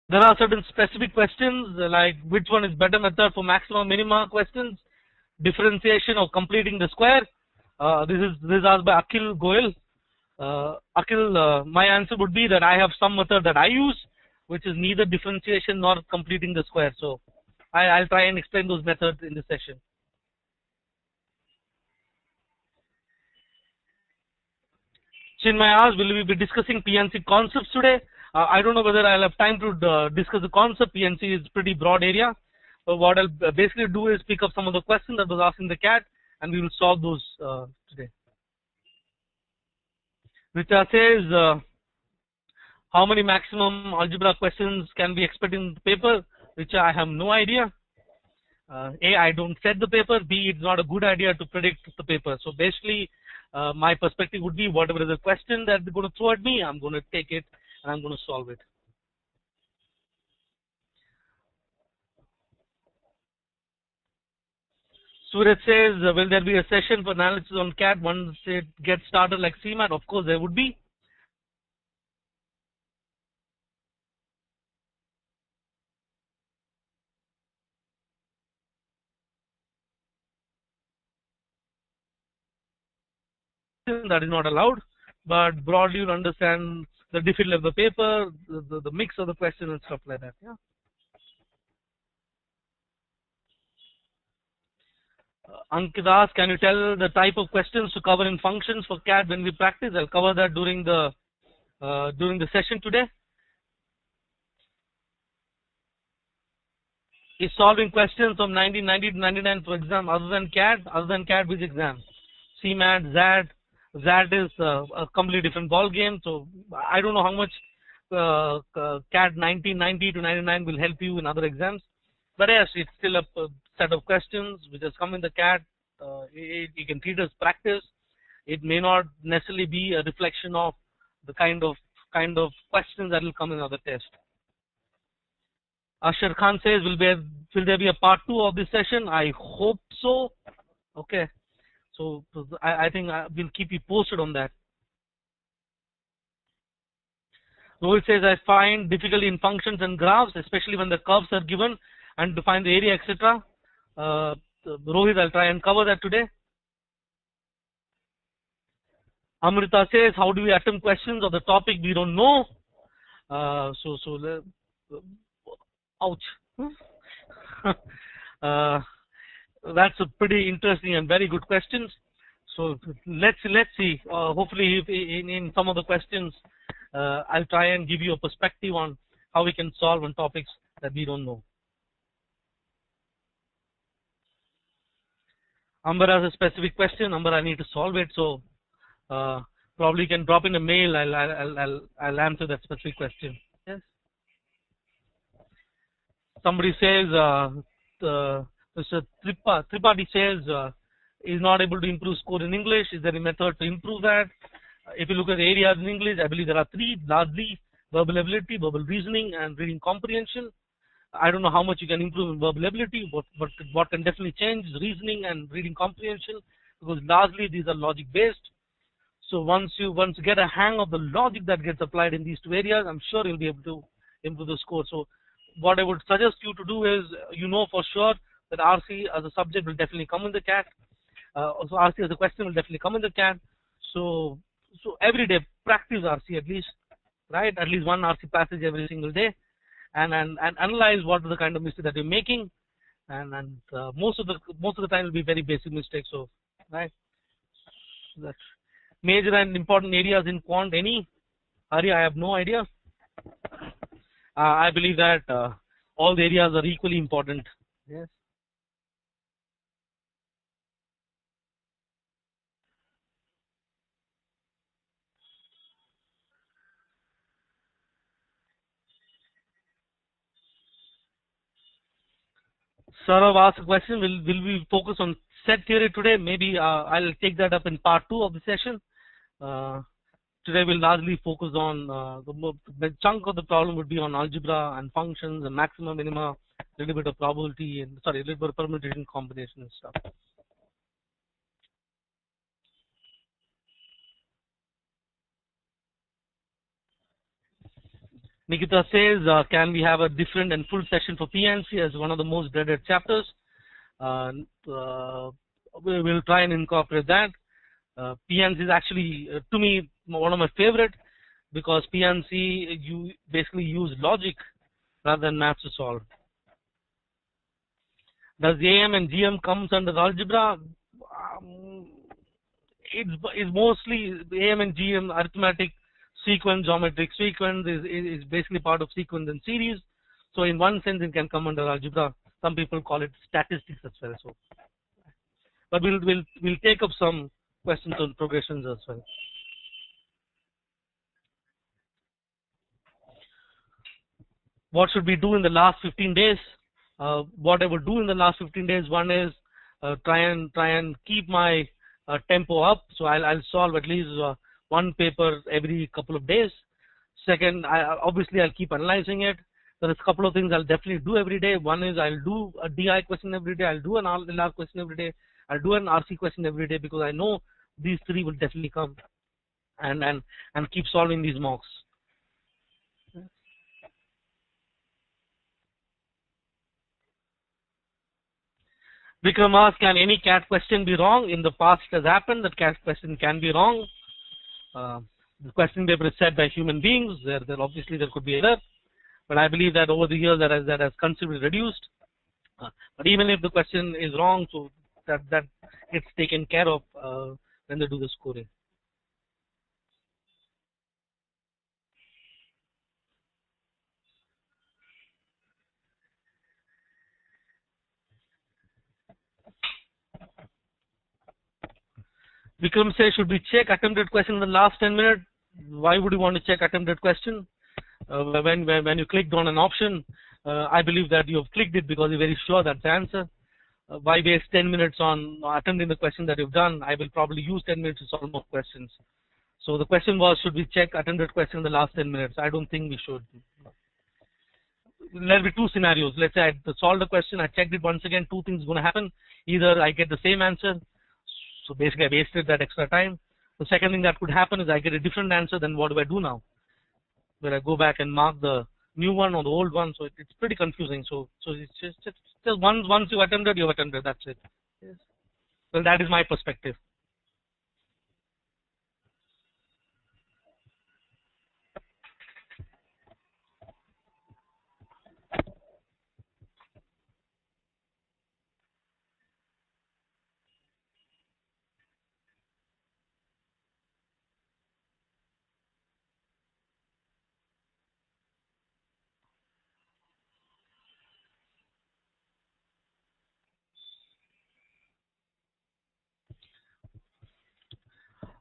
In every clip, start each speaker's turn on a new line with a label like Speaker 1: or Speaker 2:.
Speaker 1: There are certain specific questions like which one is better method for maximum minima questions, differentiation or completing the square. This is asked by Akhil Goyal. Akhil, my answer would be that I have some method that I use, which is neither differentiation nor completing the square. So I'll try and explain those methods in this session. Chinmay asked, will we be discussing PNC concepts today? I don't know whether I'll have time to discuss the concept. PNC is pretty broad area. But what I'll basically do is pick up some of the questions that was asked in the CAT, and we will solve those today. Richa says, how many maximum algebra questions can we expect in the paper? Richa, I have no idea. A, I don't set the paper. B, it's not a good idea to predict the paper. So basically, my perspective would be whatever is the question that they're going to throw at me, I'm going to take it and I'm going to solve it. Suraj says, will there be a session for analysis on CAT once it gets started like CMAT? Of course, there would be. That is not allowed, but broadly you'll understand the difficulty of the paper, the mix of the question and stuff like that. Yeah. Ankit asks, can you tell the type of questions to cover in functions for CAT when we practice? I'll cover that during the session today. Is solving questions from 1990 to 99 for exam other than CAT, which exam? CMAT, ZAT. ZAT is a completely different ball game. So I don't know how much CAT 1990 to 99 will help you in other exams. But yes, it's still a set of questions which has come in the CAT. You can treat it as practice. It may not necessarily be a reflection of the kind of questions that will come in other tests. Ashar Khan says, will there be a part 2 of this session? I hope so. Okay. So I think we'll keep you posted on that. Rohit says, I find difficulty in functions and graphs, especially when the curves are given and to find the area, etc. Rohit, I'll try and cover that today. Amrita says, how do we attempt questions of the topic we don't know? Ouch. That's a pretty interesting and very good question. So let's see. Hopefully, in some of the questions, I'll try and give you a perspective on how we can solve on topics that we don't know. Amber has a specific question. Amber, I need to solve it. So probably you can drop in a mail. I'll answer that specific question. Yes. Somebody says, Mr. Tripathi says, is not able to improve score in English. Is there a method to improve that? If you look at the areas in English, I believe there are 3, largely verbal ability, verbal reasoning, and reading comprehension. I don't know how much you can improve in verbal ability, but what can definitely change is reasoning and reading comprehension, because largely these are logic based. So once you get a hang of the logic that gets applied in these 2 areas, I'm sure you'll be able to improve the score. So what I would suggest you to do is, for sure that RC as a subject will definitely come in the CAT. Also RC as a question will definitely come in the CAT. So every day practice RC at least, right? At least one RC passage every single day, and analyze what are the kind of mistakes that you're making, and most of the time will be very basic mistakes. So right, that major and important areas in quant. Any Hari, I have no idea. I believe that all the areas are equally important. Yes. Saurav asked a question, will we focus on set theory today? Maybe I'll take that up in part 2 of the session. Today we'll largely focus on the chunk of the problem would be on algebra and functions and maximum, minima, a little bit of probability, and a little bit of permutation, combination and stuff. Nikita says, can we have a different and full session for PNC as one of the most dreaded chapters? Uh, uh, we will try and incorporate that. PNC is actually, to me, one of my favorite because PNC, you basically use logic rather than maths to solve. Does AM and GM comes under algebra? It's mostly AM and GM arithmetic sequence, geometric sequence is basically part of sequence and series. So in one sense, it can come under algebra. Some people call it statistics as well. So, but we'll take up some questions on progressions as well. What should we do in the last 15 days? What I would do in the last 15 days, one is try and keep my tempo up. So I'll solve at least one paper every couple of days. Second, obviously I'll keep analyzing it. There's a couple of things I'll definitely do every day. One is I'll do a DI question every day. I'll do an LR question every day. I'll do an RC question every day because I know these three will definitely come, and keep solving these mocks. Vikram asks, can any CAT question be wrong? In the past it has happened that CAT question can be wrong. The question paper is set by human beings. There obviously there could be error, but I believe that over the years that has considerably reduced. But even if the question is wrong, so that it's taken care of when they do the scoring. Vikram says, should we check attempted question in the last 10 minutes? Why would you want to check attempted question? When you clicked on an option, I believe that you have clicked it because you're very sure that's the answer. Why waste 10 minutes on attempting the question that you've done? I will probably use 10 minutes to solve more questions. So the question was, should we check attempted question in the last 10 minutes? I don't think we should. There'll be two scenarios. Let's say I solved the question, I checked it once again, two things going to happen. Either I get the same answer, so basically I wasted that extra time. The second thing that could happen is I get a different answer, then what do I do now? Where I go back and mark the new one or the old one, so it's pretty confusing. So it's just once you attempted, you've attempted, that's it. Yes. Well, that is my perspective.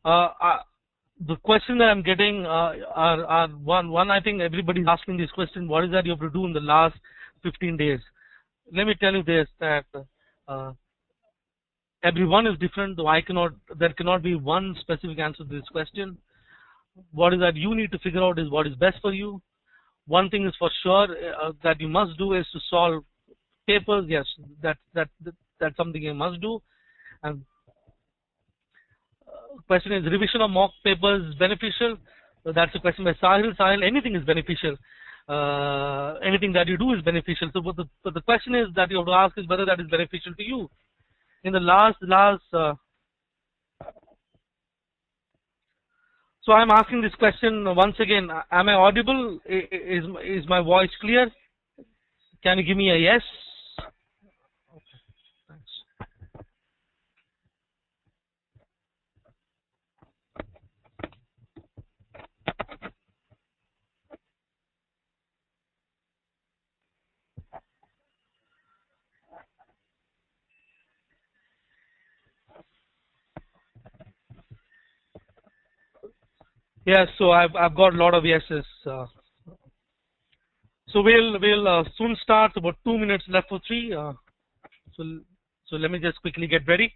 Speaker 1: The question that I'm getting are one. I think everybody's asking this question. What is that you have to do in the last 15 days? Let me tell you this: that everyone is different. Though there cannot be one specific answer to this question. What is that you need to figure out is what is best for you. One thing is for sure that you must do is to solve papers. Yes, that's something you must do. And question is, revision of mock papers beneficial? So that's a question by Sahil. Sahil, anything is beneficial. Anything that you do is beneficial. So, but the question is that you have to ask is whether that is beneficial to you. In the last. So I'm asking this question once again. Am I audible? Is my voice clear? Can you give me a yes? Yes, so I've got a lot of yeses. So we'll soon start. About 2 minutes left for 3. So let me just quickly get ready.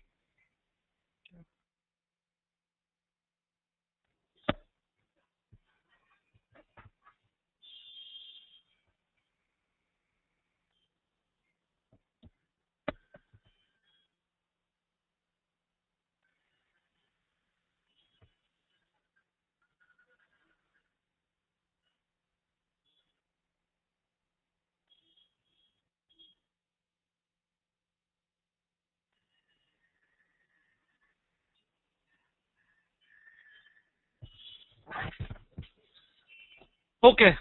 Speaker 1: Okay,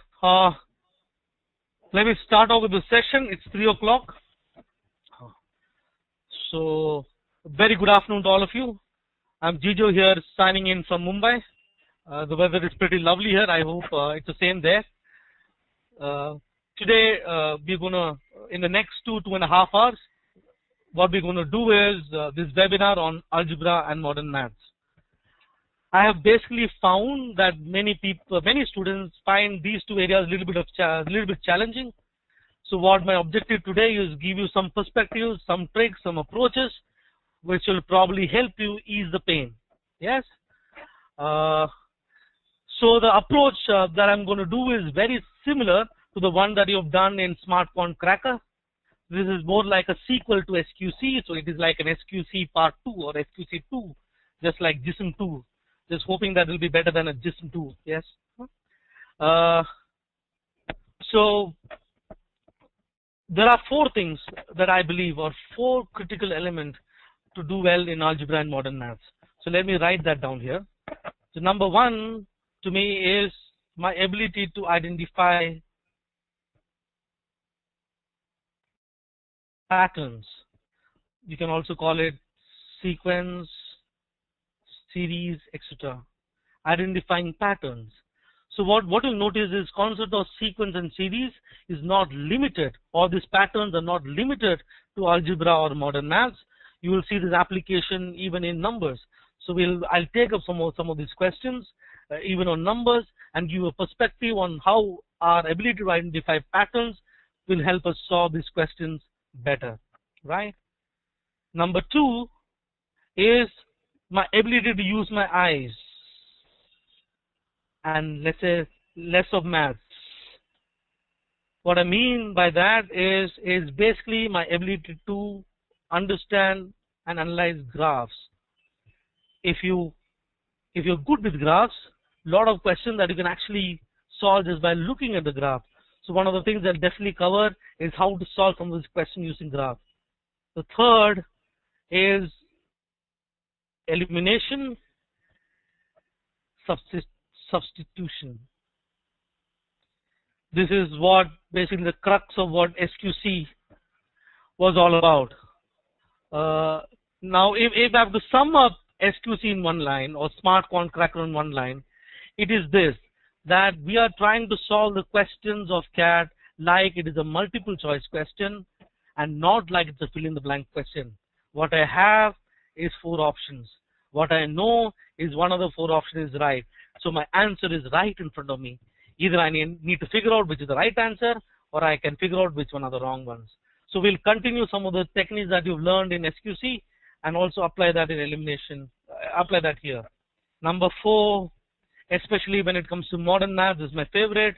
Speaker 1: let me start off with the session. It's 3 o'clock. So, very good afternoon to all of you. I'm Gejo here, signing in from Mumbai. The weather is pretty lovely here. I hope it's the same there. Today, we're going to, in the next 2.5 hours, what we're going to do is this webinar on Algebra and Modern Maths. I have basically found that many students find these two areas a little bit challenging. So what my objective today is give you some perspectives, some tricks, some approaches, which will probably help you ease the pain. Yes. So the approach that I'm going to do is very similar to the one that you've done in Smart Quant Cracker. This is more like a sequel to SQC, so it is like an SQC Part 2 or SQC 2, just like GISM 2. Just hoping that will be better than a GISM 2. Yes. So there are 4 things that I believe are 4 critical elements to do well in Algebra and Modern Maths. So let me write that down here. So number 1 to me is my ability to identify patterns. You can also call it sequence, series, etc. Identifying patterns. So what you'll notice is concept of sequence and series is not limited, or these patterns are not limited to algebra or modern maths. You will see this application even in numbers. So I'll take up some of these questions, even on numbers, and give a perspective on how our ability to identify patterns will help us solve these questions better, right? Number 2 is my ability to use my eyes, and let's say less of maths. What I mean by that is basically my ability to understand and analyze graphs. If you're good with graphs, a lot of questions that you can actually solve just by looking at the graph. So one of the things I'll definitely cover is how to solve some of these questions using graphs. The third is elimination, substitution. This is what basically the crux of what SQC was all about. Now, if I have to sum up SQC in one line or Smart Quant Cracker in one line, it is this: that we are trying to solve the questions of CAT like it is a multiple choice question and not like it's a fill in the blank question. What I have is 4 options. What I know is one of the 4 options is right. So my answer is right in front of me. Either I need to figure out which is the right answer, or I can figure out which one are the wrong ones. So we'll continue some of the techniques that you've learned in SQC and also apply that in elimination. Apply that here. Number 4, especially when it comes to modern math, this is my favorite.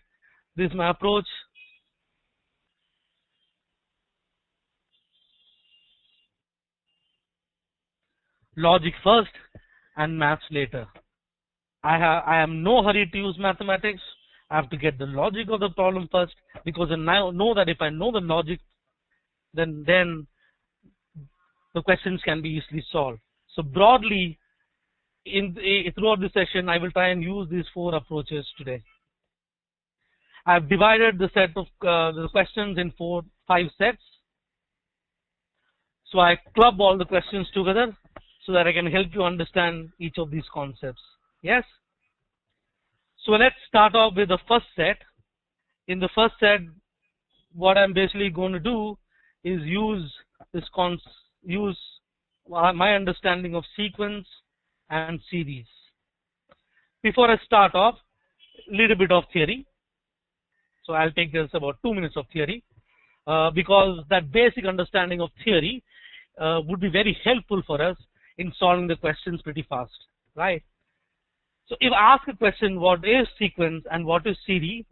Speaker 1: This is my approach. Logic first and maths later. I am no hurry to use mathematics. I have to get the logic of the problem first, because I now know that if I know the logic, then the questions can be easily solved. So broadly, throughout the session, I will try and use these 4 approaches today. I have divided the set of the questions in 5 sets. So I club all the questions together so that I can help you understand each of these concepts. Yes? So let's start off with the first set. In the first set, what I'm basically going to do is use my understanding of sequence and series. Before I start off, a little bit of theory. So I'll take just about 2 minutes of theory, because that basic understanding of theory would be very helpful for us in solving the questions pretty fast, right? So if I ask a question, what is sequence and what is series,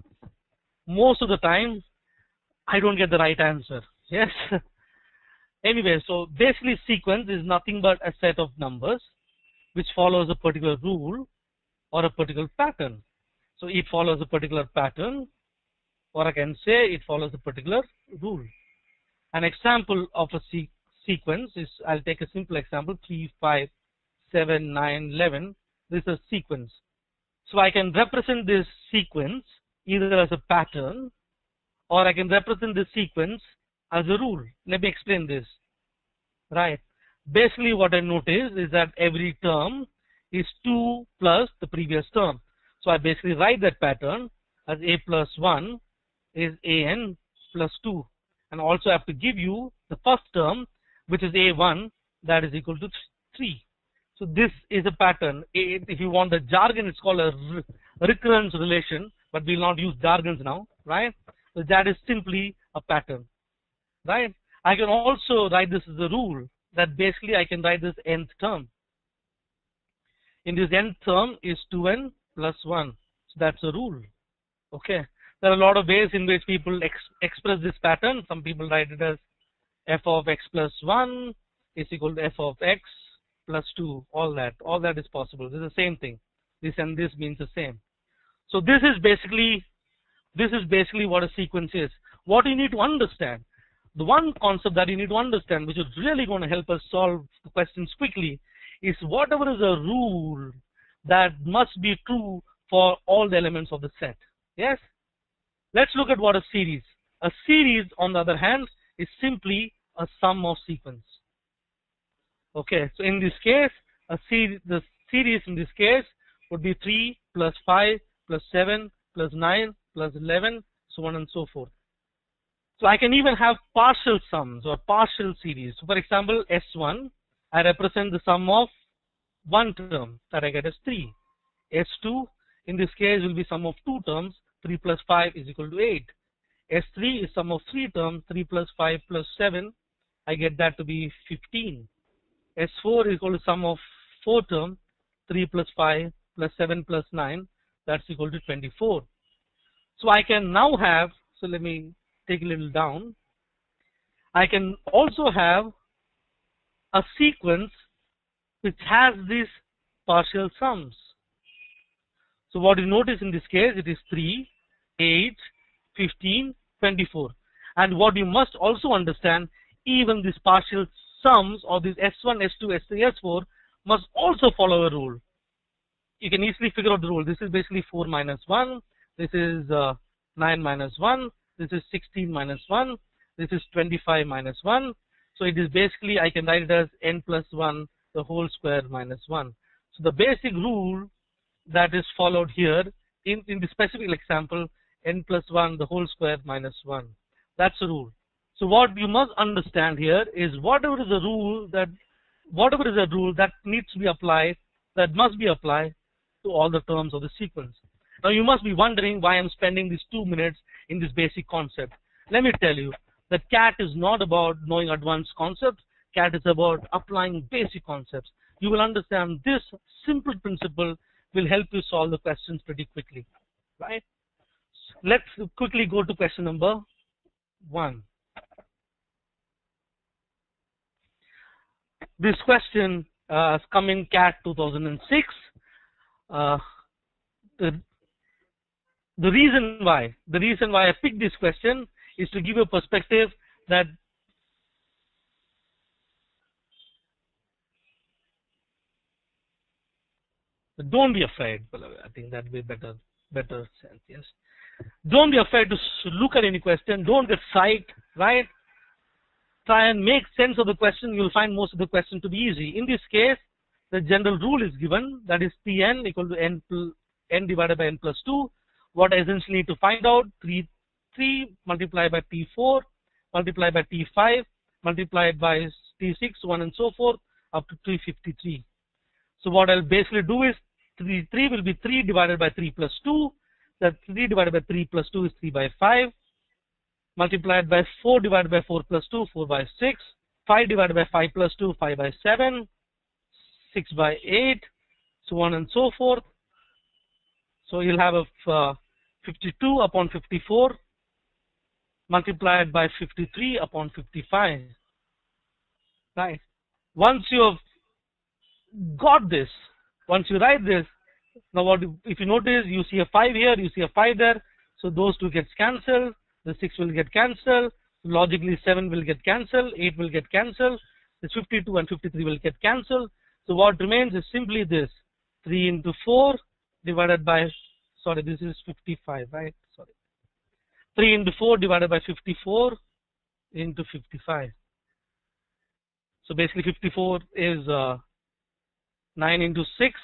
Speaker 1: most of the time, I don't get the right answer. Yes. Anyway, so basically sequence is nothing but a set of numbers which follows a particular rule or a particular pattern. So it follows a particular pattern, or I can say it follows a particular rule. An example of a sequence is, I'll take a simple example, 3, 5, 7, 9, 11. This is a sequence. So I can represent this sequence either as a pattern or I can represent this sequence as a rule. Let me explain this. Right. Basically what I notice is that every term is 2 plus the previous term. So I basically write that pattern as a plus 1 is an plus 2. And also I have to give you the first term, which is a1, that is equal to 3. So this is a pattern. If you want the jargon, it's called a recurrence relation, but we'll not use jargons now, right? So that is simply a pattern, right? I can also write this as a rule that basically I can write this nth term. In this nth term is 2n plus 1. So that's a rule. Okay. There are a lot of ways in which people express this pattern. Some people write it as f of x plus 1 is equal to f of x plus 2. All that is possible. This is the same thing. This and this means the same. So this is basically what a sequence is. What you need to understand, the one concept that you need to understand, which is really going to help us solve the questions quickly, is whatever is a rule that must be true for all the elements of the set. Yes? Let's look at what a series. A series, on the other hand, is simply a sum of sequence. Okay, so in this case, the series in this case would be 3 plus 5 plus 7 plus 9 plus 11, so on and so forth. So I can even have partial sums or partial series. So for example, S1, I represent the sum of one term that I get as 3. S2, in this case, will be sum of two terms. 3 plus 5 is equal to 8. S3 is sum of 3 terms. 3 plus 5 plus 7, I get that to be 15. S4 is equal to sum of 4 terms. 3 plus 5 plus 7 plus 9, that's equal to 24. So I can now have, so let me take a little down. I can also have a sequence which has these partial sums. So what you notice in this case, it is 3, 8, 15, 24. And what you must also understand, even these partial sums or these S1, S2, S3, S4 must also follow a rule. You can easily figure out the rule. This is basically 4 minus 1. This is 9 minus 1. This is 16 minus 1. This is 25 minus 1. So it is basically, I can write it as n plus 1, the whole square minus 1. So the basic rule that is followed here in the specific example, n plus 1, the whole square minus 1. That's the rule. So what you must understand here is whatever is a rule that needs to be applied, that must be applied to all the terms of the sequence. Now you must be wondering why I'm spending these 2 minutes in this basic concept. Let me tell you that CAT is not about knowing advanced concepts. CAT is about applying basic concepts. You will understand this simple principle will help you solve the questions pretty quickly, right? Let's quickly go to question number 1. This question is coming CAT 2006. The reason why I picked this question is to give you a perspective that don't be afraid. I think that would be better sense. Yes, don't be afraid to look at any question. Don't get psyched, right? Try and make sense of the question. You'll find most of the question to be easy. In this case, the general rule is given, that is Tn equal to n divided by n plus 2. What I essentially need to find out, 3 multiplied by T4 multiplied by T5 multiplied by T6, so on and so forth, up to 353. So what I'll basically do is 3 will be 3 divided by 3 plus 2. That 3 divided by 3 plus 2 is 3 by 5. Multiplied by 4 divided by 4 plus 2, 4 by 6. 5 divided by 5 plus 2, 5 by 7. 6 by 8, so on and so forth. So you'll have a 52 upon 54 multiplied by 53 upon 55. Right. Once you have got this, once you write this, now what if you notice, you see a 5 here, you see a 5 there, so those two gets cancelled, the 6 will get cancelled, logically 7 will get cancelled, 8 will get cancelled, the 52 and 53 will get cancelled. So what remains is simply this, 3 into 4 divided by, sorry, this is 55, right? 3 into 4 divided by 54 into 55. So basically 54 is 9 into 6.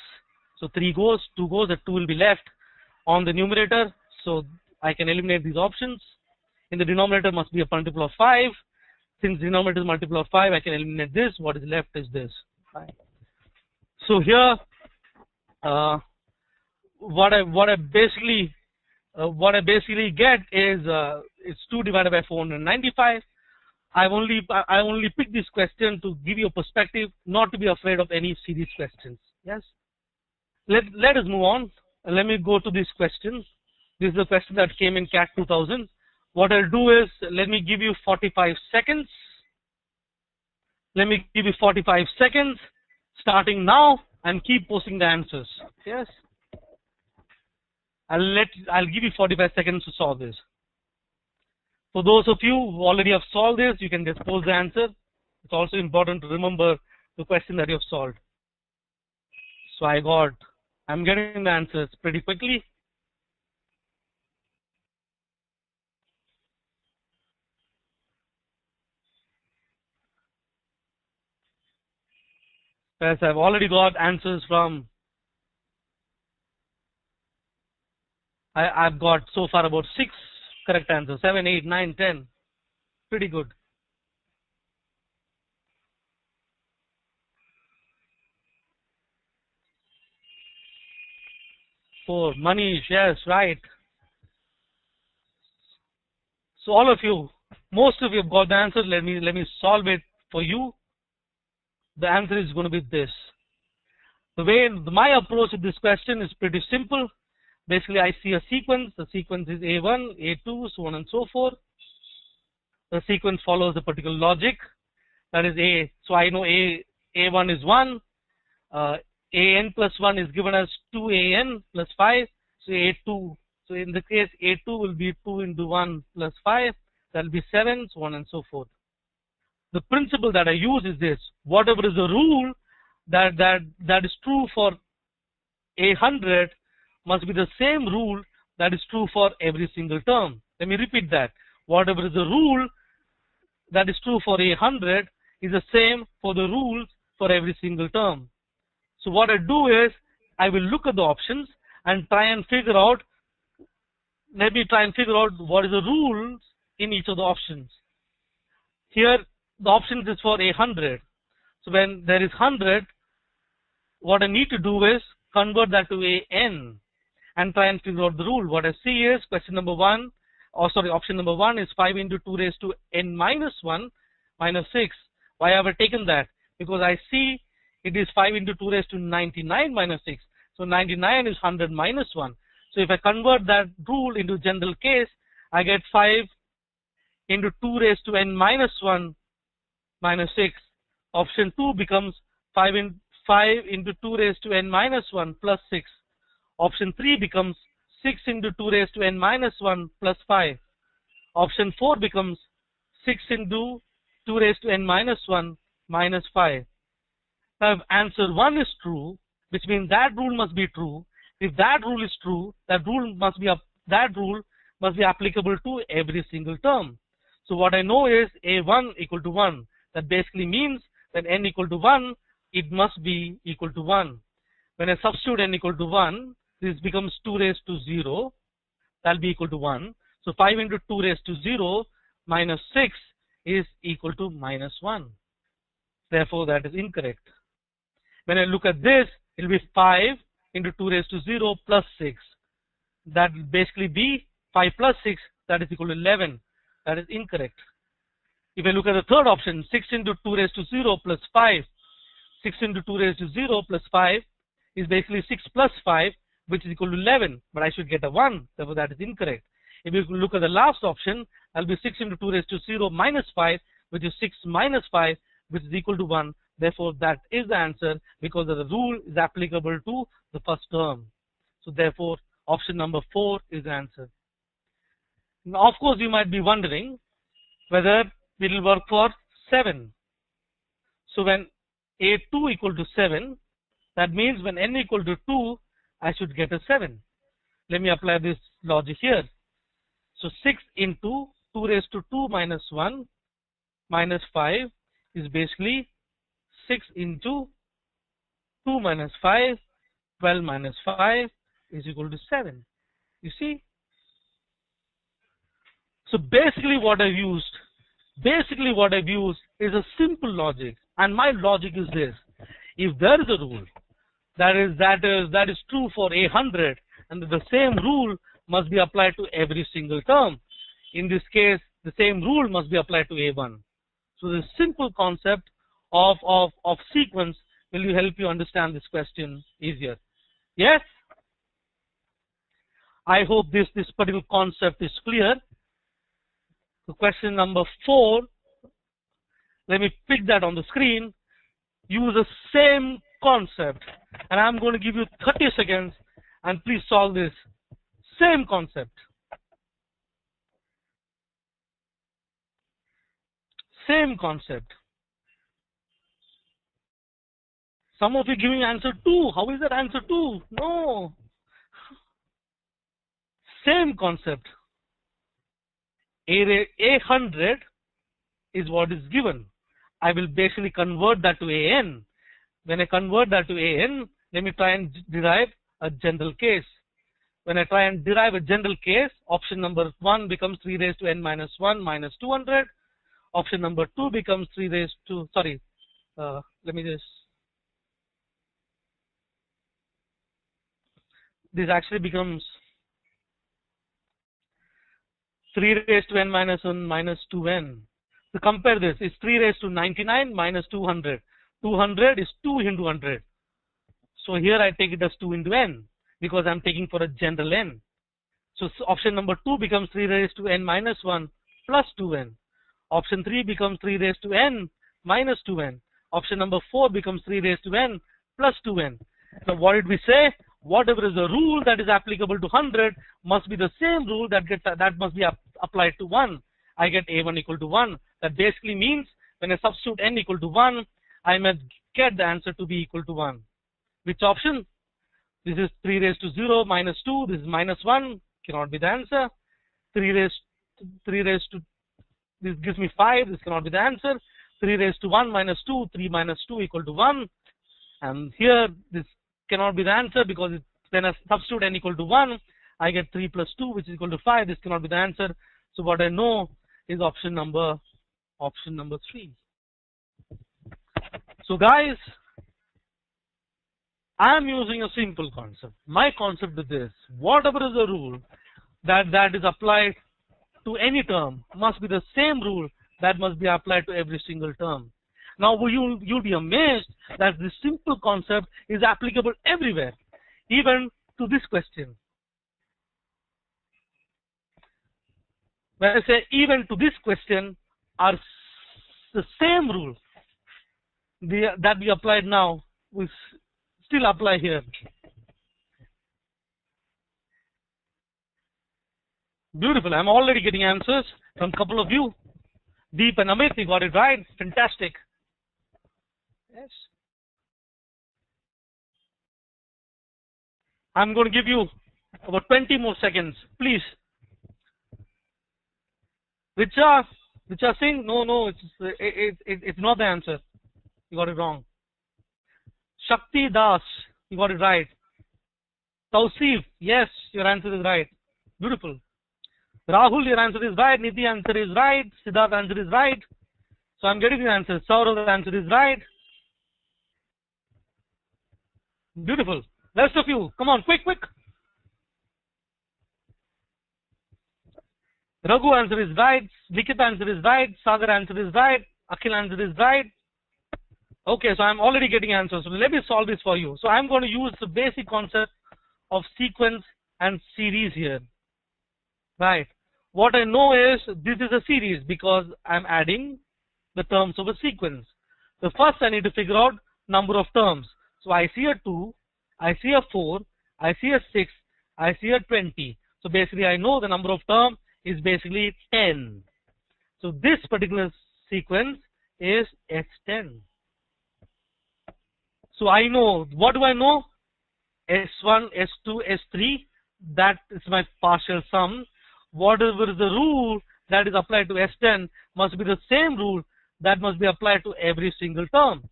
Speaker 1: So 3 goes, 2 goes, that 2 will be left on the numerator. So I can eliminate these options. In the denominator must be a multiple of 5. Since denominator is multiple of 5, I can eliminate this. What is left is this. Right. So here, what I basically get is it's 2 divided by 495. I only picked this question to give you a perspective, not to be afraid of any series questions. Yes. Let us move on. Let me go to this question. This is a question that came in CAT 2000. What I'll do is, let me give you 45 seconds. Let me give you 45 seconds starting now and keep posting the answers. Yes. I'll give you 45 seconds to solve this. For those of you who already have solved this, you can just post the answer. It's also important to remember the question that you have solved. So I'm getting the answers pretty quickly. Yes, I've already got answers from, I've got so far about 6 correct answers, 7, 8, 9, 10. Pretty good. For Manish, yes, right. So all of you, most of you have got the answer. Let me solve it for you. The answer is going to be this. My approach to this question is pretty simple. Basically, I see a sequence. The sequence is A1, A2, so on and so forth. The sequence follows a particular logic. That is A. So I know A1 is 1. AN plus 1 is given as 2AN plus 5. So A2. So in the case, A2 will be 2 into 1 plus 5. That will be 7, so on and so forth. The principle that I use is this. Whatever is the rule that is true for A100 must be the same rule that is true for every single term. Let me repeat that. Whatever is the rule that is true for A100 is the same for the rules for every single term. So what I do is, I will look at the options and try and figure out, what is the rules in each of the options. Here, the options is for A100. So when there is 100, what I need to do is convert that to AN and try and figure out the rule. What I see is option number 1 is 5 into 2 raised to n minus 1 minus 6. Why have I taken that? Because I see it is 5 into 2 raised to 99 minus 6. So 99 is 100 minus 1. So if I convert that rule into general case, I get 5 into 2 raised to n minus 1 minus 6. Option 2 becomes 5 into 2 raised to n minus 1 plus 6. Option 3 becomes 6 into 2 raised to n minus 1 plus 5. Option 4 becomes 6 into 2 raised to n minus 1 minus 5. Now if answer 1 is true, which means that rule must be true. If that rule is true, that rule must be applicable to every single term. So what I know is A1 equal to 1. That basically means that n equal to 1, it must be equal to 1. When I substitute n equal to 1, this becomes 2 raised to 0. That will be equal to 1. So 5 into 2 raised to 0 minus 6 is equal to minus 1. Therefore, that is incorrect. When I look at this, it will be 5 into 2 raised to 0 plus 6. That will basically be 5 plus 6, that is equal to 11. That is incorrect. If I look at the third option, 6 into 2 raised to 0 plus 5. 6 into 2 raised to 0 plus 5 is basically 6 plus 5, which is equal to 11. But I should get a 1. Therefore, that is incorrect. If you look at the last option, that will be 6 into 2 raised to 0 minus 5, which is 6 minus 5, which is equal to 1. Therefore, that is the answer because the rule is applicable to the first term. So, therefore, option number 4 is the answer. Now, of course, you might be wondering whether it will work for 7. So, when A2 equal to 7, that means when n equal to 2, I should get a 7. Let me apply this logic here. So 6 into 2 raised to 2 minus 1 minus 5 is basically 6 into 2 minus 5, 12 minus 5 is equal to 7. You see? So basically what I've used is a simple logic. And my logic is this. If there is a rule that is true for A100, and the same rule must be applied to every single term. In this case, the same rule must be applied to A1. So the simple concept of sequence will help you understand this question easier. Yes? I hope this particular concept is clear. So question number 4, let me pick that on the screen. Use the same concept, and I'm going to give you 30 seconds, and please solve this same concept. Same concept. Some of you giving answer 2. How is that answer 2? No. Same concept. A100 is what is given. I will basically convert that to AN. When I convert that to AN, let me try and derive a general case. When I try and derive a general case, option number 1 becomes 3 raised to n minus 1 minus 200. Option number 2 becomes 3 raised to, this actually becomes 3 raised to n minus 1 minus 2n. So compare this. It's 3 raised to 99 minus 200. 200 is 2 into 100. So here I take it as 2 into n because I'm taking for a general n. So option number 2 becomes 3 raised to n minus 1 plus 2n. Option 3 becomes 3 raised to n minus 2n. Option number 4 becomes 3 raised to n plus 2n. So what did we say? Whatever is the rule that is applicable to 100 must be the same rule that must be applied to 1. I get A1 equal to 1. That basically means when I substitute n equal to 1, I must get the answer to be equal to 1. Which option? This is 3 raised to 0 minus 2. This is minus 1. Cannot be the answer. 3 raised to this gives me 5. This cannot be the answer. 3 raised to 1 minus 2. 3 minus 2 equal to 1. And here this cannot be the answer because when I substitute n equal to 1, I get 3 plus 2, which is equal to 5. This cannot be the answer. So what I know is option number 3. So guys, I am using a simple concept. My concept is this: whatever is the rule that is applied to any term must be the same rule that must be applied to every single term. Now you'll be amazed that this simple concept is applicable everywhere, even to this question. When I say even to this question, are the same rule that we applied now will still apply here. Beautiful. I'm already getting answers from a couple of you. Deep and Amit, you got it right. Fantastic. Yes. I'm going to give you about 20 more seconds, please. Richa Singh, no, it's not the answer. You got it wrong. Shakti Das, you got it right. Tausif, yes, your answer is right. Beautiful. Rahul, your answer is right. Nidhi, answer is right. Siddharth, answer is right. So I'm getting the answer. Saurav, the answer is right. Beautiful. Rest of you, come on, quick. Raghu answer is right. Likita answer is right. Sagar answer is right. Akhil answer is right. Okay, so I'm already getting answers. So let me solve this for you. So I'm going to use the basic concept of sequence and series here. Right. What I know is this is a series because I'm adding the terms of a sequence. So first I need to figure out number of terms. So I see a 2, I see a 4, I see a 6, I see a 20. So basically I know the number of terms is basically 10. So this particular sequence is S10. So I know, what do I know? S1, S2, S3, that is my partial sum. whatever is the rule that is applied to S10 must be the same rule that must be applied to every single term.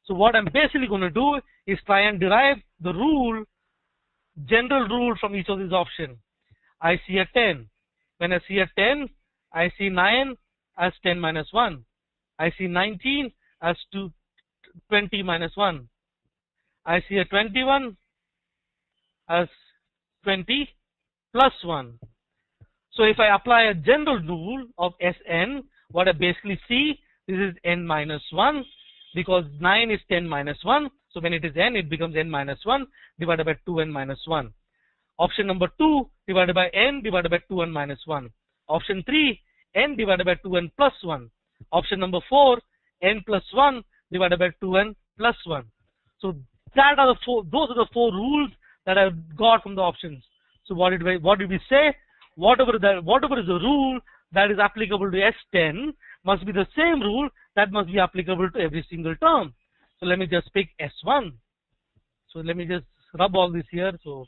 Speaker 1: So what I'm basically going to do is try and derive the rule, general rule from each of these options. I see a 10. When I see a 10, I see 9 as 10 minus 1. I see 19 as 20 minus 1. I see a 21 as 20 plus 1. So if I apply a general rule of Sn, what I basically see, this is n minus 1 because 9 is 10 minus 1. So when it is n, it becomes n minus 1 divided by 2n minus 1. Option number 2 divided by n divided by 2n minus 1. Option 3, n divided by 2n plus 1. Option number 4, n plus 1 divided by 2n plus 1. So those are the four rules that I've got from the options. So what did we say? Whatever is the rule that is applicable to S10 must be the same rule that must be applicable to every single term. So let me just pick S1. So let me just rub all this here. So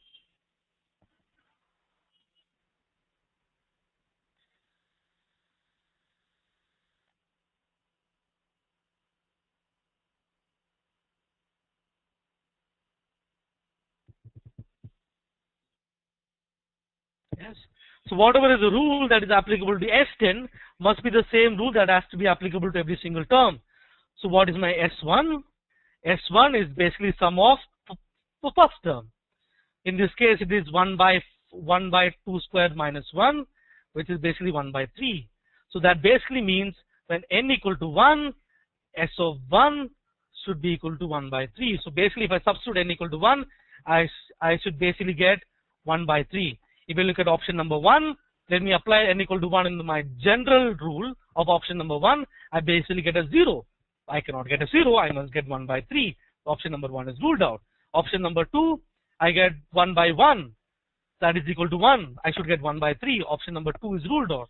Speaker 1: yes. So whatever is the rule that is applicable to S10 must be the same rule that has to be applicable to every single term. So what is my S1? S1 is basically sum of the first term. In this case, it is 1 by 2 squared minus 1, which is basically 1 by 3. So that basically means when n equal to 1, S of 1 should be equal to 1 by 3. So basically, if I substitute n equal to 1, I should basically get 1 by 3. If you look at option number 1, let me apply n equal to 1 in my general rule of option number 1. I basically get a 0. I cannot get a 0. I must get 1 by 3. Option number 1 is ruled out. Option number 2, I get 1 by 1. That is equal to 1. I should get 1 by 3. Option number 2 is ruled out.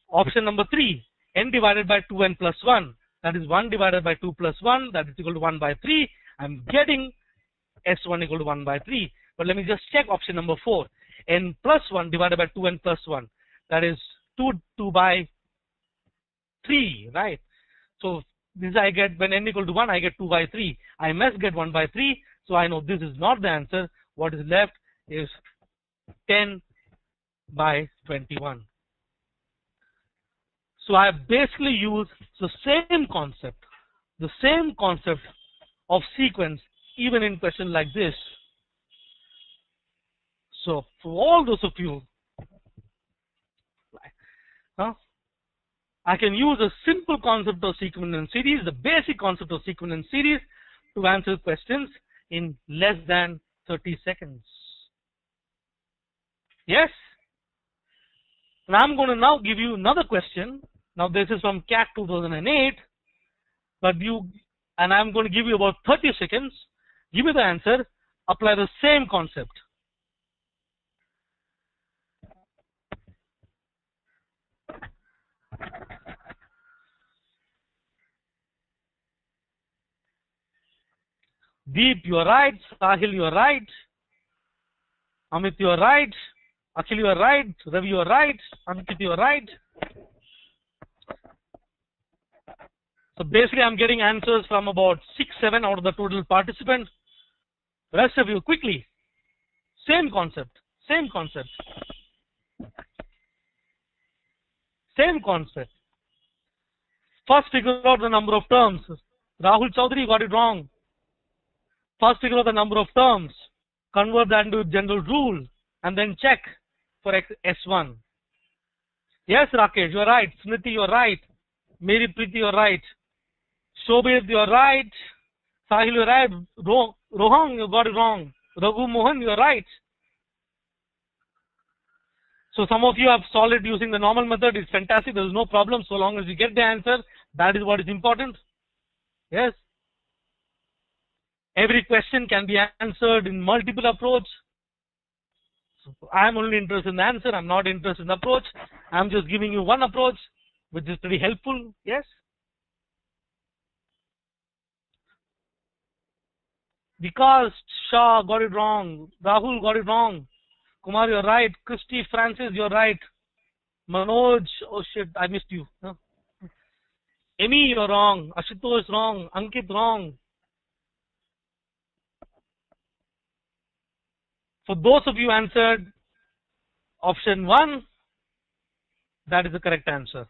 Speaker 1: Option number 3, n divided by 2n plus 1. That is 1 divided by 2 plus 1. That is equal to 1 by 3. I'm getting S1 equal to 1 by 3. But let me just check option number 4. N plus 1 divided by 2n plus 1. That is 2 by 3, right? So this I get when n equal to 1, I get 2 by 3. I must get 1 by 3. So I know this is not the answer. What is left is 10 by 21. So I have basically used the same concept of sequence even in question like this. So for all those of you, I can use a simple concept of sequence and series, the basic concept of sequence and series, to answer questions in less than 30 seconds. Yes? And I'm going to now give you another question. Now this is from CAT 2008, and I'm going to give you about 30 seconds. Give me the answer. Apply the same concept. Deep, you are right. Sahil, you are right. Amit, you are right. Akhil, you are right. Ravi, you are right. Ankit, you are right. So basically, I'm getting answers from about 6-7 out of the total participants. The rest of you, quickly. Same concept. Same concept. Same concept. First, figure out the number of terms. Rahul Chaudhary got it wrong. First, figure out the number of terms. Convert that into general rule. And then check for S1. Yes, Rakesh, you are right. Smriti, you are right. Mary Preeti, you are right. Shobit, you are right. Sahil, you are right. Rohan, you got it wrong. Raghu Mohan, you are right. So some of you have solved it using the normal method. It's fantastic. There is no problem so long as you get the answer. That is what is important. Yes. Every question can be answered in multiple approach. So I am only interested in the answer. I'm not interested in the approach. I'm just giving you one approach, which is pretty helpful. Yes. Vikas Shah got it wrong. Rahul got it wrong. Kumar, you're right. Christy, Francis, you're right. Manoj, oh shit, I missed you. Huh? Amy, you're wrong. Ashutosh, wrong. Ankit, wrong. For those of you answered option 1, that is the correct answer.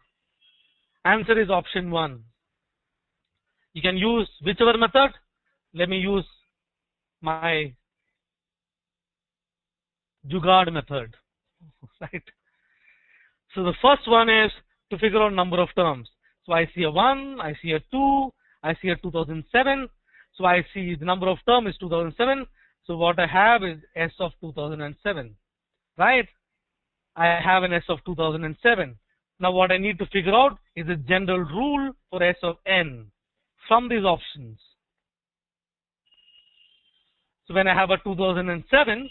Speaker 1: Answer is option 1. You can use whichever method. Let me use my Jugaad method. Right. So the first one is to figure out number of terms. So I see a 1, I see a 2, I see a 2007. So I see the number of terms is 2007. So what I have is S of 2007. Right? I have an S of 2007. Now what I need to figure out is a general rule for S of n from these options. So when I have a 2007,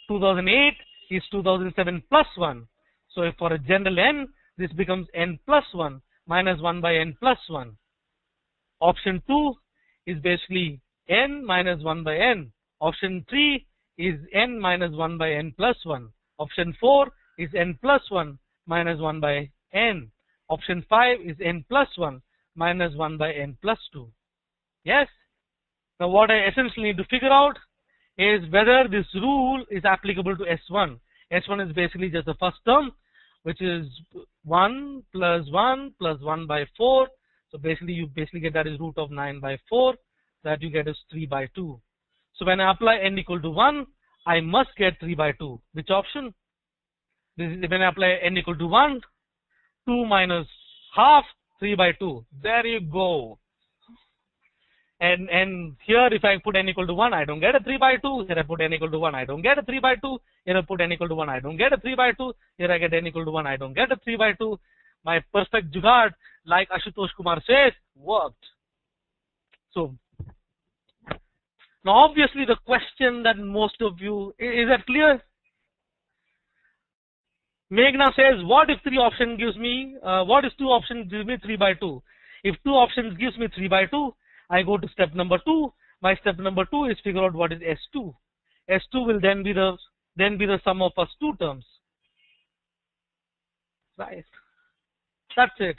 Speaker 1: 2008 is 2007 plus 1. So if for a general n, this becomes n plus 1 minus 1 by n plus 1. Option 2 is basically n minus 1 by n. Option 3 is n minus 1 by n plus 1. Option 4 is n plus 1 minus 1 by n. Option 5 is n plus 1 minus 1 by n plus 2. Yes? Now what I essentially need to figure out is whether this rule is applicable to S1. S1 is basically just the first term, which is 1 plus 1 plus 1 by 4. So basically you get that is root of 9 by 4. That you get is 3 by 2. So when I apply n equal to 1, I must get 3 by 2. Which option? This is when I apply n equal to 1, 2 minus half, 3 by 2. There you go. And here if I put n equal to 1, I don't get a 3 by 2. Here I put n equal to 1, I don't get a 3 by 2. Here I put n equal to 1, I don't get a 3 by 2. Here I get n equal to 1, I don't get a 3 by 2. My perfect jugaad, like Ashutosh Kumar says, worked. So now obviously the question that most of you, is that clear? Meghna says, what if 3 option gives me, what if 2 options gives me 3 by 2? If 2 options gives me 3 by 2, I go to step number 2. My step number 2 is figure out what is S2. S2 will then be the sum of first 2 terms. Right. That's it.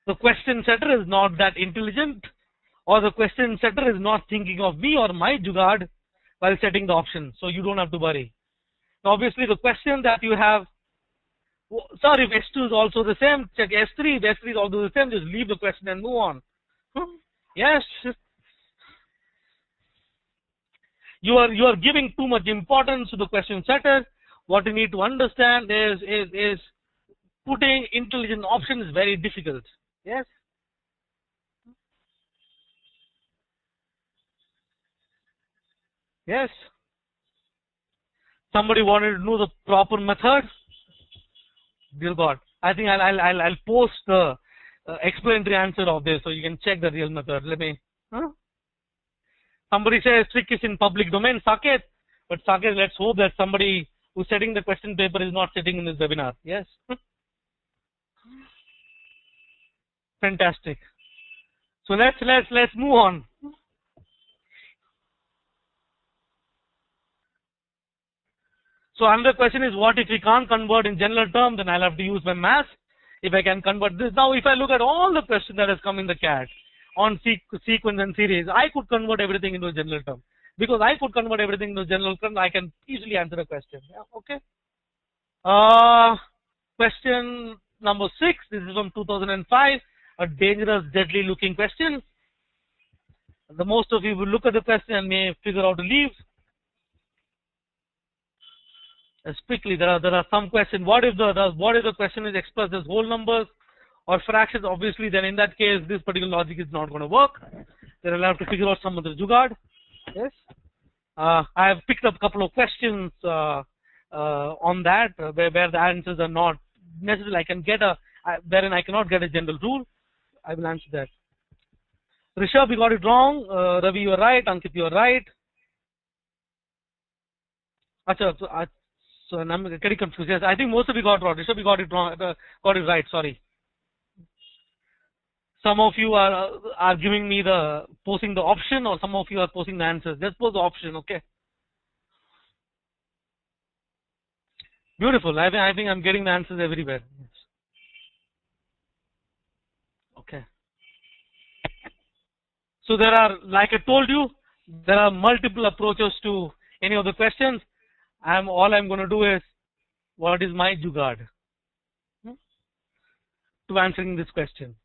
Speaker 1: The question setter is not that intelligent, or the question setter is not thinking of me or my jugaad while setting the option. So you don't have to worry. Now obviously the question that you have, sorry, if S2 is also the same, check S3. If S3 is also the same, just leave the question and move on. Yes. You are giving too much importance to the question setter. What you need to understand is putting intelligent options is very difficult. Yes. Yes. Somebody wanted to know the proper method. Dear God, I think I'll post the explanatory answer of this so you can check the real method. Let me. Somebody says trick is in public domain, Saket. But Saket, let's hope that somebody who's setting the question paper is not sitting in this webinar. Yes. Fantastic. So let's move on. So another question is, what if we can't convert in general term? Then I'll have to use my math. If I can convert this. Now, if I look at all the questions that has come in the CAT on sequence and series, I could convert everything into a general term. Because I could convert everything into a general term, I can easily answer a question. Yeah, okay. Question number 6. This is from 2005. A dangerous, deadly looking question. The most of you will look at the question and may figure out to leave. Quickly, there are some questions. What if the question is expressed as whole numbers or fractions? Obviously, then in that case, this particular logic is not going to work. Then I'll have to figure out some other jugaad. Yes. I have picked up a couple of questions on that where the answers are not necessarily. I can get wherein I cannot get a general rule. I will answer that. Rishabh, you got it wrong. Ravi, you are right. Ankit, you are right. Achha, so I'm getting confused. Yes, I think most of you got it wrong. Rishabh, you got it wrong. Got it right. Sorry. Some of you are giving me posting the option, or some of you are posting the answers. Just post the option, okay? Beautiful. I think I'm getting the answers everywhere. Yes. Okay. So there are, like I told you, there are multiple approaches to any of the questions. All I'm going to do is, what is my jugaad to answering this question?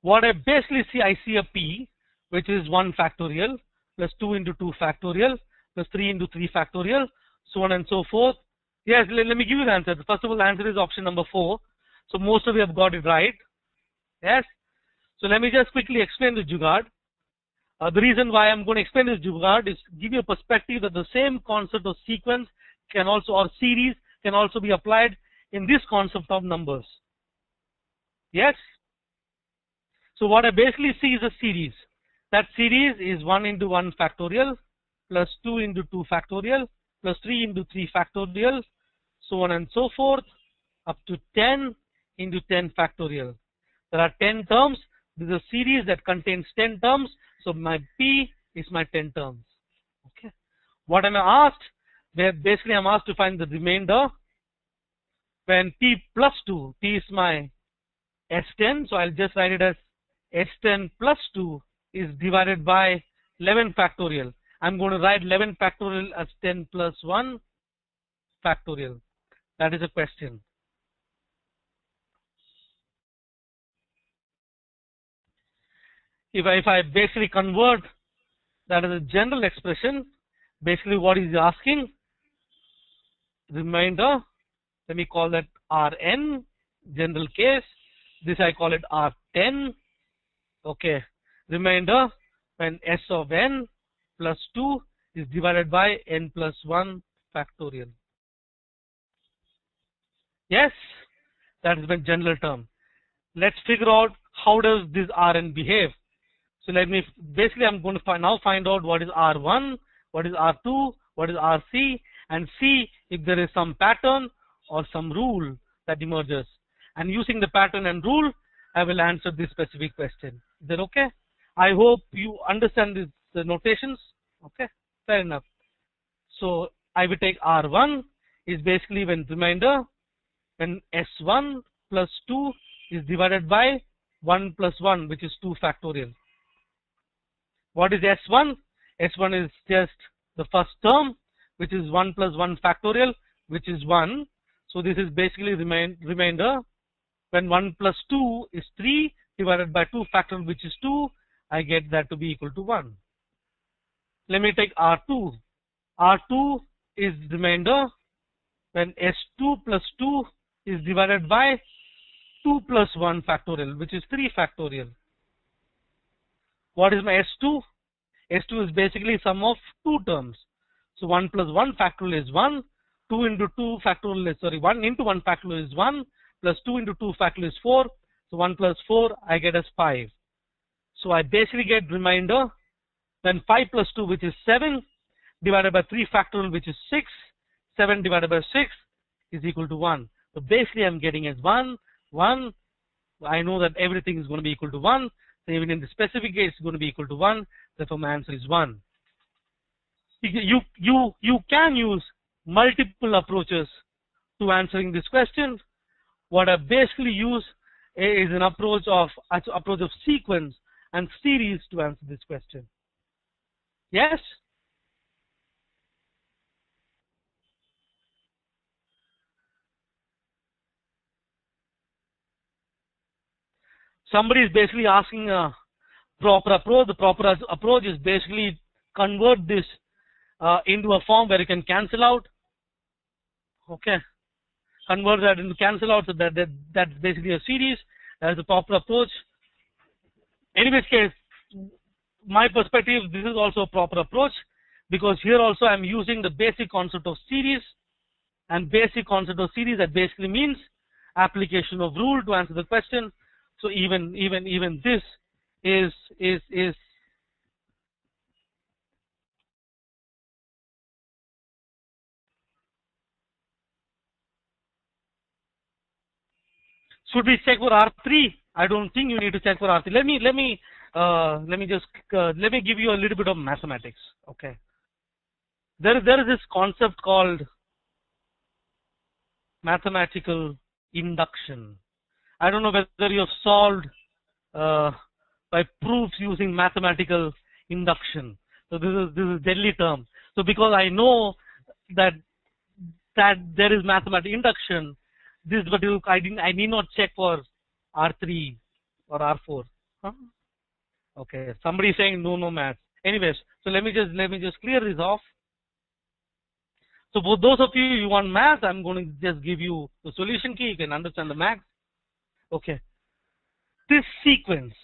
Speaker 1: What I basically see, I see a P, which is 1 factorial plus 2 into 2 factorial plus 3 into 3 factorial, so on and so forth. Yes, let me give you the answer. First of all, the answer is option number 4. So most of you have got it right. Yes. So let me just quickly explain the jugaad. The reason why I'm going to explain this jugaad is give you a perspective that the same concept of sequence can also, or series, can also be applied in this concept of numbers. Yes. So what I basically see is a series. That series is 1 into 1 factorial plus 2 into 2 factorial plus 3 into 3 factorial, so on and so forth, up to 10 into 10 factorial. There are 10 terms. This is a series that contains 10 terms. So my P is my 10 terms. Okay. What am I asked? Where basically I'm asked to find the remainder. When P plus 2, P is my S10. So I'll just write it as S10 plus 2 is divided by 11 factorial. I'm going to write 11 factorial as 10 plus 1 factorial. That is a question. If I basically convert that as a general expression, basically what is asking, remainder, let me call that Rn, general case. This I call it R10. Okay. Remainder when S of n plus 2 is divided by n plus 1 factorial. Yes, that is the general term. Let's figure out how does this Rn behave. So let me, basically I'm going to now find out what is R1, what is R2, what is RC, and see if there is some pattern or some rule that emerges. And using the pattern and rule, I will answer this specific question. Is that okay? I hope you understand the notations. Okay, fair enough. So I will take R1 is basically when remainder when S1 plus 2 is divided by 1 plus 1, which is 2 factorial. What is S1? S1 is just the first term, which is 1 plus 1 factorial, which is 1. So this is basically remainder. When 1 plus 2 is 3 divided by 2 factorial, which is 2, I get that to be equal to 1. Let me take R2. R2 is remainder when S2 plus 2 is divided by 2 plus 1 factorial, which is 3 factorial. What is my S2? S2 is basically sum of 2 terms. So 1 plus 1 factorial is 1. 2 into 2 factorial is, 1 into 1 factorial is 1. Plus 2 into 2 factorial is 4. So 1 plus 4 I get as 5. So I basically get remainder. Then 5 plus 2, which is 7, divided by 3 factorial, which is 6. 7 divided by 6 is equal to 1. So basically I'm getting as 1, 1. I know that everything is going to be equal to 1. So even in the specific case, it's going to be equal to 1. Therefore, my answer is 1. You can use multiple approaches to answering this question. What I basically use is an approach of sequence and series to answer this question. Yes? Somebody is basically asking a proper approach. The proper approach is basically convert this into a form where you can cancel out. Okay. Convert that into cancel out, so that's basically a series. That's the proper approach. Anyways, case, my perspective, this is also a proper approach, because here also I'm using the basic concept of series, and basic concept of series that basically means application of rule to answer the question. So even this is should we check for R3? I don't think you need to check for R3. Let me give you a little bit of mathematics. Okay. There is this concept called mathematical induction. I don't know whether you have solved by proofs using mathematical induction. So this is deadly term. So because I know that there is mathematical induction, this particular I need not check for R3 or R4. Huh? Okay, somebody is saying no maths. Anyways, so let me just clear this off. So for those of you who want math, I'm going to just give you the solution key. You can understand the math. Okay. This sequence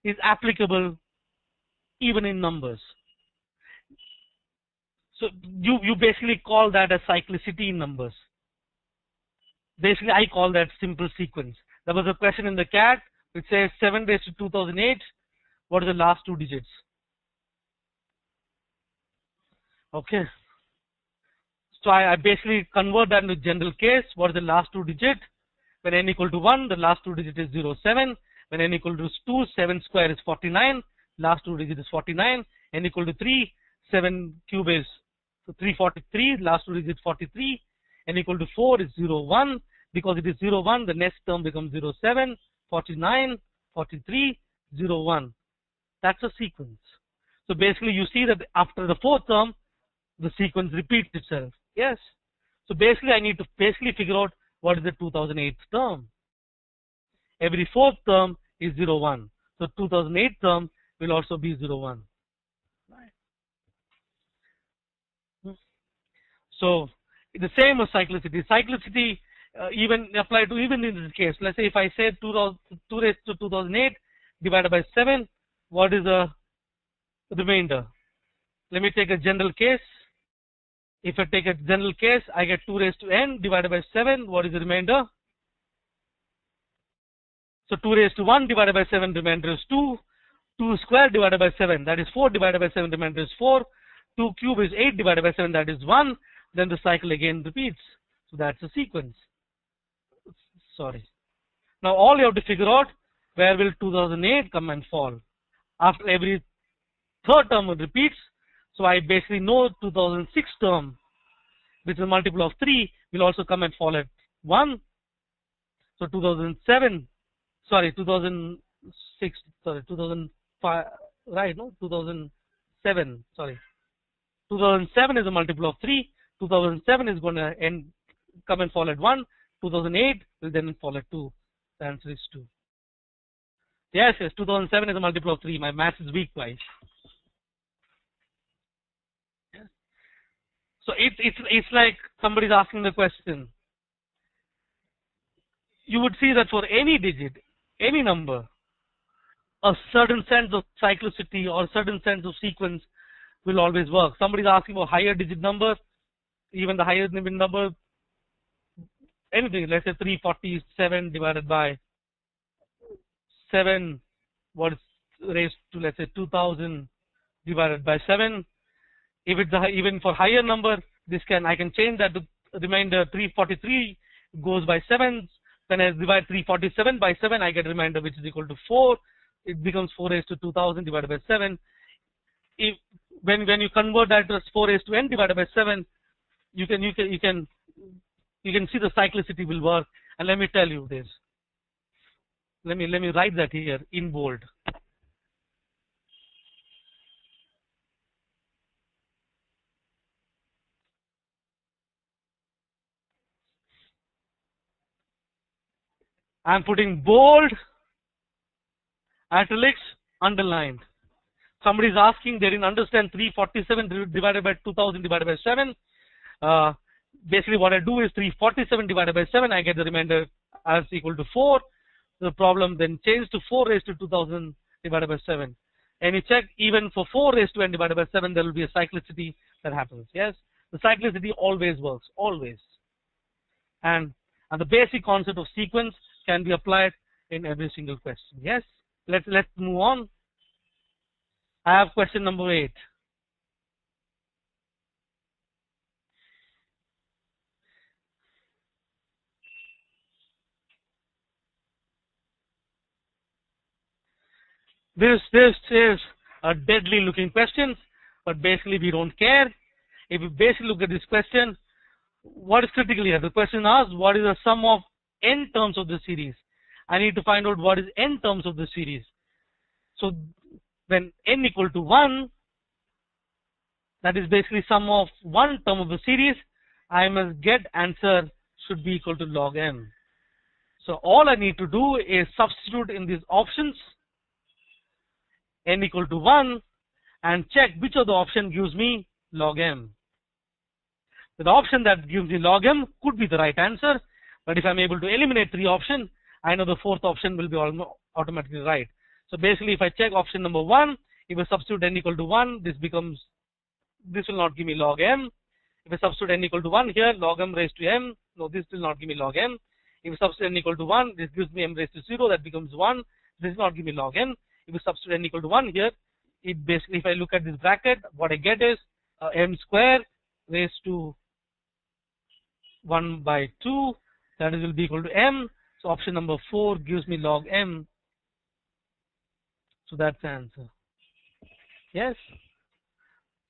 Speaker 1: is applicable even in numbers. So you basically call that a cyclicity in numbers. Basically, I call that simple sequence. There was a question in the CAT which says 7 raised to 2008. What are the last two digits? Okay. So I basically convert that into general case. What is the last two digit? When n equal to 1, the last two digit is 07. When n equal to 2, 7 square is 49. Last two digit is 49. N equal to 3, 7 cube is 343. Last two digit 43. N equal to 4 is 01. Because it is 01, the next term becomes 07, 49, 43, 01. That's a sequence. So basically you see that after the fourth term, the sequence repeats itself. Yes. So basically I need to figure out what is the 2008 term. Every fourth term is 01. So 2008 term will also be 01. Right. So the same as cyclicity. Cyclicity even apply to even in this case. Let's say if I say 2 raised to 2008 divided by 7, what is the remainder? Let me take a general case. If I take a general case, I get 2 raised to n divided by 7. What is the remainder? So 2 raised to 1 divided by 7, remainder is 2. 2 square divided by 7, that is 4 divided by 7, remainder is 4. 2 cube is 8 divided by 7, that is 1. Then the cycle again repeats. So that's a sequence. Sorry. Now all you have to figure out, where will 2008 come and fall? After every third term it repeats. So I basically know 2006 term, which is a multiple of 3, will also come and fall at 1. So 2005, 2007, 2007 is a multiple of 3. 2007 is going to come and fall at 1. 2008 will then fall at 2. The answer is 2. Yes, 2007 is a multiple of 3. My math is weak, guys. So it's like somebody's asking the question. You would see that for any digit, any number, a certain sense of cyclicity or certain sense of sequence will always work. Somebody's asking for higher digit number, even the higher digit number, anything, let's say 347 divided by 7, what is raised to, let's say 2000 divided by 7. If it's even for higher number, I can change that to remainder 343 goes by 7. When I divide 347 by 7, I get a remainder which is equal to 4. It becomes 4 raised to 2000 divided by 7. When you convert that to 4 raised to n divided by 7, you can see the cyclicity will work. And let me tell you this. Let me write that here in bold. I'm putting bold, italics, underlined. Somebody is asking, they didn't understand 347 divided by 2000 divided by 7. Basically what I do is 347 divided by 7, I get the remainder as equal to 4. The problem then changed to 4 raised to 2000 divided by 7. And you check, even for 4 raised to n divided by 7, there will be a cyclicity that happens. Yes, the cyclicity always works, always. And the basic concept of sequence can be applied in every single question. Yes, let's move on. I have question number 8. This is a deadly looking question, but basically we don't care. If you basically look at this question, what is critical here? The question asks, what is the sum of n terms of the series? I need to find out what is n terms of the series. So when n equal to 1, that is basically sum of one term of the series, I must get answer should be equal to log m. So all I need to do is substitute in these options n equal to 1 and check which of the option gives me log m. The option that gives me log m could be the right answer, but if I'm able to eliminate 3 options, I know the 4th option will be automatically right. So basically, if I check option number 1, if I substitute n equal to 1, this will not give me log m. If I substitute n equal to 1 here, log m raised to m, no, this will not give me log m. If I substitute n equal to 1, this gives me m raised to 0, that becomes 1. This will not give me log m. If I substitute n equal to 1 here, it basically, if I look at this bracket, what I get is m square raised to 1 by 2, that will be equal to m. So option number 4 gives me log m. So that's the answer. Yes.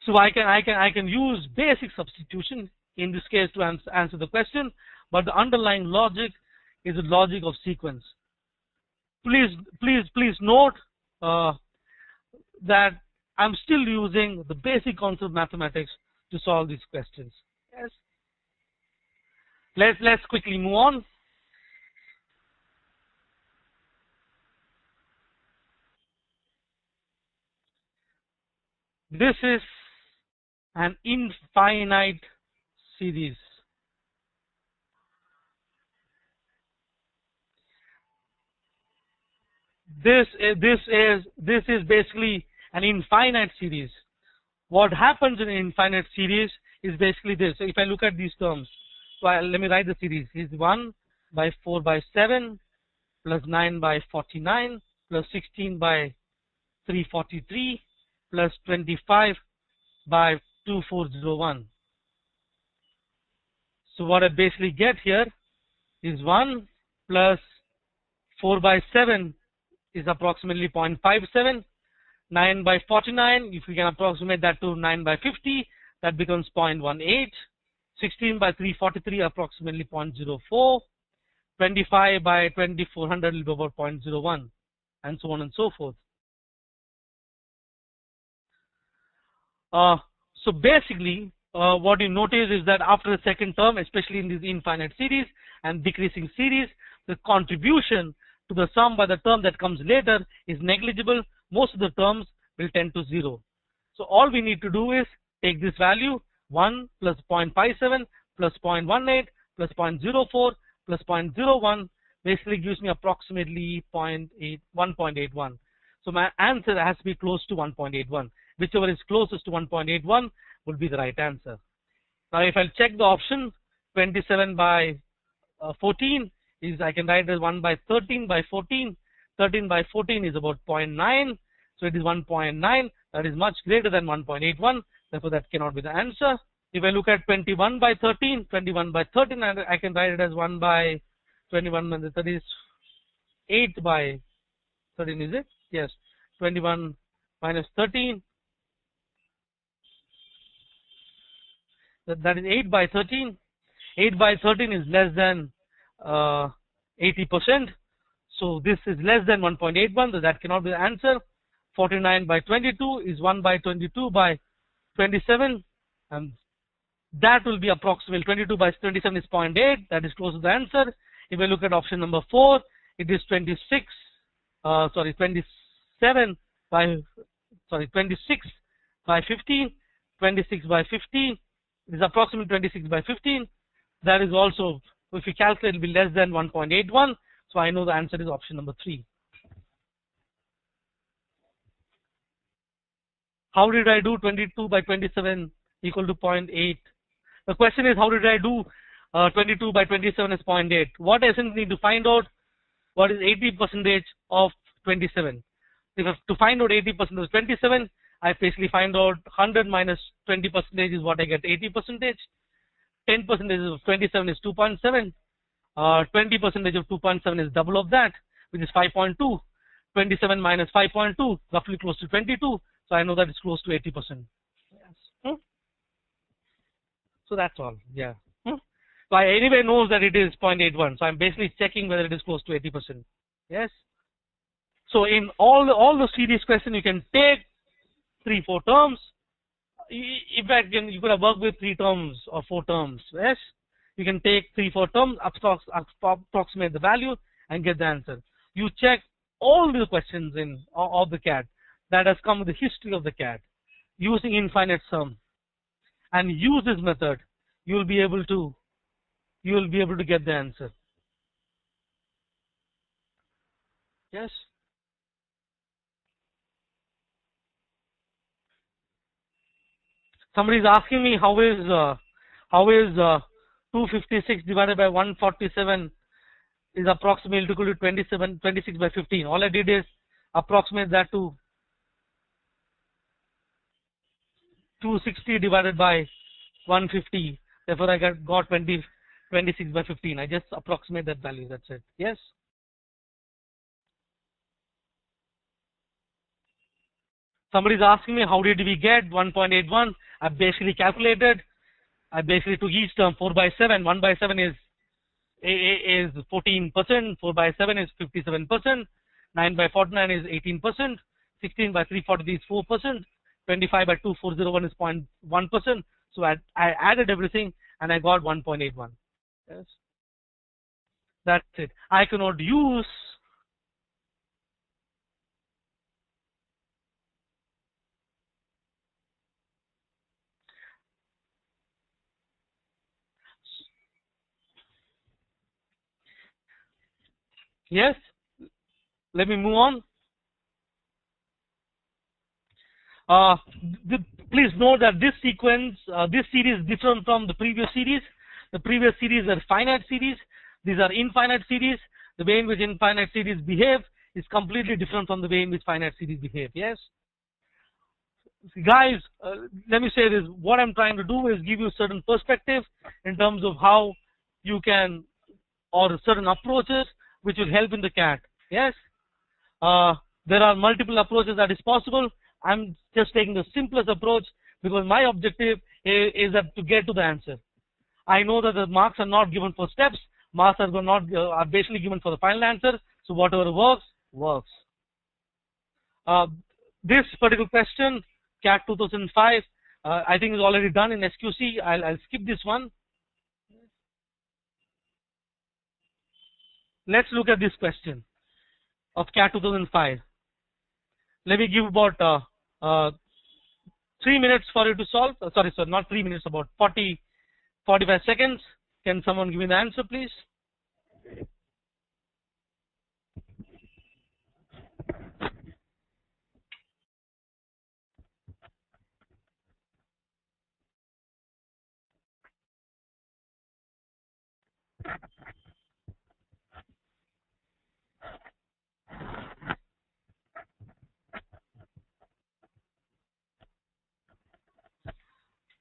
Speaker 1: So I can use basic substitution in this case to answer the question, but the underlying logic is the logic of sequence. Please note that I'm still using the basic concept of mathematics to solve these questions. Yes. Let's quickly move on. This is an infinite series. This is basically an infinite series. What happens in an infinite series is basically this. So if I look at these terms, so let me write the series. Is 1 by 4 by 7 plus 9 by 49 plus 16 by 343 plus 25 by 2401. So what I basically get here is 1 plus 4 by 7 is approximately 0.57. 9 by 49, if we can approximate that to 9 by 50, that becomes 0.18. 16 by 343, approximately 0.04. 25 by 2400 will be about 0.01, and so on and so forth. So basically, what you notice is that after the second term, especially in this infinite series and decreasing series, the contribution to the sum by the term that comes later is negligible. Most of the terms will tend to 0. So all we need to do is take this value 1 plus 0.57 plus 0.18 plus 0.04 plus 0.01 basically gives me approximately 1.81. So my answer has to be close to 1.81. Whichever is closest to 1.81 will be the right answer. Now if I check the option 27 by 14 is, I can write as 1 by 13 by 14. 13 by 14 is about 0.9. So it is 1.9. That is much greater than 1.81. Therefore that cannot be the answer. If I look at 21 by 13, 21 by 13, I can write it as 1 by 21, that is 8 by 13, is it? Yes. 21 minus 13. That is 8 by 13. 8 by 13 is less than 80%. So this is less than 1.81. So that cannot be the answer. 49 by 22 is 1 by 22 by 27. And that will be approximately 22 by 27 is 0.8. That is close to the answer. If I look at option number 4, it is 26 by 15. 26 by 15 is approximately 26 by 15. That is also, if you calculate, it will be less than 1.81. So I know the answer is option number 3. How did I do 22 by 27 equal to 0.8? The question is, how did I do 22 by 27 is 0.8? What I essentially need to find out what is 80% of 27. If to find out 80% of 27, I basically find out 100 minus 20% is what I get 80%. 10% of 27 is 2.7. 20% of 2.7 is double of that, which is 5.2. 27 minus 5.2, roughly close to 22. So I know that it's close to 80%. Yes. So that's all. Yeah. So I anyway knows that it is 0.81. So I'm basically checking whether it is close to 80%. Yes. So in all the series question, you can take 3-4 terms. In fact, you could have worked with 3 terms or 4 terms. Yes. You can take 3-4 terms, approximate the value, and get the answer. You check all the questions of the CAT that has come with the history of the CAT using infinite sum, and use this method. You will be able to get the answer. Yes. Somebody is asking me how is 256 divided by 147 is approximately equal to 26 by 15. All I did is approximate that to 260 divided by 150. Therefore, I got 26 by 15. I just approximate that value. That's it. Yes. Somebody is asking me how did we get 1.81? I basically calculated. I basically took each term 4 by 7. 1 by 7 is 14%. 4 by 7 is 57%. 9 by 49 is 18%. 16 by 343 is 4%. 25 by 2401 is 0.1%. So I added everything and I got 1.81. Yes. That's it. I cannot use yes. Let me move on. Please note that this sequence, this series is different from the previous series. The previous series are finite series. These are infinite series. The way in which infinite series behave is completely different from the way in which finite series behave. Yes. Guys, let me say this. What I'm trying to do is give you certain perspective in terms of how you can, or certain approaches which will help in the CAT. Yes. There are multiple approaches that is possible. I'm just taking the simplest approach because my objective is that to get to the answer. I know that the marks are not given for steps. Marks are basically given for the final answer. So whatever works, works. This particular question, CAT 2005, I think is already done in SQC. I'll skip this one. Let's look at this question of CAT 2005. Let me give about 3 minutes for you to solve. Sorry, not 3 minutes, about 45 seconds. Can someone give me the answer, please?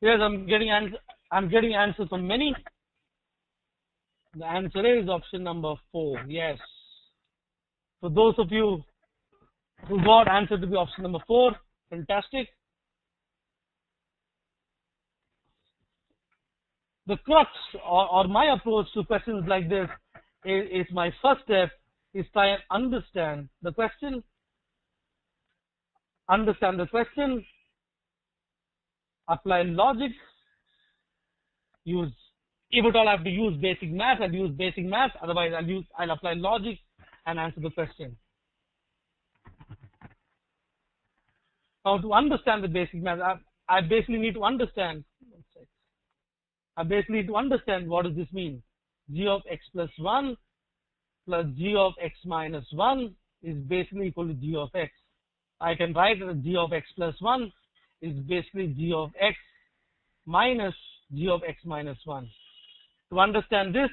Speaker 1: Yes, I'm getting answers from many. The answer is option number 4. Yes. For those of you who got answer to be option number 4, fantastic. The crux or my approach to questions like this is my first step is try and understand the question. Understand the question. Apply logic. Use, if at all I have to use basic math, I'll use basic math. Otherwise, I'll apply logic and answer the question. Now, to understand the basic math, I basically need to understand. I basically need to understand what does this mean. G of x plus 1 plus g of x minus 1 is basically equal to g of x. I can write that g of x plus 1 is basically g of x minus g of x minus 1. To understand this,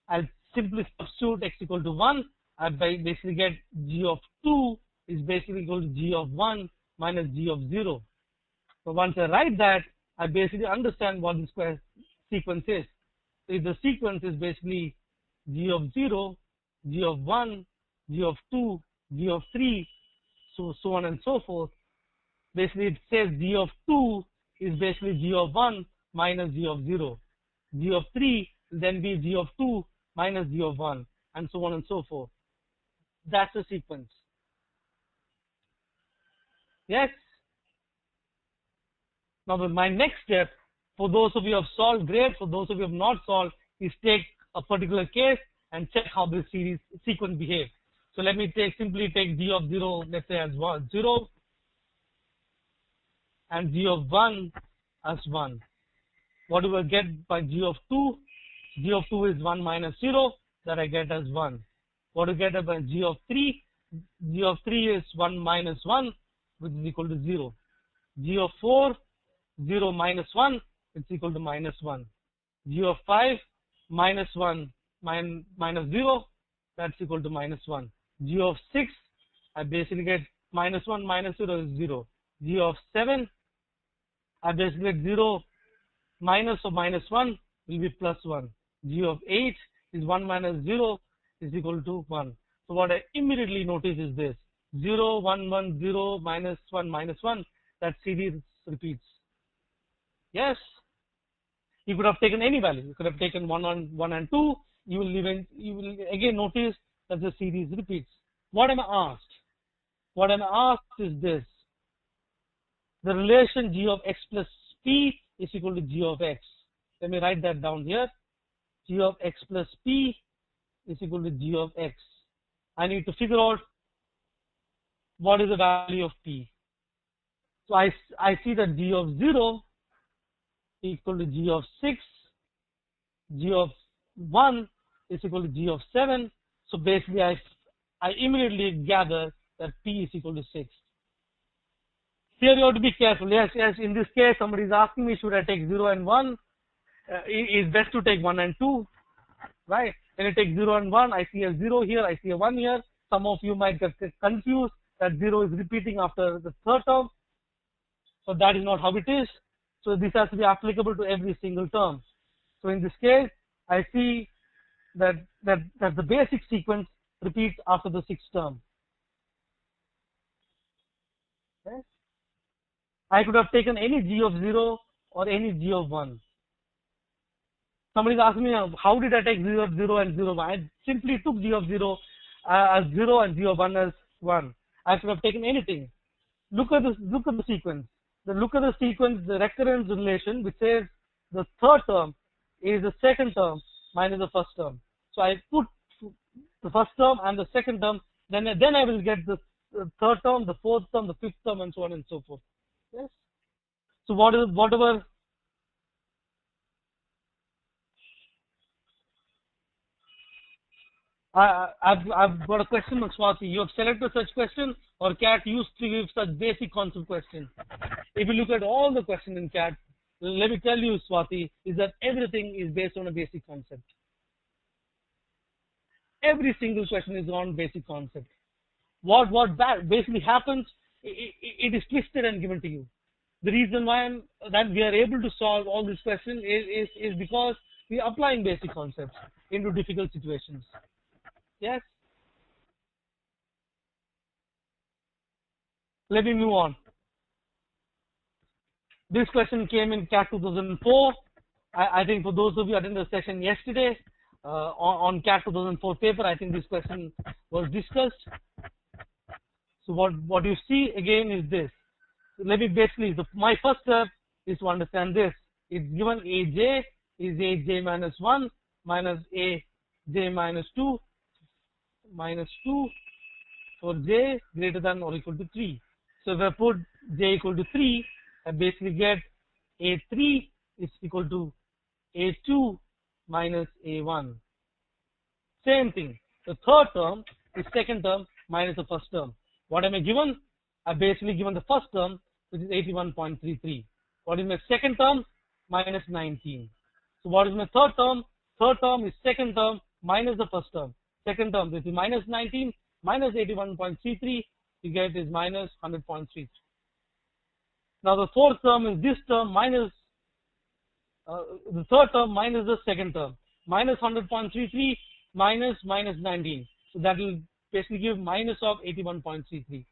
Speaker 1: I'll simply substitute x equal to 1. I basically get g of 2 is basically equal to g of 1 minus g of 0. So once I write that, I basically understand what this sequence is. So if the sequence is basically g of 0, g of 1, g of 2, g of 3, so on and so forth. Basically, it says g of 2 is basically g of 1 minus g of 0. G of 3 will then be g of 2 minus g of 1, and so on and so forth. That's the sequence. Yes? Now, my next step, for those of you who have solved, great. For those of you who have not solved, is take a particular case and check how this series sequence behaves. So let me simply take g of 0, let's say as 0, and g of 1 as 1. What do I get by g of 2? G of 2 is 1 minus 0, that I get as 1. What do I get by g of 3? G of 3 is 1 minus 1, which is equal to 0. G of 4, 0 minus 1, it's equal to minus 1. G of 5, minus 1 minus 0, that's equal to minus 1. G of 6, I basically get minus 1 minus 0 is 0. G of 7, I basically get 0 minus or minus 1 will be plus 1. G of 8 is 1 minus 0 is equal to 1. So what I immediately notice is this: 0, 1, 1, 0, minus 1, minus 1. That series repeats. Yes? You could have taken any value. You could have taken 1 and 2. You will again notice that the series repeats. What am I asked? What am I asked is this: the relation g of x plus p is equal to g of x. Let me write that down here. G of x plus p is equal to g of x. I need to figure out what is the value of p. So I see that g of 0 equal to g of 6, g of 1 is equal to g of 7. So basically I immediately gather that p is equal to 6. Here you have to be careful. Yes, in this case somebody is asking me, should I take 0 and 1? It's best to take 1 and 2, right? When I take 0 and 1, I see a 0 here, I see a 1 here. Some of you might get confused that 0 is repeating after the third term. So that is not how it is. So this has to be applicable to every single term. So in this case, I see that the basic sequence repeats after the sixth term. Okay? I could have taken any g of 0 or any g of 1. Somebody is asking me, how did I take g of 0 and 0 1? I simply took g of 0 as 0 and g of 1 as 1. I could have taken anything. Look at the sequence. Look at the sequence, the recurrence relation, which says the third term is the second term minus the first term. So I put the first term and the second term, then I will get the third term, the fourth term, the fifth term, and so on and so forth. Yes. So whatever. I've got a question, Swati. You have selected such question, or CAT used to give such basic concept question. If you look at all the questions in CAT, let me tell you, Swati, is that everything is based on a basic concept. Every single question is on basic concept. What basically happens, it is twisted and given to you. The reason why that we are able to solve all these questions is because we are applying basic concepts into difficult situations. Yes. Let me move on. This question came in CAT 2004. I think for those of you attended the session yesterday on CAT 2004 paper, I think this question was discussed. So what you see again is this. Let me basically, my first step is to understand this. It's given AJ is AJ minus 1 minus AJ minus 2 for j greater than or equal to 3. So if I put j equal to 3, I basically get A3 is equal to A2 minus A1. Same thing. The third term is second term minus the first term. What am I given? I basically given the first term, which is 81.33. What is my second term? Minus 19. So what is my third term? Third term is second term minus the first term. Second term, this is minus 19 minus 81.33. You get is minus 100.33. Now the fourth term is this term minus the third term minus the second term. Minus 100.33 minus 19. So that will basically give minus of 81.33.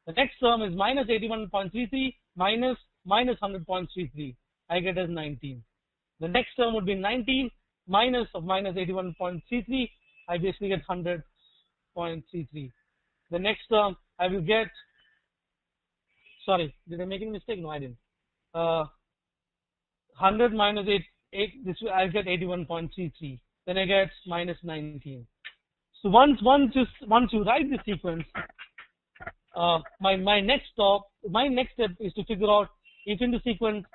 Speaker 1: The next term is minus 81.33 minus 100.33. I get as 19. The next term would be 19 minus of minus 81.33, I basically get 100.33. The next term I will get, sorry, did I make any mistake? No, I didn't. 100 minus 8, this I get 81.33. Then I get minus 19. So once you write the sequence, my next step is to figure out if in the sequence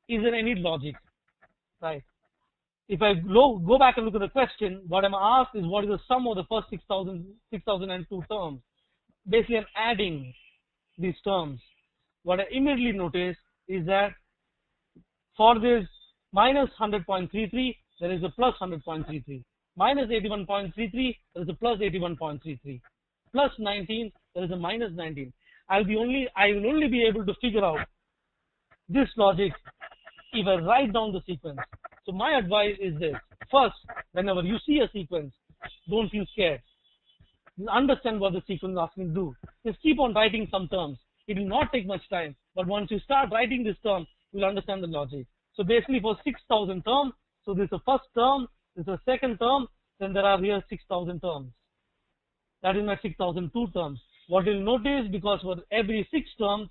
Speaker 1: is there any logic, right? If I go back and look at the question, what I'm asked is what is the sum of the first 6,002 terms. Basically, I'm adding these terms. What I immediately notice is that for this minus 100.33, there is a plus 100.33. Minus 81.33, there is a plus 81.33. Plus 19, there is a minus 19. I will only be able to figure out this logic if I write down the sequence. So my advice is this. First, whenever you see a sequence, don't feel scared. Understand what the sequence is asking to do. Just keep on writing some terms. It will not take much time, but once you start writing this term, you'll understand the logic. So basically for 6,000 terms, so this is the first term, this is the second term, then there are here 6,000 terms. That is my 6,002 terms. What you'll notice, because for every 6 terms,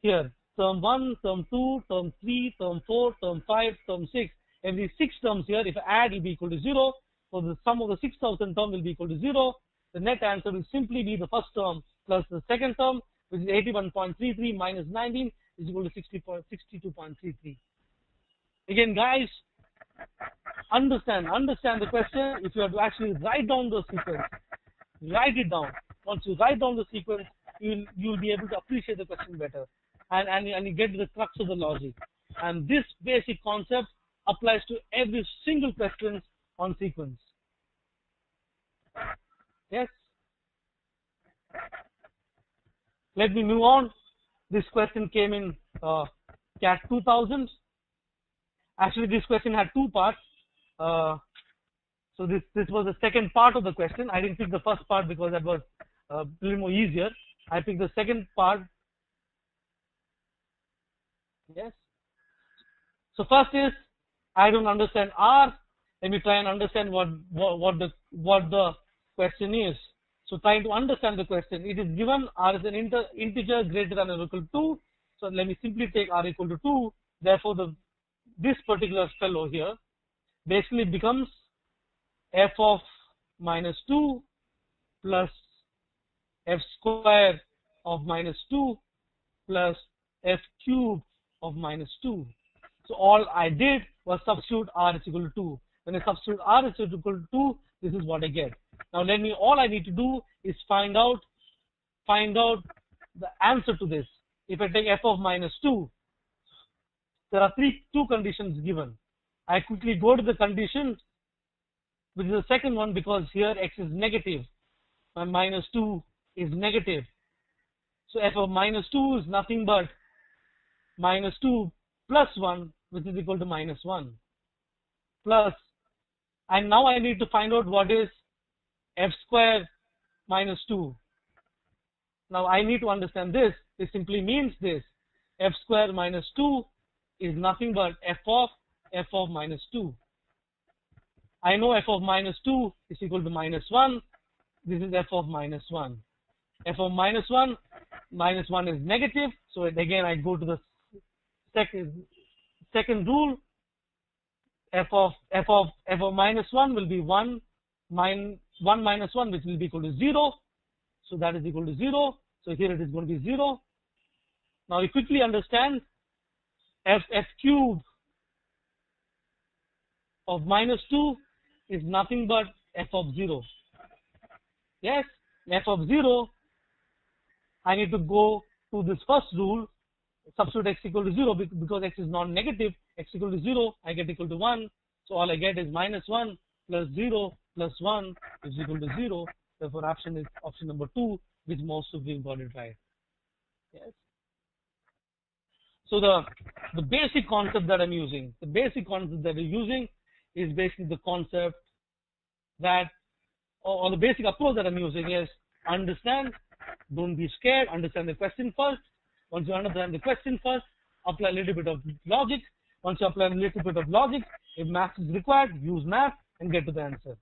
Speaker 1: here, term 1, term 2, term 3, term 4, term 5, term 6, every 6 terms here, if I add, it will be equal to 0. So the sum of the 6,000 term will be equal to 0. The net answer will simply be the first term plus the second term, which is 81.33 minus 19 is equal to 62.33. Again, guys, understand the question. If you have to actually write down the sequence, write it down. Once you write down the sequence, you'll be able to appreciate the question better, and you get to the crux of the logic. And this basic concept applies to every single question on sequence. Yes. Let me move on. This question came in CAT 2000. Actually, this question had 2 parts. So this was the second part of the question. I didn't pick the first part because that was a little more easier. I picked the second part. Yes. So first is, I don't understand R. Let me try and understand what the question is. So trying to understand the question, it is given R is an integer greater than or equal to 2. So let me simply take R equal to 2. Therefore, this particular fellow here basically becomes f of minus 2 plus f square of minus 2 plus f cube of minus 2. So all I did was substitute R is equal to 2. When I substitute R is equal to 2, this is what I get. Now all I need to do is find out the answer to this. If I take f of minus 2, there are two conditions given. I quickly go to the condition, which is the second one, because here x is negative. My minus 2 is negative. So f of minus 2 is nothing but minus 2 plus 1, which is equal to minus 1. Plus, and now I need to find out what is f square minus 2. Now I need to understand this. This simply means this. F square minus 2 is nothing but f of minus 2. I know f of minus 2 is equal to minus 1. This is f of minus 1. F of minus 1 is negative. So again, I go to the second rule. F of minus 1 will be 1 minus 1, which will be equal to 0. So that is equal to 0. So here it is going to be 0. Now you quickly understand f cube of minus 2 is nothing but f of 0. Yes, f of 0, I need to go to this first rule, substitute x equal to 0, because x is non-negative, x equal to 0, I get equal to 1. So all I get is minus 1 plus 0 plus 1 is equal to 0. Therefore, option is option number 2, which most of you got it right. Yes. So the basic concept that I'm using, is basically the concept that, or the basic approach that I'm using is understand, don't be scared, understand the question first. Once you understand the question first, apply a little bit of logic, Once you apply a little bit of logic, if math is required, use math and get to the answer.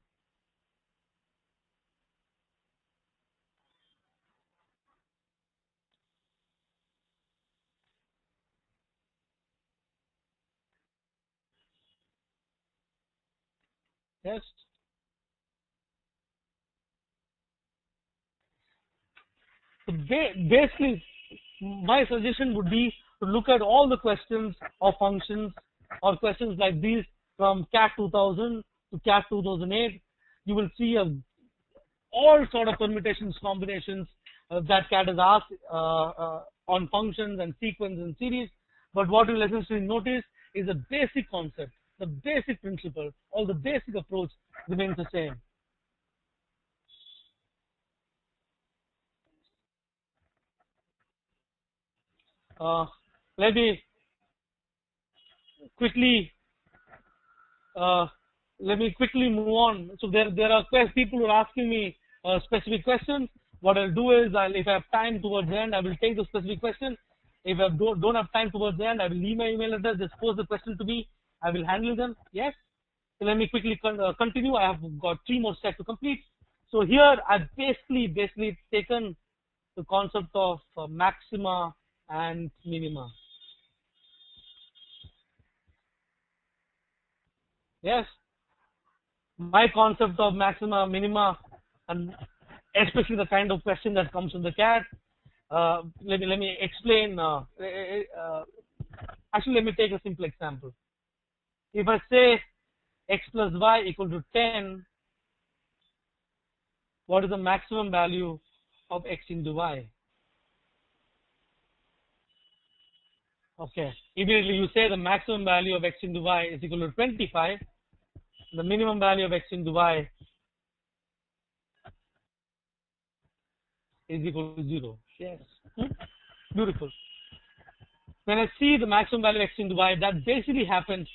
Speaker 1: Yes. So basically, my suggestion would be to look at all the questions or functions or questions like these from CAT 2000 to CAT 2008. You will see all sort of permutations, combinations that CAT has asked on functions and sequence and series. But what you will essentially notice is the basic concept, the basic principle, all the basic approach remains the same. Let me quickly move on. So there are people who are asking me specific questions. What I'll do is, if I have time towards the end, I will take the specific question. If I don't have time towards the end, I will leave my email address. Just post the question to me. I will handle them. Yes. So let me quickly continue. I have got 3 more steps to complete. So here I've basically taken the concept of maxima and minima. Yes, my concept of maxima, minima, and especially the kind of question that comes from the CAT. Let me explain. Actually, let me take a simple example. If I say x plus y equal to 10, what is the maximum value of x into y? Okay, immediately you say the maximum value of x into y is equal to 25. The minimum value of x into y is equal to 0. Yes. Beautiful. When I see the maximum value of x into y, that basically happens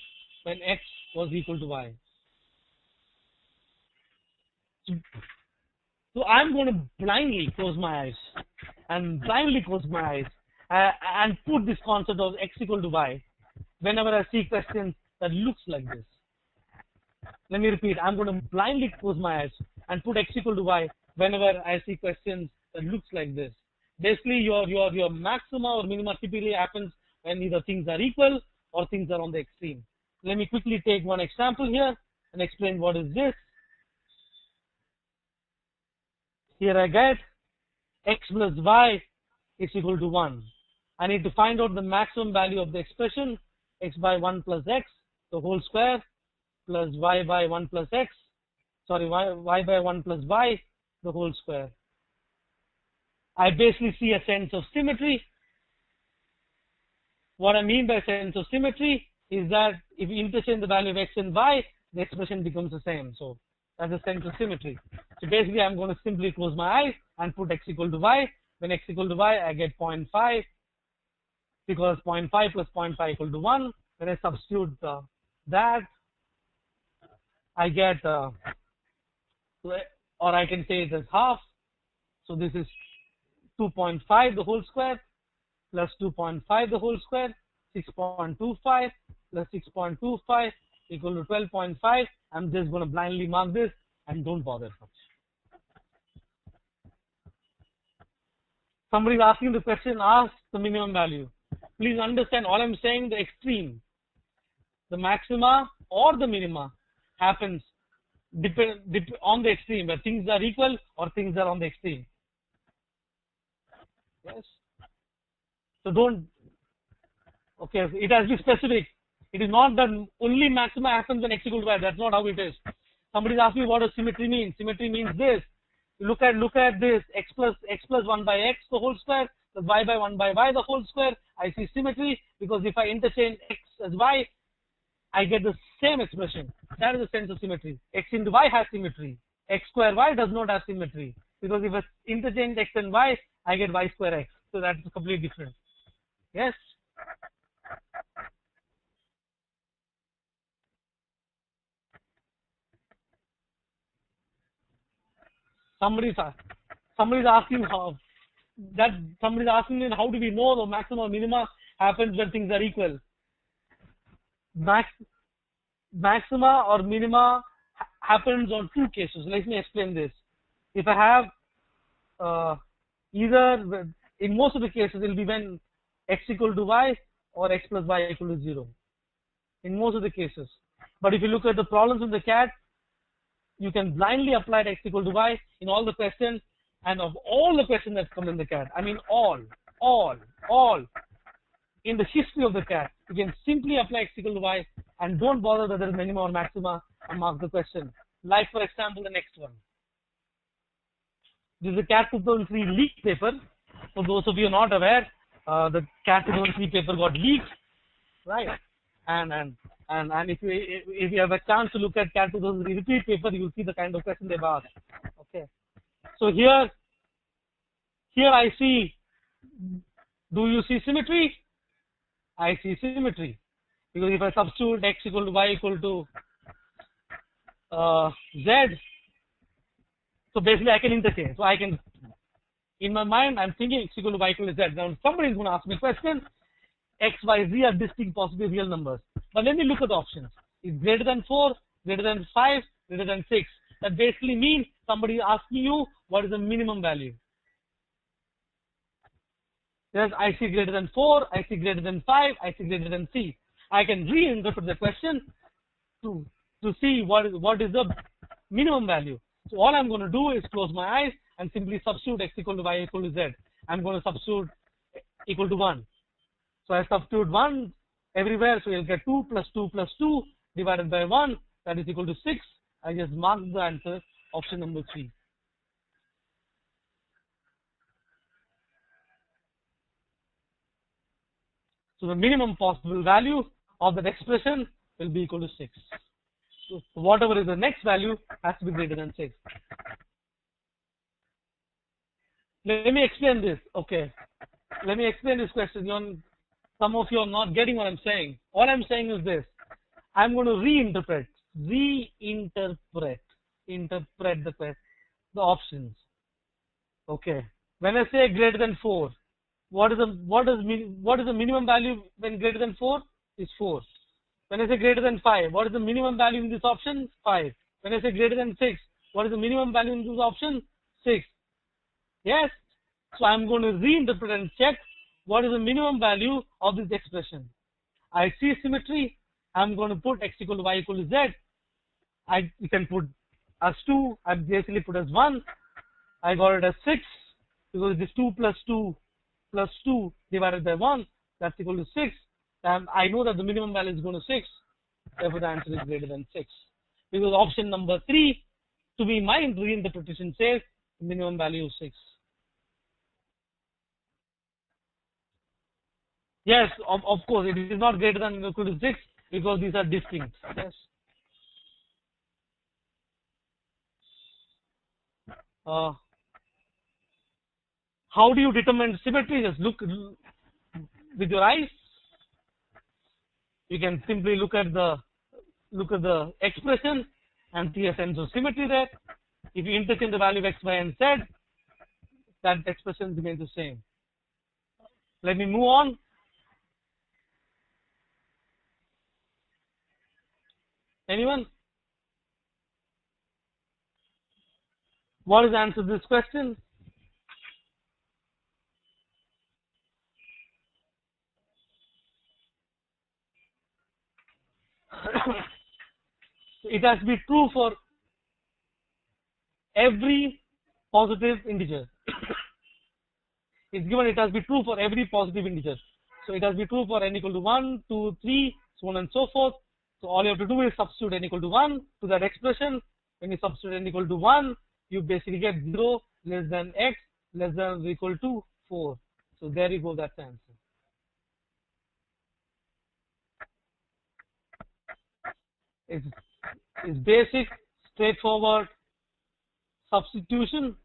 Speaker 1: when x was equal to y. So I'm going to blindly close my eyes and put this concept of x equal to y whenever I see questions that looks like this. Let me repeat. I'm going to blindly close my eyes and put x equal to y whenever I see questions that looks like this. Basically, your maxima or minima typically happens when either things are equal or things are on the extreme. Let me quickly take one example here and explain what is this. Here I get x plus y is equal to 1. I need to find out the maximum value of the expression x by 1 plus x, the whole square, plus y by 1 plus x, y by 1 plus y, the whole square. I basically see a sense of symmetry. What I mean by sense of symmetry is that if you interchange the value of x and y, the expression becomes the same. So that's a sense of symmetry. So basically, I'm going to simply close my eyes and put x equal to y. When x equal to y, I get 0.5 because 0.5 plus 0.5 equal to 1. When I substitute that, I get, or I can say it as half. So this is 2.5 the whole square plus 2.5 the whole square, 6.25 plus 6.25 equal to 12.5. I'm just going to blindly mark this and don't bother much. Somebody is asking the question, ask the minimum value. Please understand, all I'm saying, the extreme, the maxima or the minima happens on the extreme, where things are equal or things are on the extreme. Yes. So don't, okay, it has to be specific. It is not that only maxima happens when x equal to y. That's not how it is. Somebody is asking me what does symmetry mean. Symmetry means this. Look at this, x plus 1 by x the whole square plus y by 1 by y the whole square. I see symmetry because if I interchange x as y, I get the same expression. That is the sense of symmetry. X into y has symmetry. X square y does not have symmetry because if I interchange x and y, I get y square x. So that's completely different. Yes. Somebody's asking how do we know the maximum or minima happens when things are equal? max, maxima or minima happens on two cases. Let me explain this. If I have either, in most of the cases, it will be when x equal to y or x plus y equal to 0. In most of the cases. But if you look at the problems in the CAT, you can blindly apply x equal to y in all the questions, and of all the questions that come in the CAT, I mean all in the history of the CAT, you can simply apply x equal to y and don't bother whether it's minima or maxima and mark the question. Like for example, the next one. This is a CAT 2003 leaked paper. For those of you not aware, the CAT 2003 paper got leaked, right? And if you have a chance to look at CAT 2003 repeat paper, you will see the kind of question they've asked. Okay. So here I see. Do you see symmetry? I see symmetry, because if I substitute x equal to y equal to z, so basically I can interchange. So I can, in my mind, I'm thinking x equal to y equal to z. Now somebody is going to ask me a question. X, y, z are distinct possible real numbers. But let me look at the options. It's greater than 4, greater than 5, greater than 6. That basically means somebody is asking you what is the minimum value. Yes, I see greater than 4, I see greater than 5, I see greater than c. I can reinterpret the question to see what is the minimum value. So all I'm going to do is close my eyes and simply substitute x equal to y equal to z. I'm going to substitute equal to 1. So I substitute 1 everywhere, so you'll get 2 plus 2 plus 2 divided by 1, that is equal to 6. I just mark the answer, option number 3. So the minimum possible value of that expression will be equal to 6. So whatever is the next value has to be greater than 6. Let me explain this. Okay. Let me explain this question. Some of you are not getting what I'm saying. All I'm saying is this. I'm going to reinterpret the options. Okay. When I say greater than 4, what is the minimum value when greater than 4? Is 4. When I say greater than 5, what is the minimum value in this option? 5. When I say greater than 6, what is the minimum value in this option? 6. Yes? So I'm going to reinterpret and check what is the minimum value of this expression. I see symmetry. I'm going to put x equal to y equal to z. You can put as 2. I basically put as 1. I got it as 6, because it is 2 plus 2 plus 2 divided by 1. That's equal to 6. And I know that the minimum value is going to 6. Therefore, the answer is greater than 6. Because option number 3, to be my reinterpretation, says the minimum value is 6. Yes, of course, it is not greater than or equal to 6, because these are distinct. Yes. How do you determine symmetry? Just look with your eyes. You can simply look at the expression and see a sense of symmetry there. If you interchange the value of x, y, and z, that expression remains the same. Let me move on. Anyone? What is the answer to this question? It has to be true for every positive integer. It's given it has to be true for every positive integer. So it has to be true for n equal to 1, 2, 3, so on and so forth. So all you have to do is substitute n equal to 1 to that expression. When you substitute n equal to 1, you basically get 0 less than x less than or equal to 4. So there you go, that's the answer. It's basic, straightforward substitution,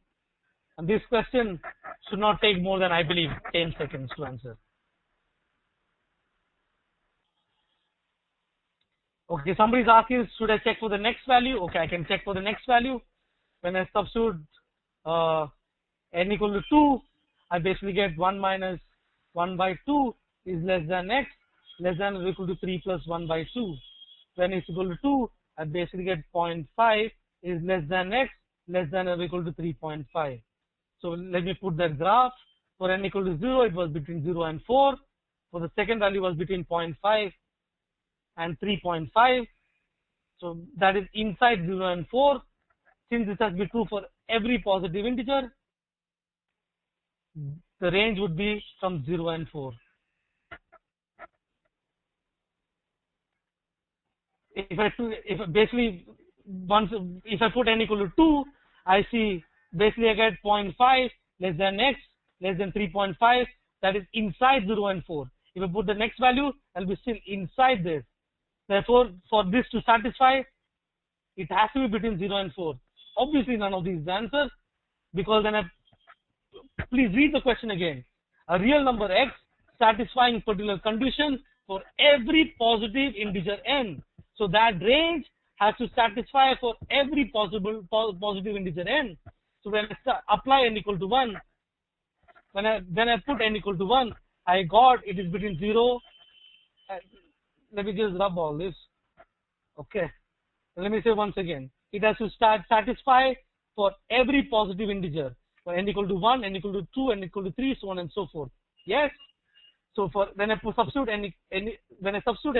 Speaker 1: and this question should not take more than, I believe, 10 seconds to answer. Okay, somebody's asking, should I check for the next value? Okay, I can check for the next value. When I substitute n equal to 2, I basically get 1 minus 1 by 2 is less than x less than or equal to 3 plus 1 by 2. When it's equal to 2, I basically get 0.5 is less than x, less than or equal to 3.5. So let me put that graph. For n equal to 0, it was between 0 and 4. For the second value was between 0.5 and 3.5. So that is inside 0 and 4. Since this has to be true for every positive integer, the range would be from 0 and 4. If I put n equal to 2, I see basically I get 0.5 less than x less than 3.5. That is inside 0 and 4. If I put the next value, I'll be still inside this. Therefore, for this to satisfy, it has to be between 0 and 4. Obviously, none of these is the answer, because then please read the question again. A real number x satisfying particular condition for every positive integer n. So that range has to satisfy for every possible positive integer n. So when I apply n equal to 1, when I put n equal to 1, I got it is between 0. Let me just rub all this. Okay. Let me say once again. It has to satisfy for every positive integer. For n equal to 1, n equal to 2, n equal to 3, so on and so forth. Yes. So for when I substitute n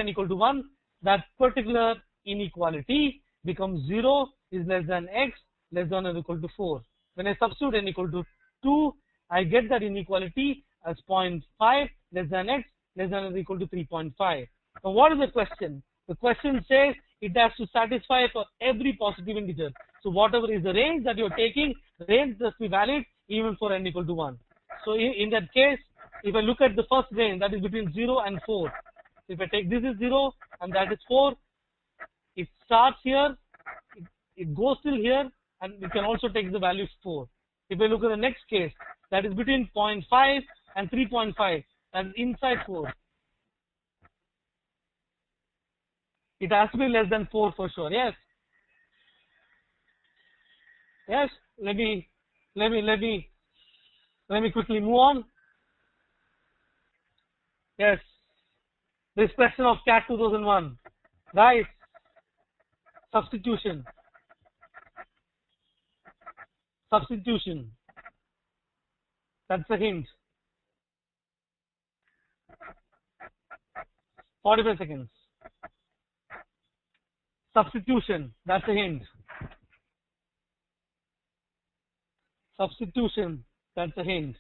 Speaker 1: equal to 1, that particular inequality becomes 0 is less than x less than or equal to 4. When I substitute n equal to 2, I get that inequality as 0.5 less than x less than or equal to 3.5. Now what is the question? The question says it has to satisfy for every positive integer. So whatever is the range that you're taking, the range must be valid even for n equal to 1. So in that case, if I look at the first range, that is between 0 and 4. If I take this is 0 and that is 4, it starts here, it goes till here, and we can also take the value 4. If I look at the next case, that is between 0.5 and 3.5, that is inside 4. It has to be less than 4 for sure. Yes. Yes. Let me quickly move on. Yes. This question of CAT 2001. Guys, substitution. Substitution. That's the hint. 45 seconds. Substitution. That's a hint. Substitution. That's a hint.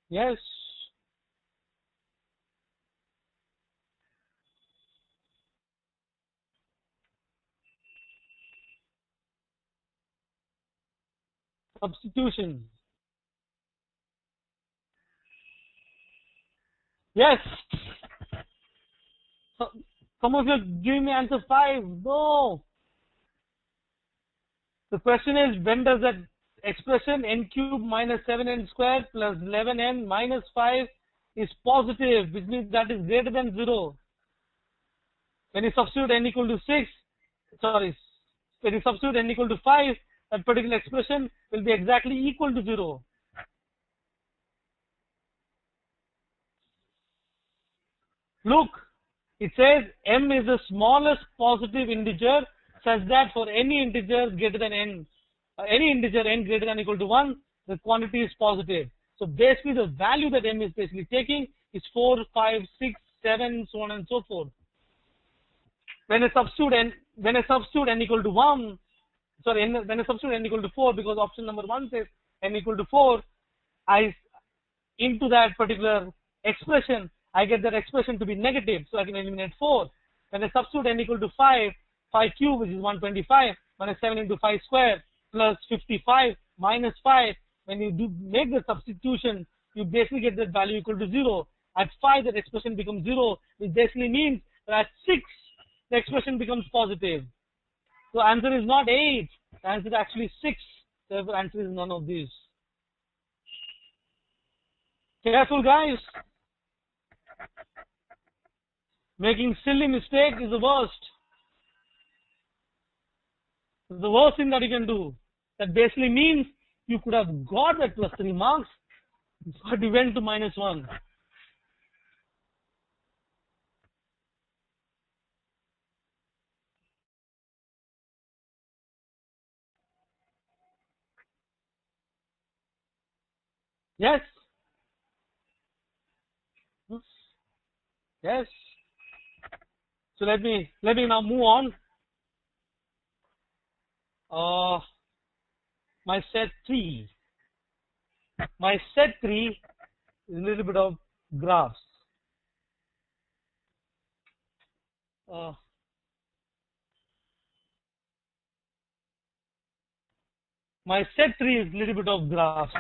Speaker 1: Yes. Substitution. Yes. So, some of you are giving me answer 5. No. The question is, when does that expression n cube minus 7n squared plus 11n minus 5 is positive, which means that is greater than 0. When you substitute n equal to 6, when you substitute n equal to 5, that particular expression will be exactly equal to 0. Look, it says m is the smallest positive integer such that for any integer greater than n, any integer n greater than or equal to 1, the quantity is positive. So basically the value that m is basically taking is 4, 5, 6, 7, so on and so forth. When I substitute n equal to 1, when I substitute n equal to 4, because option number 1 says n equal to 4, into that particular expression, I get that expression to be negative, so I can eliminate 4. When I substitute n equal to 5 cube, which is 125, minus 7 into 5 square, plus 55, minus 5, when you make the substitution, you basically get that value equal to 0. At 5, that expression becomes 0, which basically means that at 6, the expression becomes positive. So answer is not 8, the answer is actually 6. Therefore, answer is none of these. Careful, guys. Making silly mistake is the worst. The worst thing that you can do. That basically means you could have got that plus 3 marks, but you went to -1. Yes. Yes. So let me now move on. My set 3. My set 3 is a little bit of graphs. My set 3 is a little bit of graphs.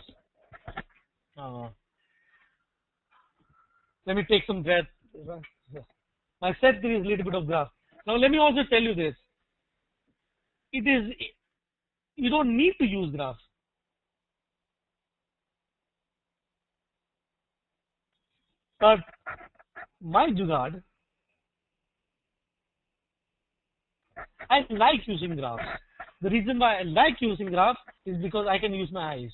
Speaker 1: Let me take some breath. My set 3 is a little bit of graph. Now let me also tell you this. You don't need to use graphs. But my jugaad, I like using graphs. The reason why I like using graphs is because I can use my eyes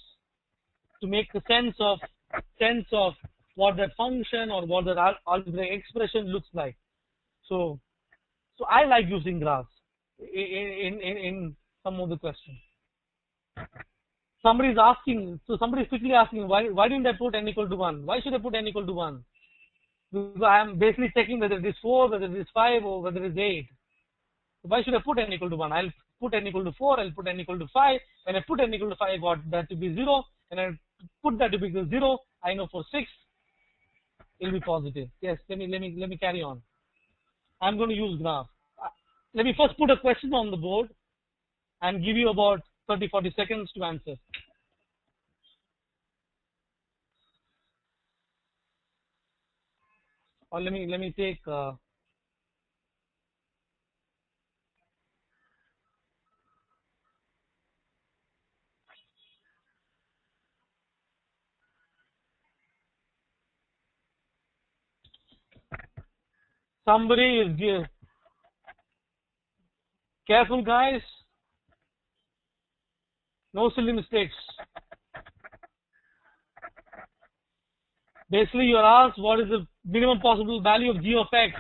Speaker 1: to make the sense of what that function or what that algebraic expression looks like. So I like using graphs in some of the questions. Somebody is quickly asking, why didn't I put n equal to 1? Why should I put n equal to 1? Because I am basically checking whether it is 4, whether it is 5, or whether it is 8. So why should I put n equal to 1? I'll put n equal to 4, I'll put n equal to 5. When I put n equal to 5, I got that to be 0. And I put that to be 0, I know for 6, it will be positive. Yes, let me carry on. I'm going to use graph. Let me first put a question on the board and give you about 30-40 seconds to answer. Or let me take somebody is careful, guys. No silly mistakes. Basically, you're asked what is the minimum possible value of g of x.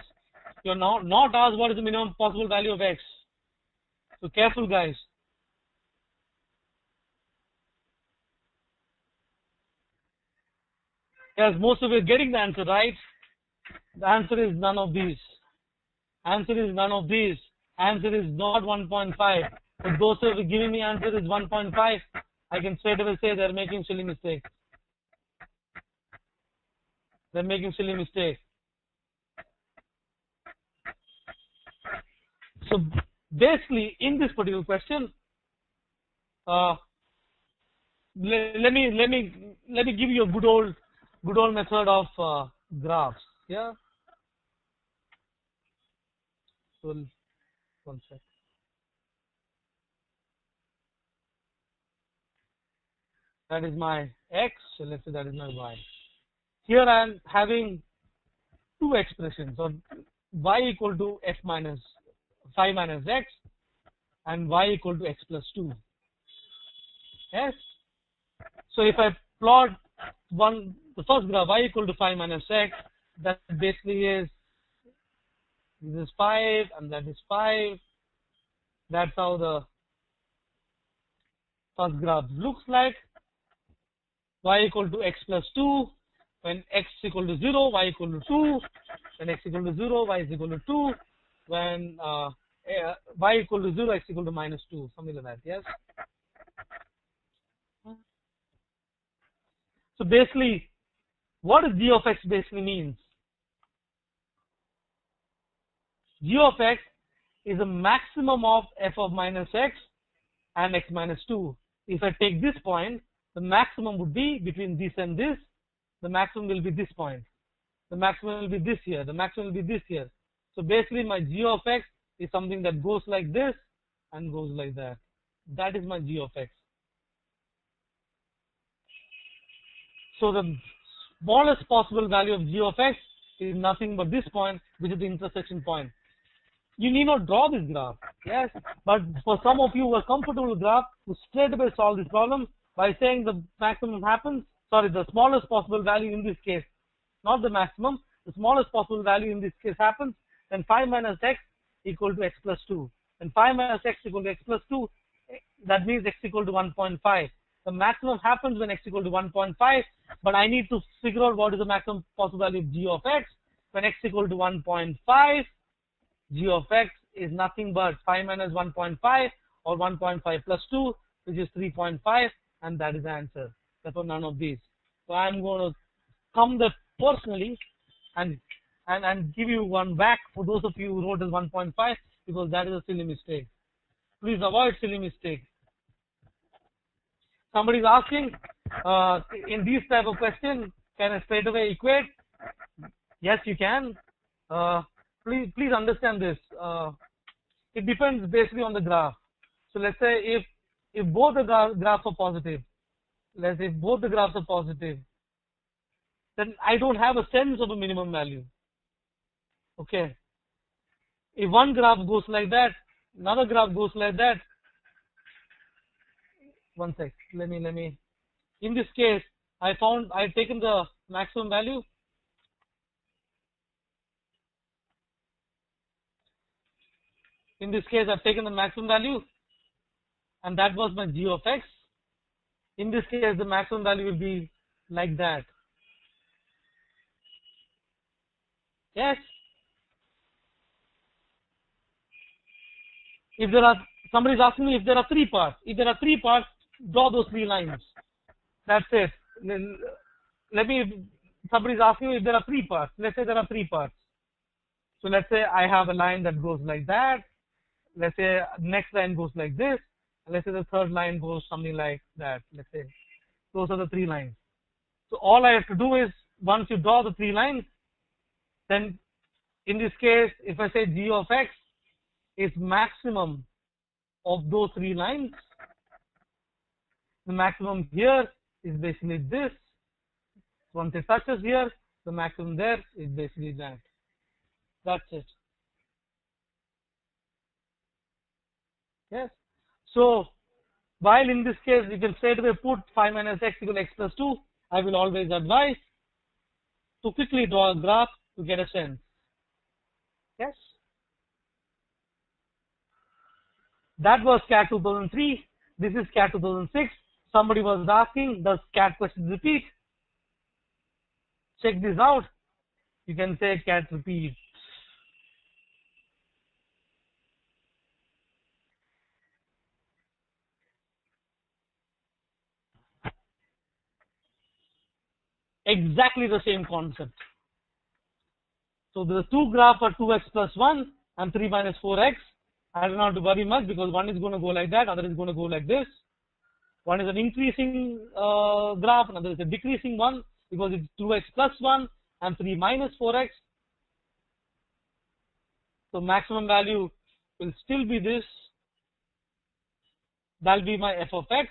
Speaker 1: You're not asked what is the minimum possible value of x. So careful, guys. Yes, most of you are getting the answer right. The answer is none of these. Answer is none of these. Answer is not 1.5. But those who are giving me answer is 1.5, I can straight away say they're making silly mistakes. They're making silly mistakes. So basically, in this particular question, let me give you a good old method of graphs. Yeah. So one sec. That is my x. So let's say that is my y. Here I am having two expressions, or y equal to f minus 5 minus x and y equal to x plus 2. Yes. So if I plot the first graph, y equal to 5 minus x, that basically is, this is 5 and that is 5. That's how the first graph looks like. Y equal to x plus 2. When x equal to 0, y equal to 2. When x equal to 0, y is equal to 2. When y equal to 0, x equal to minus 2. Something like that, yes? So basically, what does g of x basically means? G of x is a maximum of f of minus x and x minus 2. If I take this point, the maximum would be between this and this. The maximum will be this point. The maximum will be this here. The maximum will be this here. So basically, my g of x is something that goes like this and goes like that. That is my g of x. So the smallest possible value of g of x is nothing but this point, which is the intersection point. You need not draw this graph. Yes, but for some of you who are comfortable with graph, who straight away solve this problem by saying the maximum happens, sorry, the smallest possible value in this case, not the maximum, the smallest possible value in this case happens, then 5 minus x equal to x plus 2. When 5 minus x equal to x plus 2, that means x equal to 1.5. The maximum happens when x equal to 1.5, but I need to figure out what is the maximum possible value of g of x. When x equal to 1.5, g of x is nothing but 5 minus 1.5 or 1.5 plus 2, which is 3.5, and that is the answer. Therefore, none of these. So I'm going to come there personally and give you one back for those of you who wrote as 1.5, because that is a silly mistake. Please avoid silly mistakes. Somebody is asking, in these type of questions, can I straight away equate? Yes, you can. Please understand this. It depends basically on the graph. So let's say if both the graphs are positive, let's say if both the graphs are positive, then I don't have a sense of a minimum value. Okay. If one graph goes like that, another graph goes like that. One sec. Let me. In this case, I've taken the maximum value. In this case, I've taken the maximum value, and that was my g of x. In this case, the maximum value will be like that. Yes. If there are, somebody is asking me if there are 3 parts. If there are 3 parts, draw those 3 lines. That's it. Somebody is asking me if there are 3 parts. Let's say there are 3 parts. So let's say I have a line that goes like that. Let's say next line goes like this. Let's say the third line goes something like that. Let's say those are the 3 lines. So all I have to do is, once you draw the 3 lines, then in this case, if I say g of x is maximum of those 3 lines, the maximum here is basically this. Once it touches here, the maximum there is basically that. That's it. Yes. So while in this case you can straight away put 5 minus x equal x plus 2, I will always advise to quickly draw a graph to get a sense. Yes. That was CAT 2003. This is CAT 2006. Somebody was asking, does CAT questions repeat? Check this out. You can say CAT repeat. Exactly the same concept. So the 2 graphs are 2x plus 1 and 3 minus 4x. I don't have to worry much because one is going to go like that, other is going to go like this. One is an increasing graph, another is a decreasing one because it's 2x plus 1 and 3 minus 4x. So maximum value will still be this. That will be my f of x.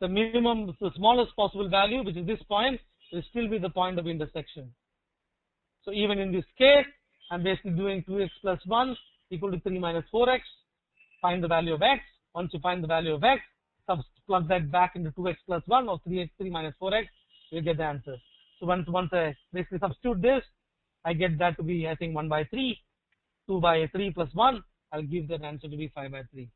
Speaker 1: The minimum, the smallest possible value, which is this point, will still be the point of intersection. So even in this case, I'm basically doing 2x plus 1 equal to 3 minus 4x. Find the value of x. Once you find the value of x, plug that back into 2x plus 1 or 3 minus 4x, you get the answer. So once I basically substitute this, I get that to be, I think, 1 by 3. 2 by 3 plus 1, I'll give that answer to be 5 by 3.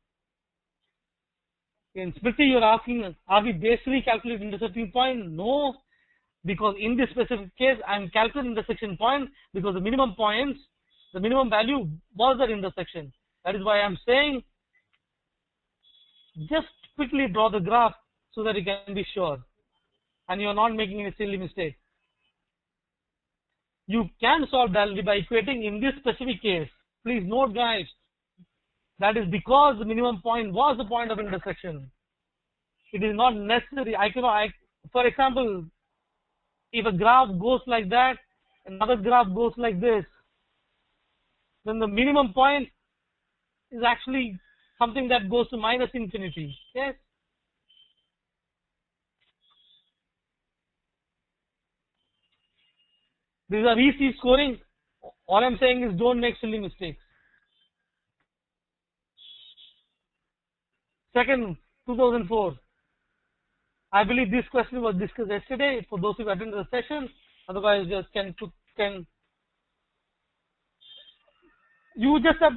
Speaker 1: In Smriti, you're asking, are we basically calculating intersection point? No, because in this specific case, I'm calculating intersection point because the minimum points, the minimum value was that intersection. That is why I'm saying, just quickly draw the graph so that you can be sure. And you're not making any silly mistake. You can solve directly by equating in this specific case. Please note, guys, that is because the minimum point was the point of intersection. It is not necessary. For example, if a graph goes like that, another graph goes like this, then the minimum point is actually something that goes to minus infinity. Yes. These are easy scoring. All I'm saying is don't make silly mistakes. 2nd, 2004. I believe this question was discussed yesterday for those who attended the session. Otherwise, just can you just have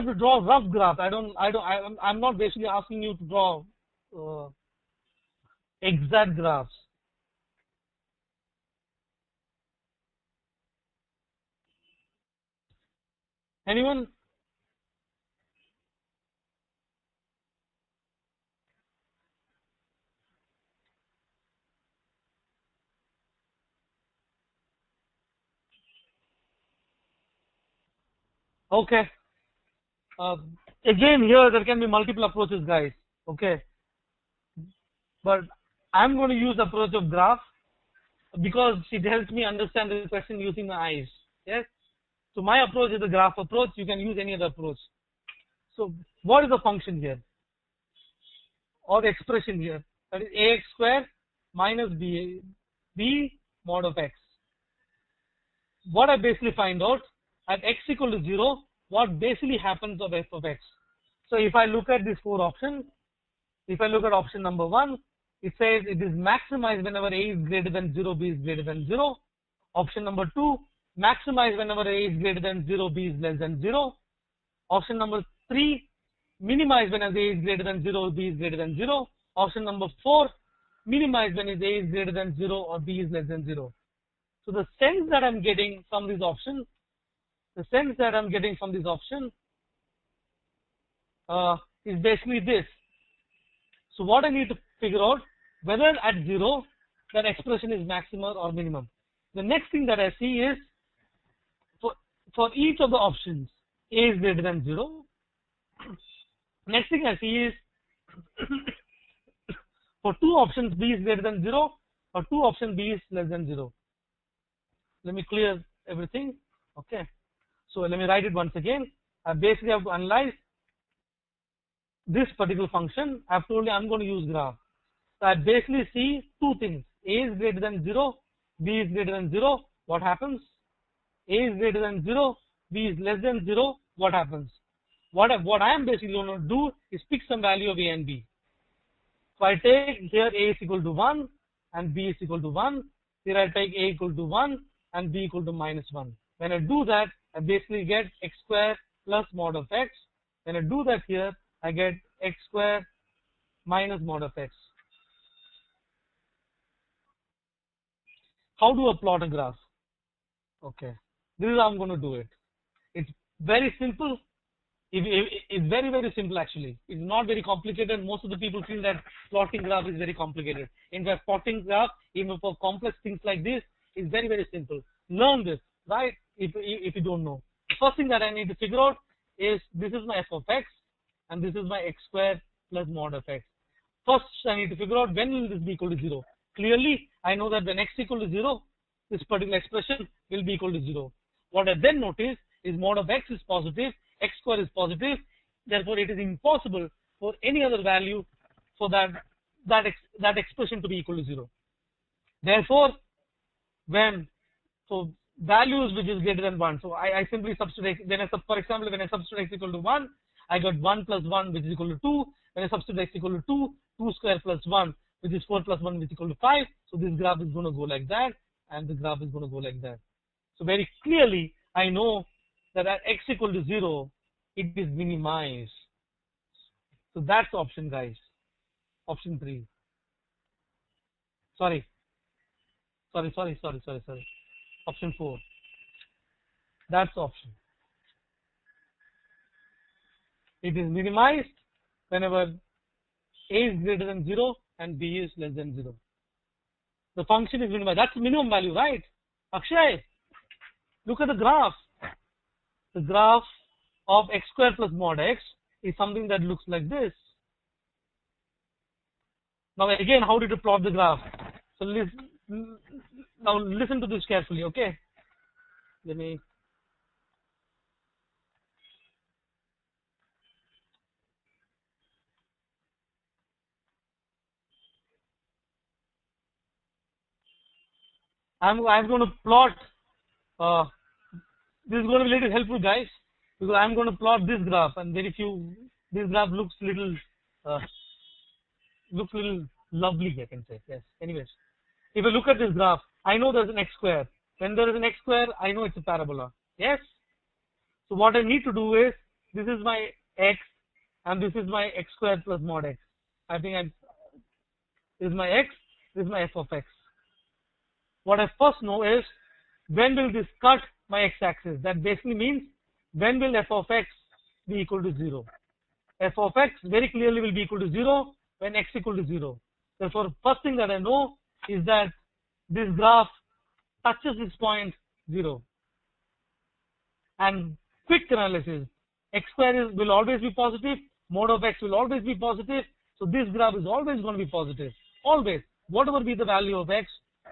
Speaker 1: to draw a rough graph. I'm not basically asking you to draw exact graphs. Anyone? Okay. Again, here there can be multiple approaches, guys. Okay. But I'm going to use the approach of graph because it helps me understand the question using my eyes. Yes. So my approach is the graph approach. You can use any other approach. So what is the function here? Or the expression here? That is ax squared minus b mod of x. What I basically find out at x equal to 0, what basically happens of f of x. So if I look at these four options, if I look at option number 1, it says it is maximized whenever a is greater than 0, b is greater than 0. Option number 2, maximize whenever a is greater than 0, b is less than 0. Option number 3, minimize when a is greater than 0, b is greater than 0. Option number 4, minimize when a is greater than 0 or b is less than 0. So the sense that I'm getting from this option, is basically this. So what I need to figure out whether at 0 that expression is maximum or minimum. The next thing that I see is for each of the options, a is greater than 0. Next thing I see is for two options, b is greater than 0 or two options, b is less than 0. Let me clear everything. Okay. So let me write it once again. I basically have to analyze this particular function. I've told you I'm going to use graph. So I basically see two things. A is greater than 0, b is greater than 0. What happens? A is greater than 0, b is less than 0. What happens? What I am basically going to do is pick some value of a and b. So I take here a is equal to 1 and b is equal to 1. Here I take a equal to 1 and b equal to minus 1. When I do that, I basically get x squared plus mod of x. When I do that here, I get x squared minus mod of x. How do I plot a graph? Okay, this is how I'm going to do it. It's very simple. It's very, very simple actually. It's not very complicated. Most of the people feel that plotting graph is very complicated. In fact, plotting graph, even for complex things like this, is very, very simple. Learn this, right? If you don't know. First thing that I need to figure out is this is my f of x and this is my x squared plus mod of x. First, I need to figure out when will this be equal to 0. Clearly, I know that when x equal to 0, this particular expression will be equal to 0. What I then notice is mod of x is positive, x square is positive, therefore it is impossible for any other value for that expression to be equal to 0. Therefore, so values which is greater than 1, so I simply substitute, for example, when I substitute x equal to 1, I got 1 plus 1 which is equal to 2. When I substitute x equal to 2, 2 square plus 1 which is 4 plus 1 which is equal to 5. So this graph is going to go like that and the graph is going to go like that. So very clearly I know that at x equal to 0, it is minimized. So that's option, guys. Option 3. Sorry. Option 4. That's option. It is minimized whenever a is greater than 0 and b is less than 0. The function is minimized. That's the minimum value, right? Akshay, look at the graph. The graph of x squared plus mod x is something that looks like this. Now again, how did you plot the graph? So listen to this carefully, okay? I'm going to plot. This is going to be a little helpful, guys, because I'm going to plot this graph, and this graph looks little uh, looks a little lovely, I can say. Yes. Anyways, if I look at this graph, I know there's an x square. When there is an x square, I know it's a parabola. Yes. So what I need to do is, this is my x, and this is my x squared plus mod x. I think this is my x, this is my f of x. What I first know is, when will this cut my x-axis? That basically means, when will f of x be equal to 0? F of x very clearly will be equal to 0 when x equal to 0. Therefore, first thing that I know is that this graph touches this point 0. And quick analysis, x square will always be positive, mod of x will always be positive, so this graph is always going to be positive. Always. Whatever be the value of x,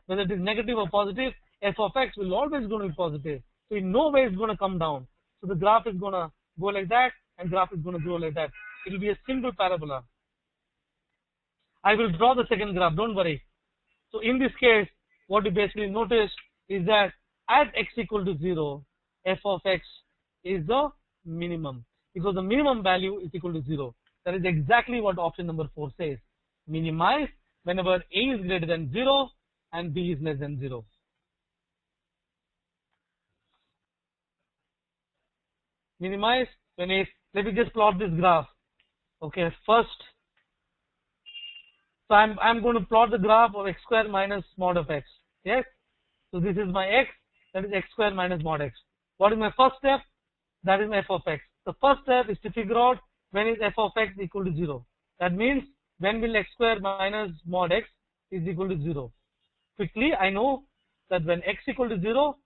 Speaker 1: whether it is negative or positive, f of x will always going to be positive. So in no way it's going to come down. So the graph is going to go like that, and graph is going to grow like that. It will be a simple parabola. I will draw the second graph, don't worry. So in this case, what you basically notice is that at x equal to 0, f of x is the minimum, because the minimum value is equal to 0. That is exactly what option number 4 says. Minimize whenever a is greater than 0 and b is less than 0. Minimize when a, let me just plot this graph. Okay, first, so I'm going to plot the graph of x square minus mod of x. Yes. So this is my x, that is x square minus mod x. What is my first step? That is my f of x. The first step is to figure out when is f of x equal to 0. That means, when will x square minus mod x is equal to 0. Quickly, I know that when x equal to 0,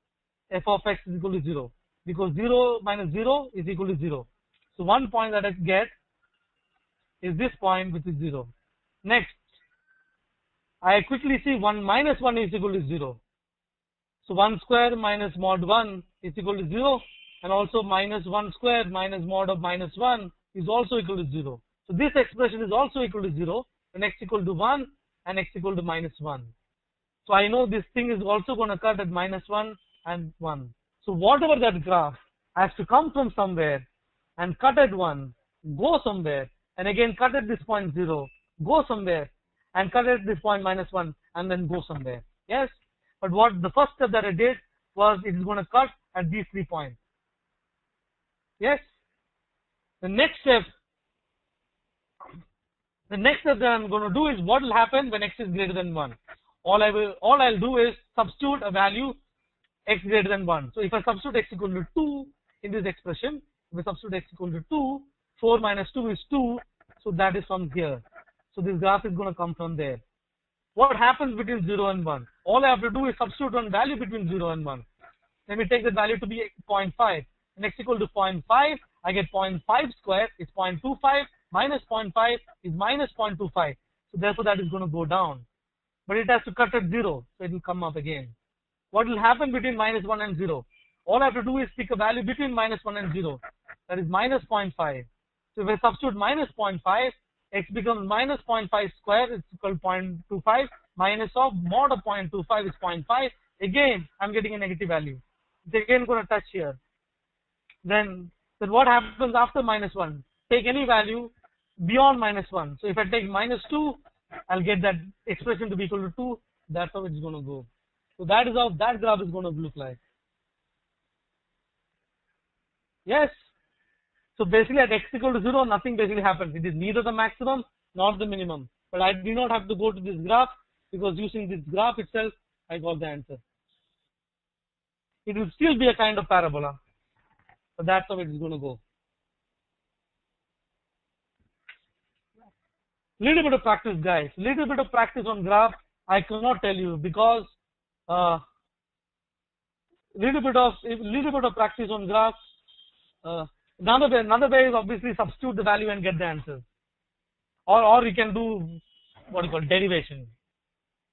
Speaker 1: f of x is equal to 0. Because 0 minus 0 is equal to 0. So one point that I get is this point, which is 0. Next, I quickly see 1 minus 1 is equal to 0. So 1 square minus mod 1 is equal to 0, and also minus 1 square minus mod of minus 1 is also equal to 0. So this expression is also equal to 0 when x equal to 1 and x equal to minus 1. So I know this thing is also going to cut at minus 1 and 1. So whatever that graph has to come from somewhere and cut at 1, go somewhere, and again cut at this point 0, go somewhere, and cut at this point minus 1, and then go somewhere. Yes? But what the first step that I did was, it is going to cut at these 3 points. Yes? The next step that I'm going to do is, what will happen when x is greater than 1? All I'll do is substitute a value x greater than 1. So if I substitute x equal to 2 in this expression, if I substitute x equal to 2, 4 minus 2 is 2, so that is from here. So this graph is going to come from there. What happens between 0 and 1? All I have to do is substitute one value between 0 and 1. Let me take that value to be 0.5. And x equal to 0.5, I get 0.5 square is 0.25, minus 0.5 is minus 0.25. So therefore that is going to go down. But it has to cut at 0, so it will come up again. What will happen between minus 1 and 0? All I have to do is pick a value between minus 1 and 0. That is minus 0.5. So if I substitute minus 0.5, x becomes minus 0.5 square is equal to 0.25, minus of mod of 0.25 is 0.5. Again, I'm getting a negative value. It's again going to touch here. Then what happens after minus 1? Take any value beyond minus 1. So if I take minus 2, I'll get that expression to be equal to 2. That's how it's going to go. So that is how that graph is going to look like. Yes. So basically at x equal to 0, nothing basically happens. It is neither the maximum nor the minimum. But I do not have to go to this graph, because using this graph itself, I got the answer. It will still be a kind of parabola. But that's how it is going to go. Little bit of practice, guys. Little bit of practice on graph. I cannot tell you, because little bit of practice on graph. Another way is obviously substitute the value and get the answer. Or you can do what you call derivation.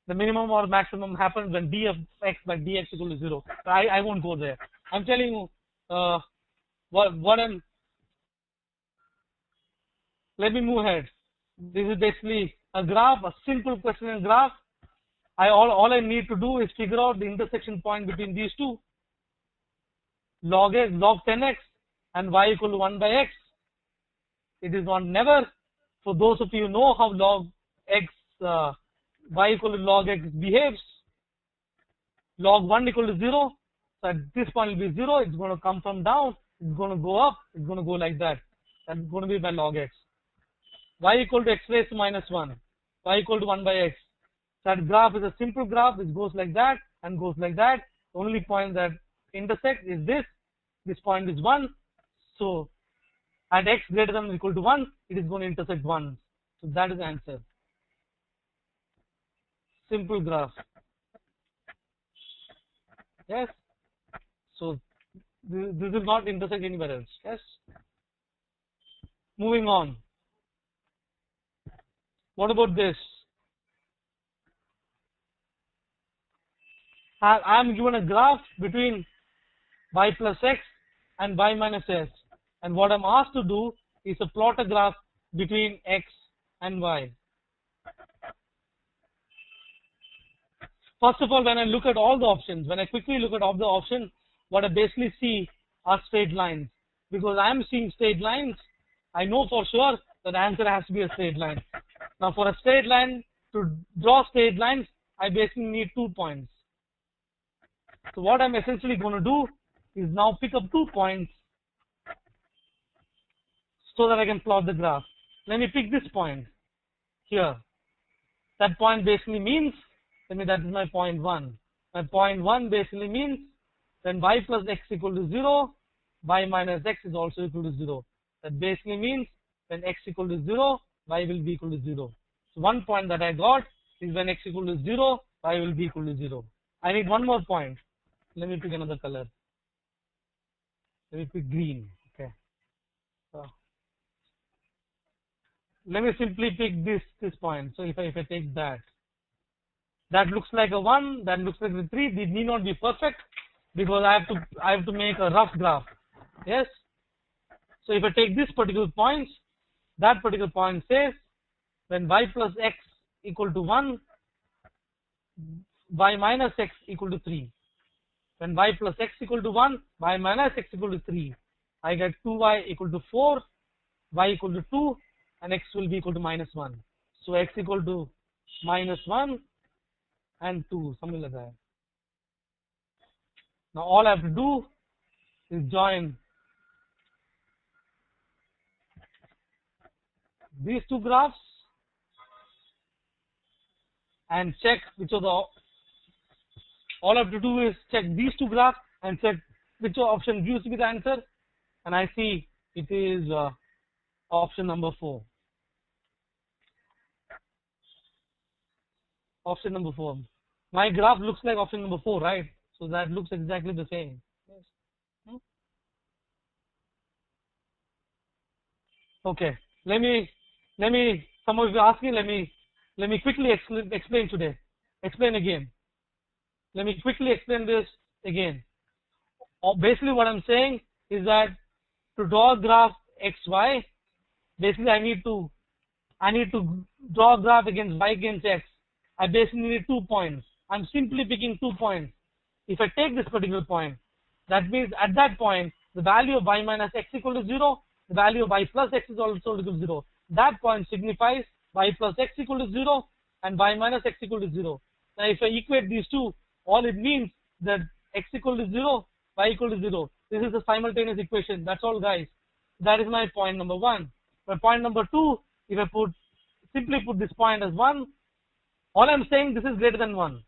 Speaker 1: The minimum or maximum happens when d of x by dx equal to 0. I won't go there. I'm telling you let me move ahead. This is basically a graph, a simple question graph. All I need to do is figure out the intersection point between these two. Log 10x and y equal to 1 by x. It is not never For those of you who know how log x, y equal to log x behaves, log 1 equal to 0. So at this point it will be 0. It's going to come from down. It's going to go up. It's going to go like that. That's going to be by log x. Y equal to x raised to minus 1. Y equal to 1 by x. That graph is a simple graph which goes like that and goes like that. The only point that intersects is this. This point is 1. So at x greater than or equal to 1, it is going to intersect 1. So that is the answer. Simple graph. Yes. So this will not intersect anywhere else. Yes. Moving on. What about this? I am given a graph between y plus x and y minus s. And what I'm asked to do is to plot a graph between x and y. First of all, when I look at all the options, when I quickly look at all the options, what I basically see are straight lines. Because I am seeing straight lines, I know for sure that the answer has to be a straight line. Now for a straight line, to draw straight lines, I basically need 2 points. So what I'm essentially going to do is now pick up 2 points so that I can plot the graph. Let me pick this point here. That point basically means, that is my point 1. My point 1 basically means when y plus x equal to 0, y minus x is also equal to 0. That basically means when x equal to 0, y will be equal to 0. So 1 point that I got is when x equal to 0, y will be equal to 0. I need 1 more point. Let me pick another color. Let me pick green. Okay. Let me simply pick this point. So if I take that looks like a 1, that looks like a 3. These need not be perfect because I have to make a rough graph. Yes. So if I take this particular point, that particular point says when y plus x equal to 1, y minus x equal to 3. When y plus x equal to 1, y minus x equal to 3. I get 2y equal to 4, y equal to 2, and x will be equal to minus 1. So x equal to minus 1 and 2, something like that. Now all I have to do is join these 2 graphs and check which of the, all I have to do is check these 2 graphs and check which option gives me the answer, and I see it is option number 4. Option number 4. My graph looks like option number 4, right? So that looks exactly the same. Yes. Okay. Let me. Some of you are asking. Let me quickly explain today. Explain again. Let me quickly explain this again. Basically, what I'm saying is that to draw a graph xy, basically I need to draw a graph against y against x. I basically need 2 points. I'm simply picking 2 points. If I take this particular point, that means at that point, the value of y minus x equal to 0, the value of y plus x is also equal to 0. That point signifies y plus x equal to 0 and y minus x equal to 0. Now, if I equate these two, all it means that x equal to 0, y equal to 0. This is a simultaneous equation. That's all, guys. That is my point number 1. My point number 2, if I simply put this point as 1, all I'm saying, this is greater than 1.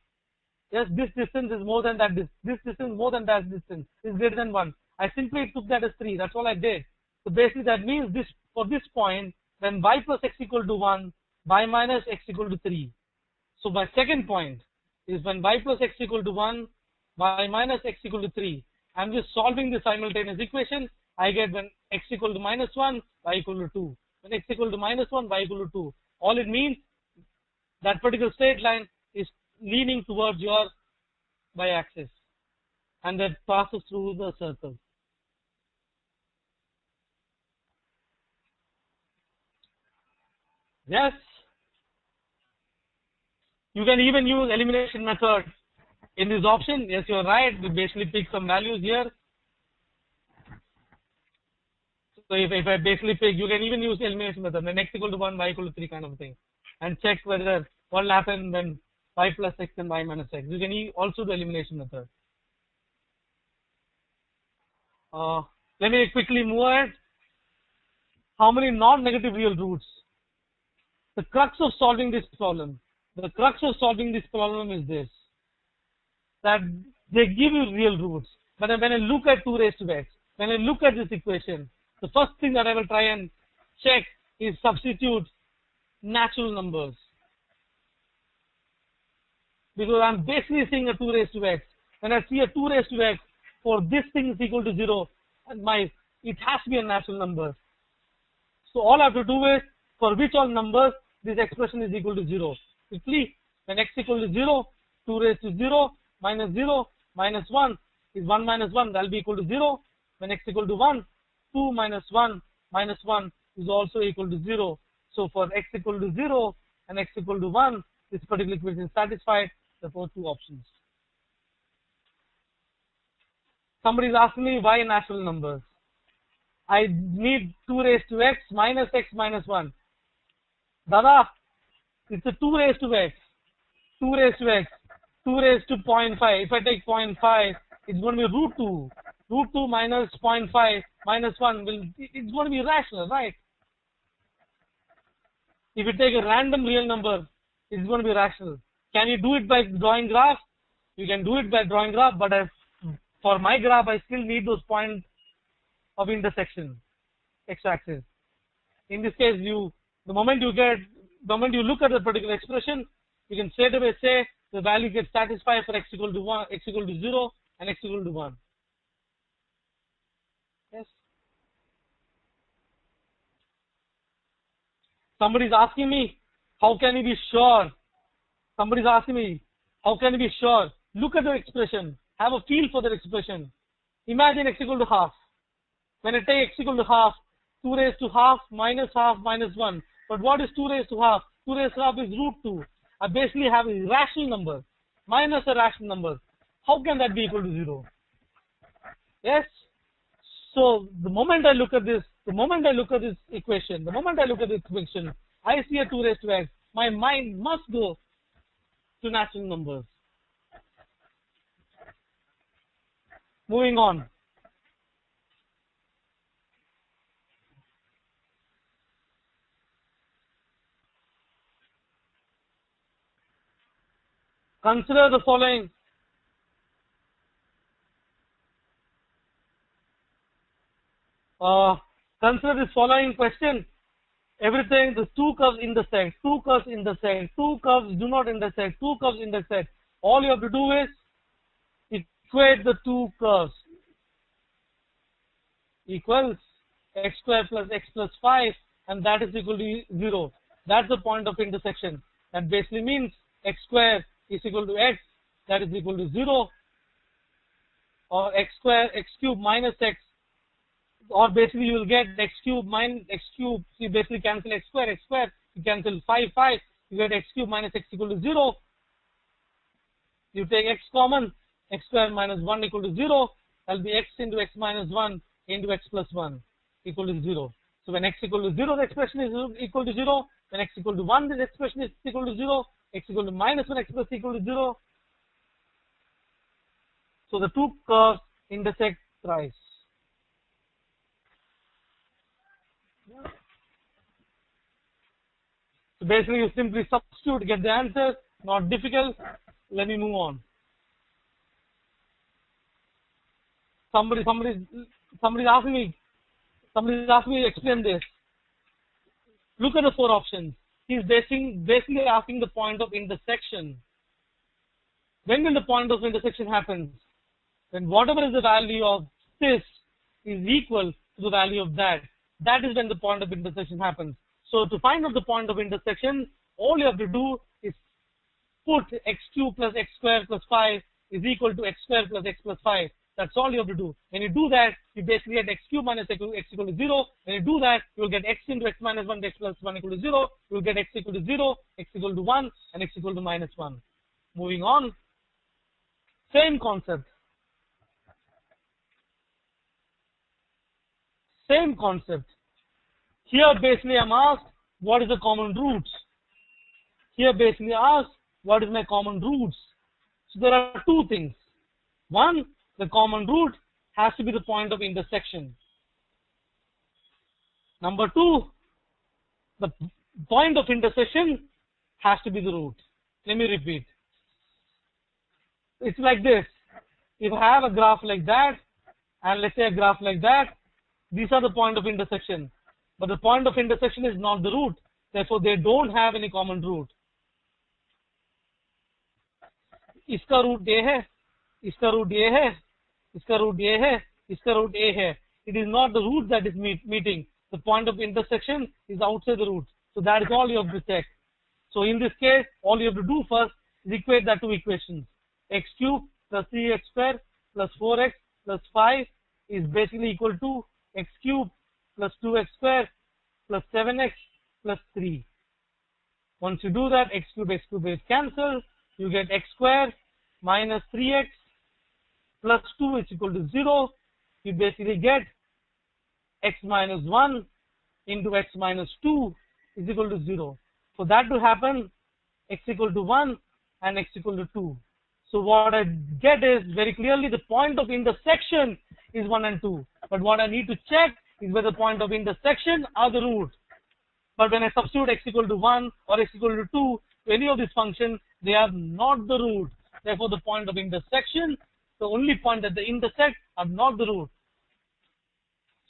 Speaker 1: Yes, this distance is more than that. This distance is more than that distance. Is greater than 1. I simply took that as 3. That's all I did. So basically, that means this for this point, when y plus x equal to 1, y minus x equal to 3. So my second point is when y plus x equal to 1, y minus x equal to 3. I'm just solving the simultaneous equation. I get when x equal to minus 1, y equal to 2. When x equal to minus 1, y equal to 2. All it means, that particular straight line is leaning towards your y-axis, and that passes through the circle. Yes, you can even use elimination method in this option. Yes, you're right. We basically pick some values here. So if I basically pick, you can even use the elimination method, then x equal to 1, y equal to 3 kind of thing, and check whether what will happen when y plus x and y minus x. You can also do elimination method. Let me quickly move ahead. How many non-negative real roots? The crux of solving this problem is this, that they give you real roots. But when I look at 2 raised to x, when I look at this equation, the first thing that I will try and check is substitute natural numbers. Because I'm basically seeing a 2 raised to x. When I see a 2 raised to x, for this thing is equal to 0, and it has to be a natural number. So all I have to do is, for which all numbers this expression is equal to 0. Quickly, when x equal to 0, 2 raised to 0 minus 1 is 1 minus 1, that will be equal to 0. When x equal to 1, 2 minus 1 minus 1 is also equal to 0. So for x equal to 0 and x equal to 1, this particular equation is satisfied. Therefore, 2 options. Somebody is asking me why natural numbers. I need 2 raised to x minus 1. Dada, it's a 2 raised to x. 2 raised to x. 2 raised to 0.5. If I take 0.5, it's going to be root 2. Root 2 minus 0.5 minus 1 it's going to be rational, right? If you take a random real number, it's going to be rational. Can you do it by drawing graph? You can do it by drawing graph, but for my graph, I still need those points of intersection, x-axis. In this case, the moment you look at the particular expression, you can straight away say the value gets satisfied for x equal to 1, x equal to 0, and x equal to 1. Yes. Somebody is asking me, how can you be sure? Somebody is asking me, how can you be sure? Look at the expression. Have a feel for the expression. Imagine x equal to half. When I take x equal to half, 2 raised to half minus 1. But what is 2 raised to half? 2 raised to half is root 2. I basically have a rational number minus a rational number. How can that be equal to 0? Yes? So the moment I look at this equation, I see a 2 raised to x. My mind must go to natural numbers. Moving on. Consider the following. Consider this following question. Everything, the 2 curves intersect, 2 curves intersect, 2 curves do not intersect, 2 curves intersect. All you have to do is equate the 2 curves. Equals x square plus x plus 5, and that is equal to 0. That's the point of intersection. That basically means x square is equal to x, that is equal to 0, or x cube minus x, or basically you will get x cube minus x cube. So you basically cancel x square, you cancel 5, you get x cube minus x equal to 0. You take x common, x square minus 1 equal to 0, that will be x into x minus 1 into x plus 1 equal to 0. So when x equal to 0, the expression is equal to 0. When x equal to 1, this expression is equal to 0. X equal to minus 1, x plus equal to 0. So the 2 curves intersect thrice. So basically you simply substitute, get the answer. Not difficult. Let me move on. Somebody asking me to explain this. Look at the 4 options. He's basically asking the point of intersection. When will the point of intersection happen? When whatever is the value of this is equal to the value of that. That is when the point of intersection happens. So to find out the point of intersection, all you have to do is put x cube plus x square plus 5 is equal to x square plus x plus 5. That's all you have to do. When you do that, you basically get x cube minus x equal to 0. When you do that, you will get x into x minus 1, x plus 1 equal to 0. You will get x equal to 0, x equal to 1, and x equal to minus 1. Moving on. Same concept. Same concept. Here basically I'm asked what is the common roots. Here basically asked what is my common roots. So there are two things. One, the common root has to be the point of intersection. Number two, the point of intersection has to be the root. Let me repeat. It's like this. If I have a graph like that, and let's say a graph like that, these are the point of intersection. But the point of intersection is not the root. Therefore, they don't have any common root. इसका root ए है, इसका root ए है, इसका root ए है, इसका root ए है. It is not the root that is meeting. The point of intersection is outside the root. So that is all you have to check. So in this case, all you have to do first is equate that two equations. X cube plus 3x square plus 4x plus 5 is basically equal to x cube plus 2x square plus 7x plus 3. Once you do that, x cube is cancelled. You get x square minus 3x plus 2 is equal to 0. You basically get x minus 1 into x minus 2 is equal to 0. For that to happen, x equal to 1 and x equal to 2. So what I get is very clearly the point of intersection is 1 and 2. But what I need to check is whether the point of intersection are the root. But when I substitute x equal to 1 or x equal to 2 to any of these functions, they are not the root. Therefore, the point of intersection, the only point that they intersect, are not the root.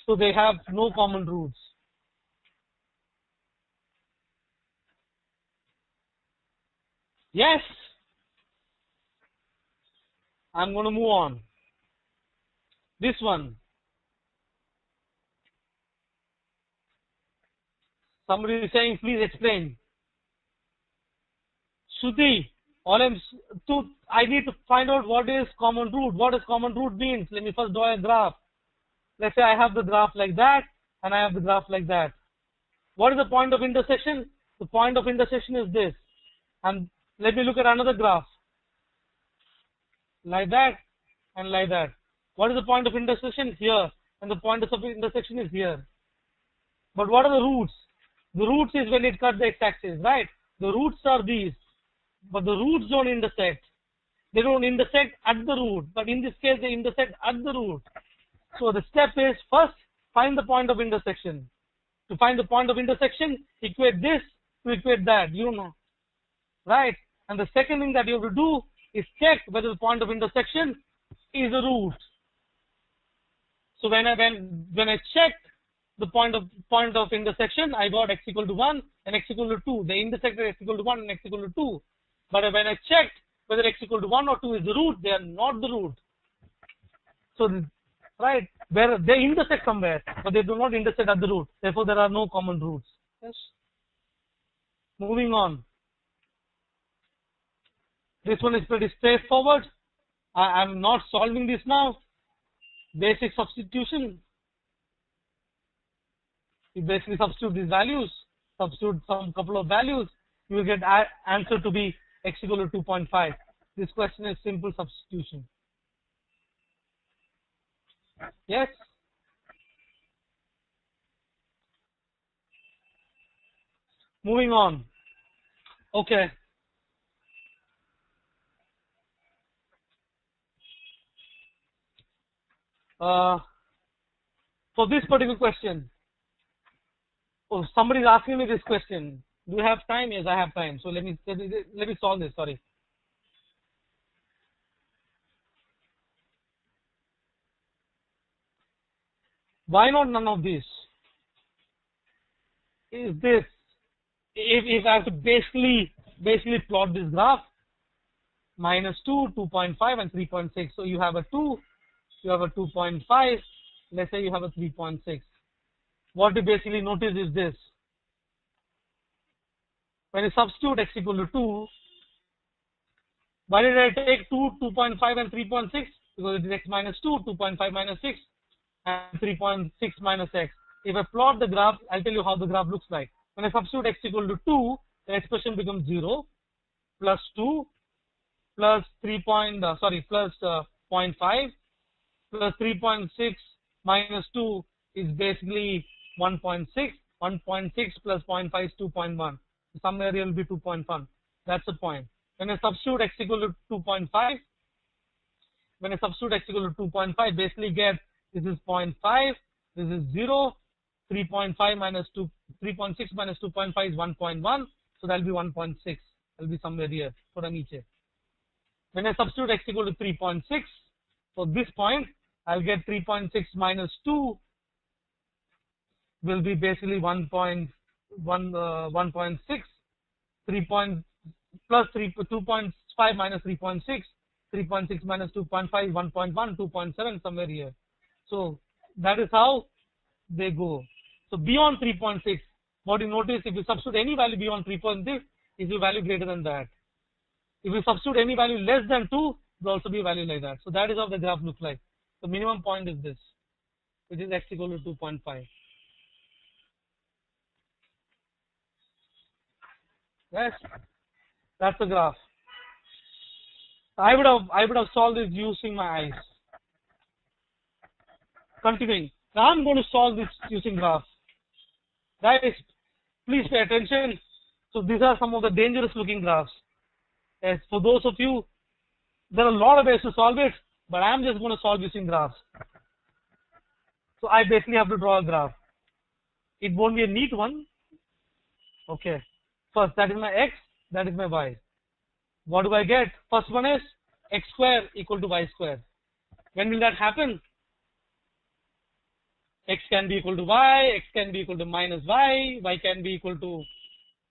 Speaker 1: So they have no common roots. Yes? I'm going to move on. This one. Somebody is saying, please explain. Shruti, I need to find out what is common root. What does common root means? Let me first draw a graph. Let's say I have the graph like that, and I have the graph like that. What is the point of intersection? The point of intersection is this. And let me look at another graph. Like that, and like that. What is the point of intersection? Here. And the point of intersection is here. But what are the roots? The roots is when it cuts the x-axis, right? The roots are these. But the roots don't intersect. They don't intersect at the root. But in this case, they intersect at the root. So the step is, first, find the point of intersection. To find the point of intersection, equate this to equate that. You don't know. Right? And the second thing that you have to do is check whether the point of intersection is a root. So when I checked the point of intersection, I got x equal to 1 and x equal to 2. They intersected x equal to 1 and x equal to 2. But when I checked whether x equal to 1 or 2 is the root, they are not the root. So, right, where they intersect somewhere, but they do not intersect at the root. Therefore, there are no common roots. Yes. Moving on. This one is pretty straightforward. I am not solving this now. Basic substitution. You basically substitute these values, substitute some couple of values, you will get answer to be x equal to 2.5. This question is simple substitution. Yes? Moving on. Okay. For this particular question, somebody is asking me this question. Do you have time? Yes, I have time. So let me solve this. Sorry. Why not none of these? Is this, if I have to basically plot this graph, minus 2, 2.5 and 3.6. So you have a 2, you have a 2.5, let's say you have a 3.6. What you basically notice is this. When you substitute x equal to 2, why did I take 2, 2.5 and 3.6? Because it is x minus 2, 2.5 minus 6, and 3.6 minus x. If I plot the graph, I'll tell you how the graph looks like. When I substitute x equal to 2, the expression becomes 0, plus 2, plus 0.5, plus 3.6 minus 2 is basically 1.6. 1.6 plus 0.5 is 2.1. Somewhere it will be 2.1. That's the point. When I substitute x equal to 2.5, basically get this is 0.5, this is 0, 3.5 minus 2, 3.6 minus 2.5 is 1.1, so that will be 1.6. That will be somewhere here for each. When I substitute x equal to 3.6, for this point, I'll get 3.6 minus 2 will be basically 1.6, 3 plus 2.5 minus 3.6, 3.6 minus 2.5 is 1.1, 2.7 somewhere here. So that is how they go. So beyond 3.6, what you notice, if you substitute any value beyond 3.6, is a value greater than that. If you substitute any value less than 2, it will also be a value like that. So that is how the graph looks like. The minimum point is this, which is x equal to 2.5. Yes, that's the graph. I would have solved this using my eyes. Continuing. Now I'm going to solve this using graphs. Guys, please pay attention. So these are some of the dangerous looking graphs. Yes, for those of you, there are a lot of ways to solve it, but I'm just going to solve using graphs. So I basically have to draw a graph. It won't be a neat one. Okay. First, that is my x, that is my y. What do I get? First one is x square equal to y square. When will that happen? X can be equal to y, x can be equal to minus y can be equal to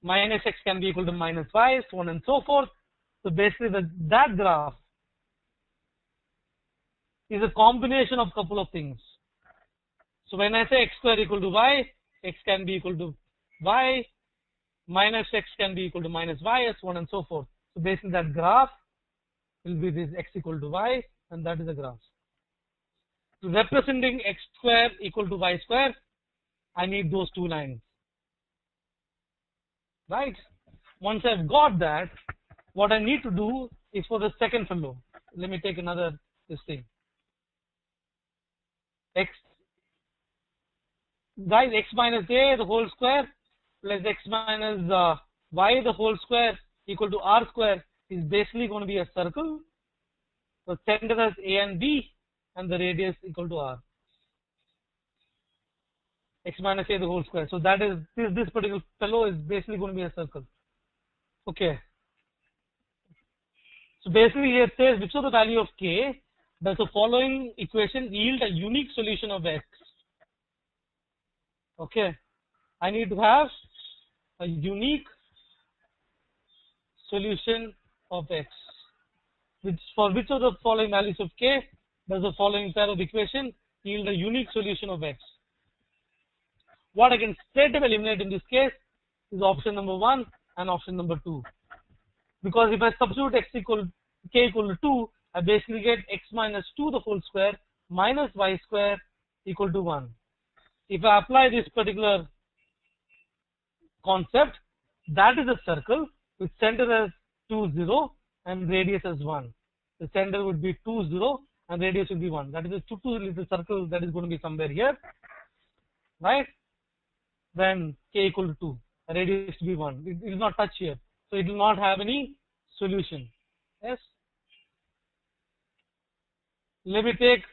Speaker 1: minus x can be equal to minus y, so on and so forth. So basically that graph is a combination of couple of things. So when I say x square equal to y, x can be equal to y, minus x can be equal to minus y, so on and so forth. So basically that graph will be this x equal to y, and that is the graph. So representing x square equal to y square, I need those two lines. Right? Once I've got that, what I need to do is for the second fellow. Let me take another this thing. X minus a the whole square plus x minus y the whole square equal to r square is basically going to be a circle. So center as a and b and the radius equal to r. X minus a the whole square. So that is this particular fellow is basically going to be a circle. Okay. So basically here it says which of the value of k does the following equation yield a unique solution of x. Okay. I need to have a unique solution of x. For which of the following values of k does the following pair of equation yield a unique solution of x. What I can straight away eliminate in this case is option number 1 and option number 2. Because if I substitute k equal to 2, I basically get x minus 2 the whole square minus y square equal to 1. If I apply this particular concept, that is a circle with center as 2, 0 and radius as 1. The center would be 2, 0 and radius will be 1. That is a 2 little circle that is going to be somewhere here. Right? Then k equal to 2. The radius will be 1. It will not touch here. So it will not have any solution. Yes? Let me take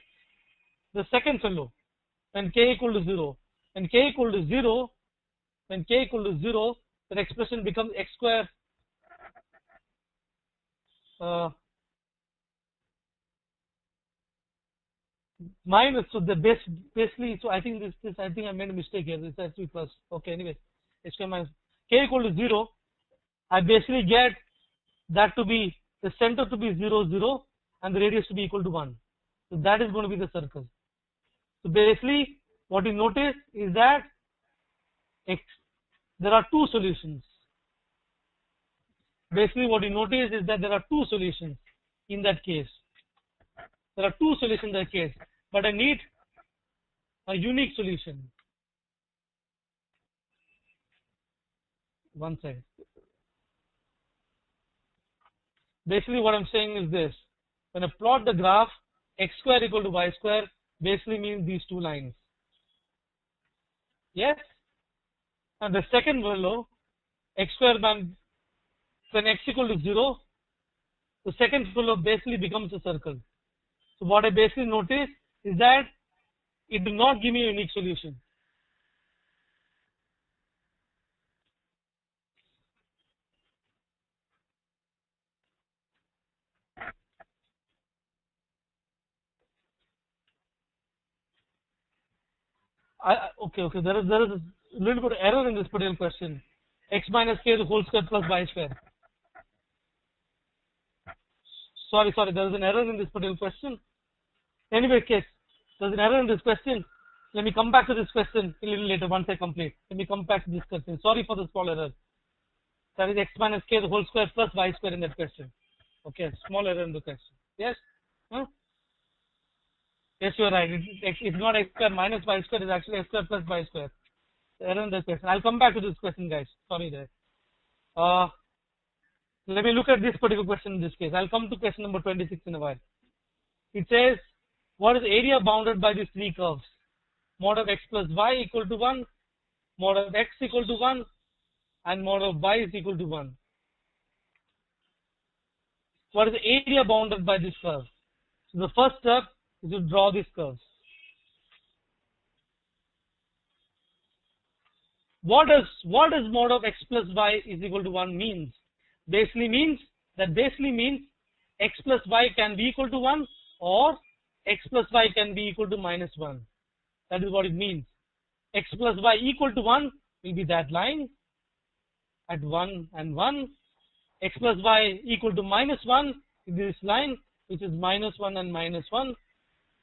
Speaker 1: the second fellow. When k equal to 0. When k equal to 0, the expression becomes x square minus, so the basically, so I think I think I made a mistake here. This has to be plus. Okay, anyway, x square minus k equal to 0. I basically get that to be the center to be 0, 0 and the radius to be equal to 1. So that is going to be the circle. So basically, what you notice is that there are two solutions. Basically, what you notice is that there are two solutions in that case. There are two solutions in that case, but I need a unique solution. One second. Basically, what I'm saying is this. When I plot the graph, x square equal to y square basically means these two lines. Yes? And the second below, x square when x equal to 0, the second below basically becomes a circle. So what I basically notice is that it will not give me a unique solution. Okay, there is a little bit of error in this particular question. X minus k the whole square plus y square. Sorry, there is an error in this particular question. Anyway, case, there's an error in this question. Let me come back to this question a little later once I complete. Let me come back to this question. Sorry for the small error. That is x minus k the whole square plus y square in that question. Okay, small error in the question. Yes? Huh? Yes, you are right. It's not x square minus y square. It's actually x square plus y square. The error in the question. I'll come back to this question, guys. Sorry there. Let me look at this particular question in this case. I'll come to question number 26 in a while. It says, what is area bounded by these three curves? Mod of x plus y equal to 1, mod of x equal to 1, and mod of y is equal to 1. What is the area bounded by this curve? So the first step is to draw these curves. What does mod of x plus y is equal to 1 means? Basically means x plus y can be equal to 1 or x plus y can be equal to minus 1. That is what it means. X plus y equal to 1 will be that line at 1 and 1. X plus y equal to minus 1 is this line which is minus 1 and minus 1,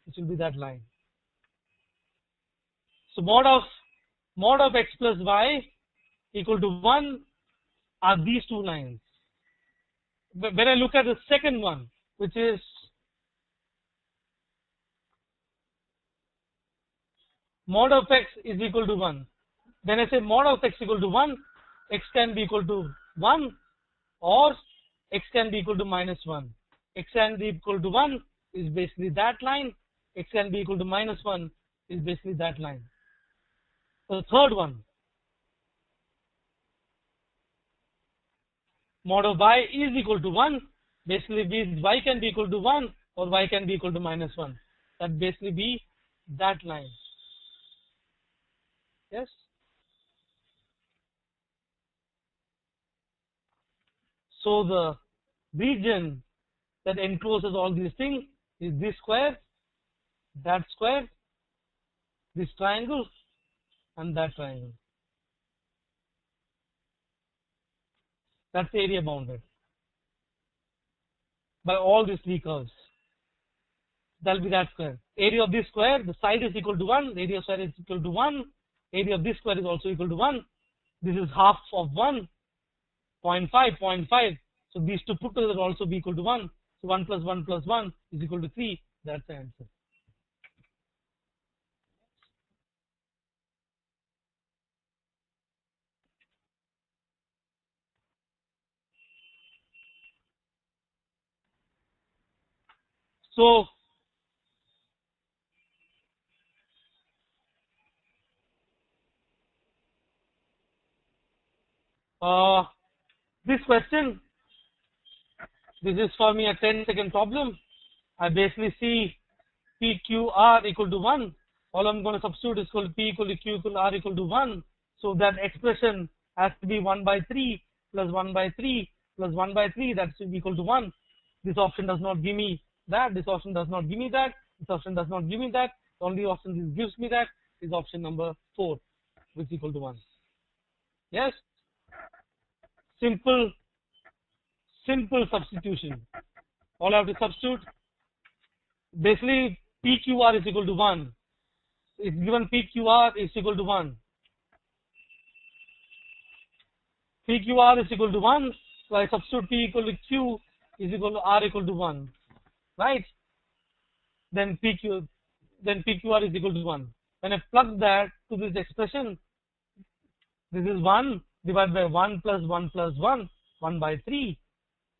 Speaker 1: which will be that line. So mod of x plus y equal to 1 are these two lines. When I look at the second one, which is mod of x is equal to 1. When I say mod of x equal to 1, x can be equal to 1 or x can be equal to minus 1. X can be equal to 1 is basically that line. X can be equal to minus 1 is basically that line. So the third one, mod of y is equal to 1, basically means y can be equal to 1 or y can be equal to minus 1. That basically be that line. Yes? So the region that encloses all these things is this square, that square, this triangle, and that triangle. That's the area bounded by all these three curves. That will be that square. Area of this square, the side is equal to 1, the area of side is equal to 1, area of this square is also equal to 1. This is half of 1, 0.5. So these two put together will also be equal to 1. So 1 plus 1 plus 1 is equal to 3. That's the answer. So this question, this is for me a 10-second problem. I basically see PQR equal to 1. All I'm going to substitute is equal to P equal to Q equal to R equal to 1. So that expression has to be 1 by 3 plus 1 by 3 plus 1 by 3. That should be equal to 1. This option does not give me that. This option does not give me that. This option does not give me that. The only option this gives me that is option number 4, which is equal to 1. Yes? Simple substitution. All I have to substitute, basically PQR is equal to 1. It's given PQR is equal to 1. PQR is equal to 1. So I substitute P equal to Q is equal to R equal to 1. Right? Then PQR is equal to 1. When I plug that to this expression, this is 1 divided by 1 plus 1 plus 1, 1 by 3.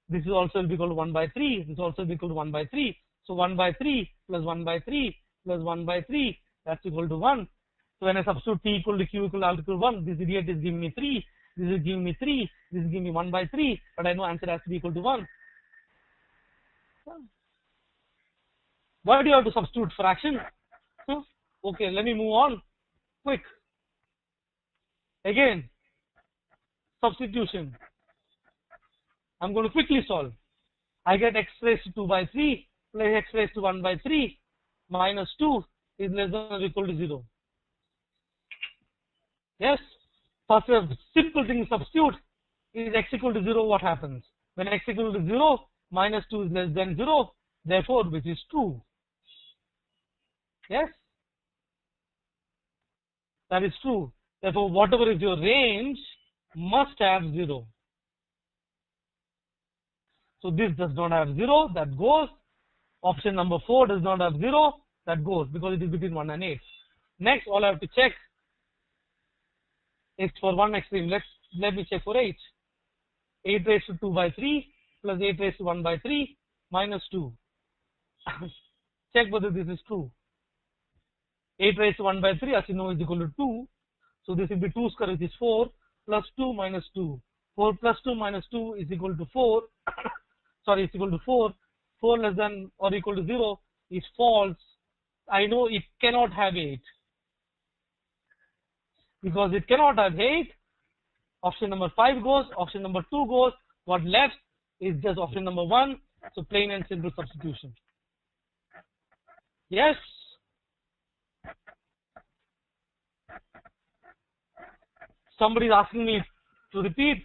Speaker 1: This is also equal to 1 by 3. This is also equal to 1 by 3. So 1 by 3 plus 1 by 3 plus 1 by 3, that's equal to 1. So when I substitute t equal to q equal to r equal to 1, this idiot is giving me 3, this is giving me 3, this is giving me 1 by 3, but I know answer has to be equal to 1. Why do you have to substitute fraction? Okay, let me move on. Quick. Again, substitution. I'm going to quickly solve. I get x raised to 2 by 3 plus x raised to 1 by 3 minus 2 is less than or equal to 0. Yes? First, a simple thing substitute is x equal to 0. What happens? When x equal to 0, minus 2 is less than 0. Therefore, which is true. Yes? That is true. Therefore, whatever is your range must have 0. So this does not have 0, that goes. Option number 4 does not have 0, that goes because it is between 1 and 8. Next, all I have to check is for one extreme. Let me check for 8. 8 raised to 2 by 3 plus 8 raised to 1 by 3 minus 2. Check whether this is true. 8 raised to 1 by 3, as you know, is equal to 2. So this will be 2 square, which is 4, plus 2 minus 2. 4 plus 2 minus 2 is equal to 4. Sorry, it's equal to 4. 4 less than or equal to 0 is false. I know it cannot have 8. Because it cannot have 8, option number 5 goes, option number 2 goes. What left is just option number 1. So plain and simple substitution. Yes? Somebody is asking me to repeat.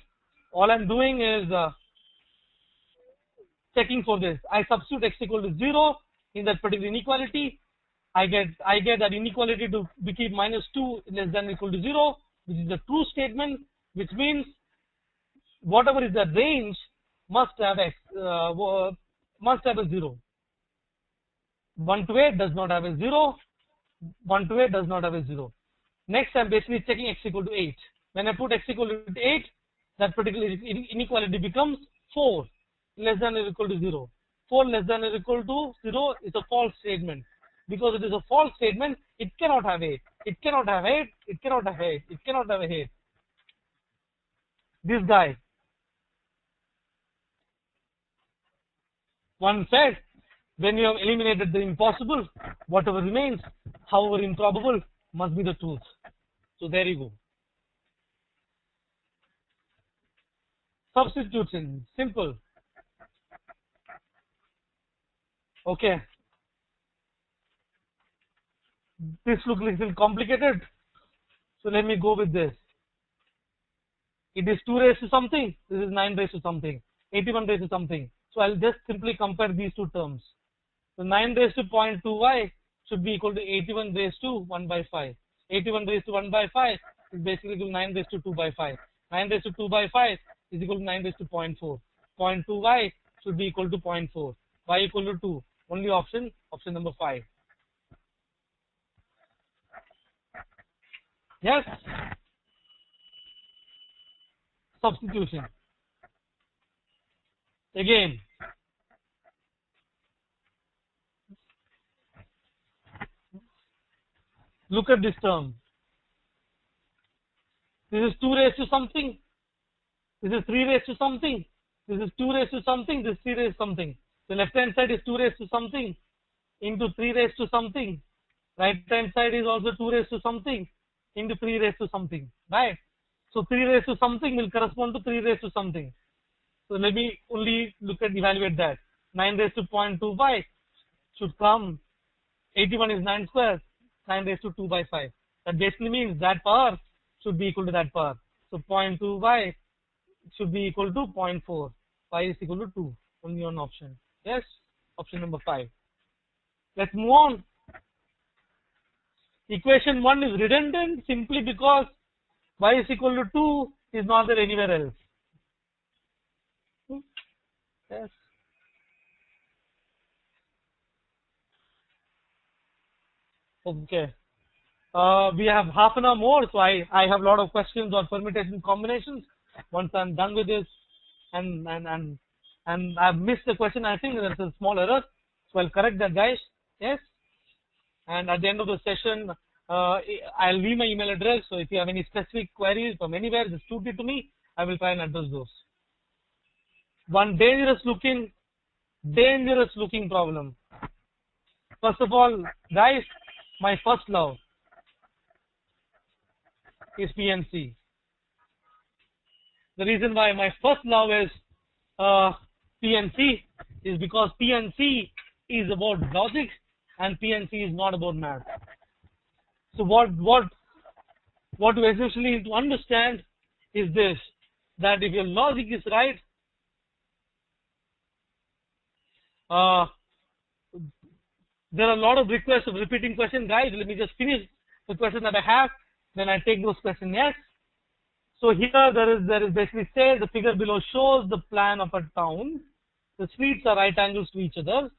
Speaker 1: All I'm doing is checking for this. I substitute x equal to 0 in that particular inequality. I get that inequality to become minus 2 less than or equal to 0, which is a true statement, which means whatever is the range must have a 0. 1 to 8 does not have a 0. 1 to 8 does not have a 0. Next, I'm basically checking x equal to 8. When I put x equal to 8, that particular inequality becomes 4 less than or equal to 0. 4 less than or equal to 0 is a false statement. Because it is a false statement, it cannot have 8. It cannot have 8. It cannot have 8. It cannot have 8. This guy. One said, when you have eliminated the impossible, whatever remains, however improbable, must be the truth. So there you go. Substitution. Simple. Okay. This looks a little complicated. So let me go with this. It is 2 raised to something. This is 9 raised to something. 81 raised to something. So I'll just simply compare these two terms. So 9 raised to 0.2y should be equal to 81 raised to 1 by 5. 81 raised to 1 by 5 is basically equal to 9 raised to 2 by 5. 9 raised to 2 by 5 is equal to 9 raised to 0.4. 0.2y should be equal to 0.4. Y equal to 2. Only option number 5. Yes? Substitution. Again. Look at this term. This is 2 raised to something. This is 3 raised to something. This is 2 raised to something. This is 3 raised to something. The left hand side is 2 raised to something into 3 raised to something. Right hand side is also 2 raised to something into 3 raised to something. Right? So 3 raised to something will correspond to 3 raised to something. So let me only evaluate that. 9 raised to 0.2y should come. 81 is 9 square. 9 raised to 2 by 5. That basically means that power should be equal to that power. So 0.2y should be equal to 0.4. Y is equal to 2. Only one option. Yes? Option number 5. Let's move on. Equation 1 is redundant simply because y is equal to 2 is not there anywhere else. Yes. Okay. We have half an hour more, so I have a lot of questions on permutation combinations. Once I'm done with this, and I've missed the question, I think there's a small error, so I'll correct that, guys. Yes. And at the end of the session, I'll leave my email address. So if you have any specific queries from anywhere, just shoot it to me. I will try and address those. One dangerous looking problem. First of all, guys, my first love is PNC. The reason why my first love is PNC is because PNC is about logic and PNC is not about math. So what you essentially need to understand is this, that if your logic is right, there are a lot of requests of repeating questions. Guys, let me just finish the question that I have, then I take those questions next. So here there is basically said the figure below shows the plan of a town. The streets are right angles to each other.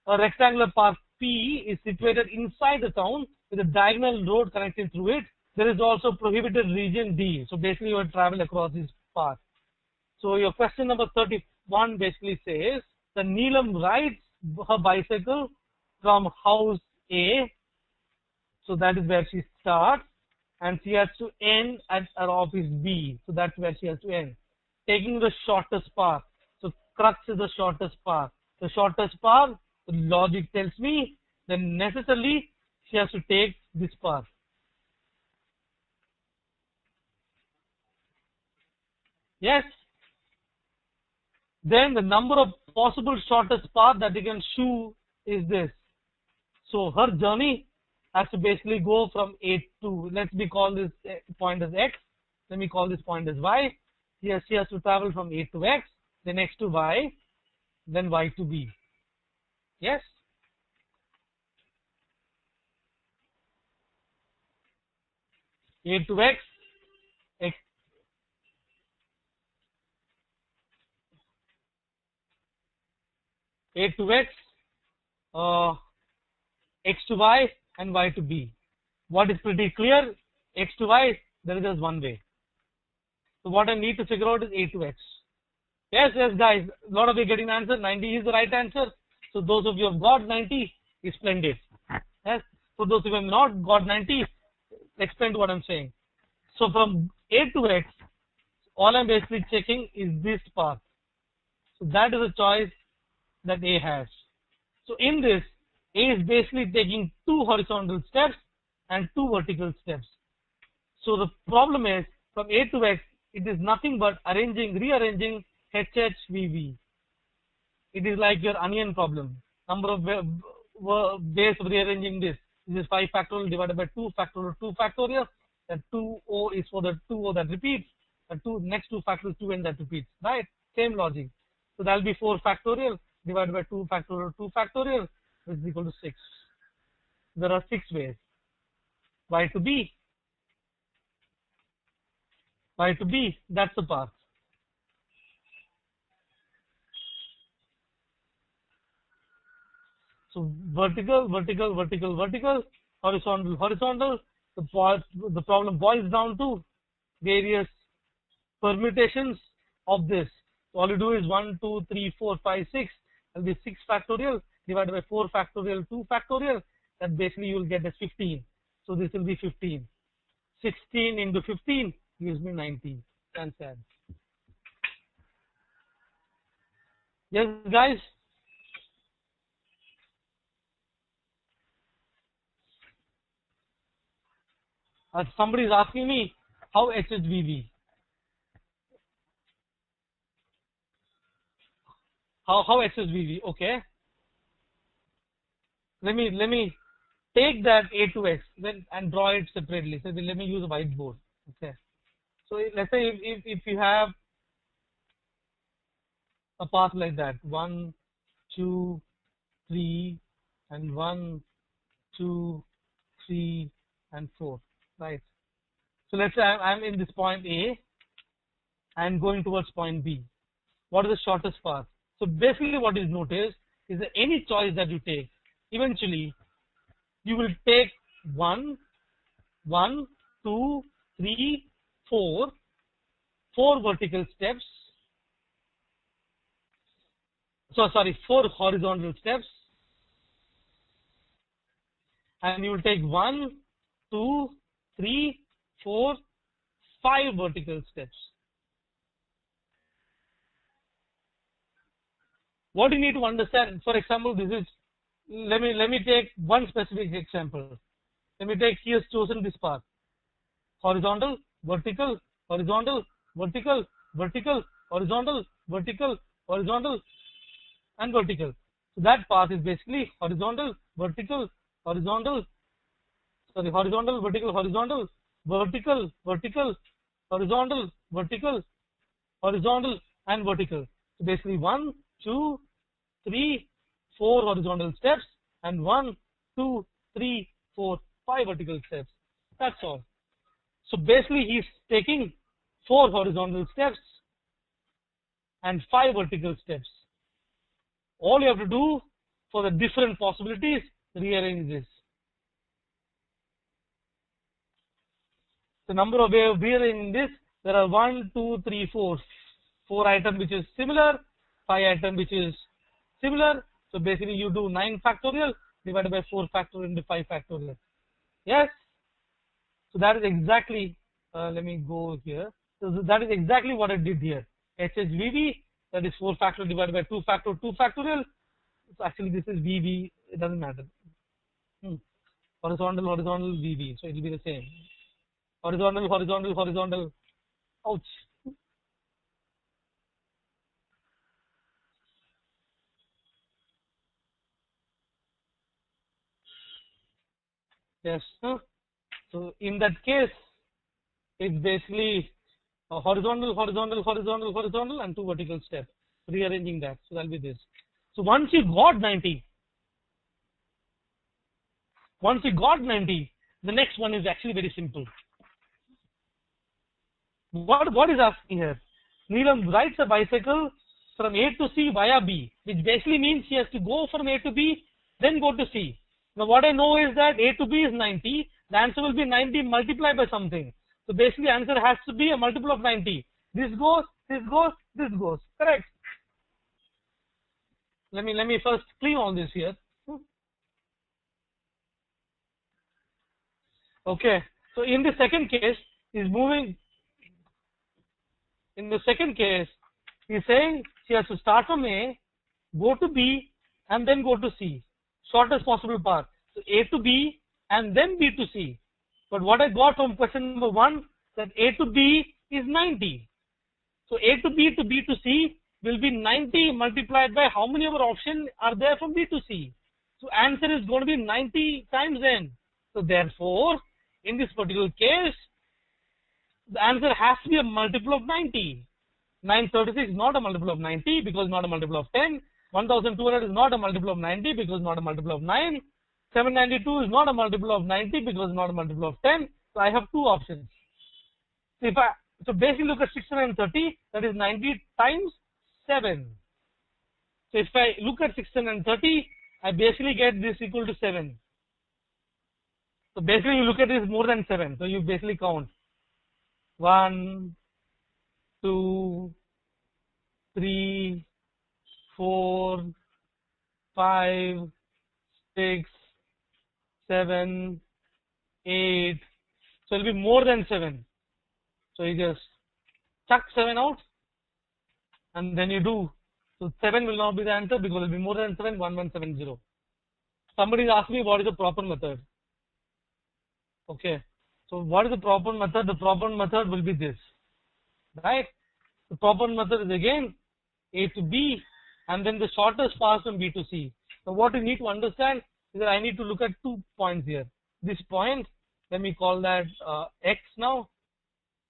Speaker 1: A rectangular path P is situated inside the town with a diagonal road connecting through it. There is also prohibited region D. So basically you will travel across this path. So your question number 31 basically says the Neelam rides her bicycle from house A. So that is where she starts. And she has to end at her office B. So that's where she has to end. Taking the shortest path. So crux is the shortest path. The shortest path, the logic tells me, then necessarily she has to take this path. Yes? Then the number of possible shortest path that you can choose is this. So her journey has to basically go from A to, let's be call this point as X. Let me call this point as Y. Here she has to travel from A to X, then X to Y, then Y to B. Yes? A to X, X, A to X, X to Y, and Y to B. What is pretty clear, X to Y, there is just one way. So what I need to figure out is A to X. Yes, guys, a lot of you getting the answer. 90 is the right answer. So those of you who have got 90 is splendid. Yes. For those of you who have not got 90, explain to what I'm saying. So from A to X, all I'm basically checking is this path. So that is a choice that A has. So in this, A is basically taking 2 horizontal steps and 2 vertical steps. So the problem is from A to X, it is nothing but rearranging HHVV. It is like your onion problem. Number of ways of rearranging this. This is 5 factorial divided by 2 factorial, 2 factorial. That 2O is for the 2O that repeats. And next 2 factorial 2N that repeats. Right? Same logic. So that will be 4 factorial divided by 2 factorial, 2 factorial, which is equal to 6. There are 6 ways. Y to B. Y to B, that's the path. So vertical, vertical, vertical, vertical, horizontal, horizontal. The problem boils down to various permutations of this. So all you do is 1, 2, 3, 4, 5, 6. That will be 6 factorial divided by 4 factorial, 2 factorial. That basically you will get as 15. So this will be 15. 16 into 15 gives me 90. Answer. Yes, guys? Somebody is asking me how HHVV. How HHVV? Okay. Let me take that A to X then and draw it separately. So let me use a whiteboard. Okay. So let's say if you have a path like that, 1, 2, 3, and 1, 2, 3, and 4, right? So let's say I'm in this point A and going towards point B. What is the shortest path? So basically what is noticed is that any choice that you take, eventually you will take 1, 2, 3, 4 vertical steps. So sorry, 4 horizontal steps. And you will take 1, 2, 3, 4, 5 vertical steps. What you need to understand, for example, this is, let me take one specific example. Let me take, he has chosen this path. Horizontal, vertical, horizontal, vertical, vertical, horizontal, vertical, horizontal, and vertical. So that path is basically horizontal, vertical, horizontal, horizontal, vertical, horizontal, vertical, vertical, horizontal, vertical, horizontal, and vertical. So basically 1, 2, 3, 4 horizontal steps and 1, 2, 3, 4, 5 vertical steps. That's all. So basically he's taking 4 horizontal steps and 5 vertical steps. All you have to do for the different possibilities, rearrange this. The number of ways of rearranging this, there are 1, 2, 3, 4. 4 items which is similar, 5 items which is similar. So basically you do 9 factorial divided by 4 factorial into 5 factorial. Yes? So that is exactly, let me go here. So that is exactly what I did here. HHVV, that is 4 factorial divided by 2 factorial. So actually this is VV, it doesn't matter. Horizontal, horizontal, VV. So it will be the same. Horizontal, horizontal, horizontal. Ouch. Yes. So in that case, it's basically a horizontal, horizontal, horizontal, horizontal, and 2 vertical steps. Rearranging that. So that'll be this. So once you got 90, the next one is actually very simple. What is asking here? Neelam rides a bicycle from A to C via B, which basically means he has to go from A to B, then go to C. Now what I know is that A to B is 90. The answer will be 90 multiplied by something. So basically answer has to be a multiple of 90. This goes, this goes, this goes. Correct. Let me first clean all this here. Okay. So in the second case, he's moving. In the second case, he's saying she has to start from A, go to B, and then go to C. Shortest possible path. So A to B and then B to C. But what I got from question number 1, that A to B is 90. So A to B to C will be 90 multiplied by how many other options are there from B to C. So answer is going to be 90 times n. So therefore, in this particular case, the answer has to be a multiple of 90. 936 is not a multiple of 90 because not a multiple of 10. 1200 is not a multiple of 90 because not a multiple of 9. 792 is not a multiple of 90 because not a multiple of 10. So I have 2 options. So basically look at 630, that is 90 times 7. So if I look at 630, I basically get this equal to 7. So basically you look at this more than 7. So you basically count 1, 2, 3, 4, 5, 6, 7, 8. So it will be more than 7. So you just chuck 7 out and then you do. So 7 will not be the answer because it will be more than 7, 1170. Somebody asked me what is the proper method. Okay. So what is the proper method? The proper method will be this. Right? The proper method is again A to B and then the shortest path from B to C. So what you need to understand is that I need to look at 2 points here. This point, let me call that X now.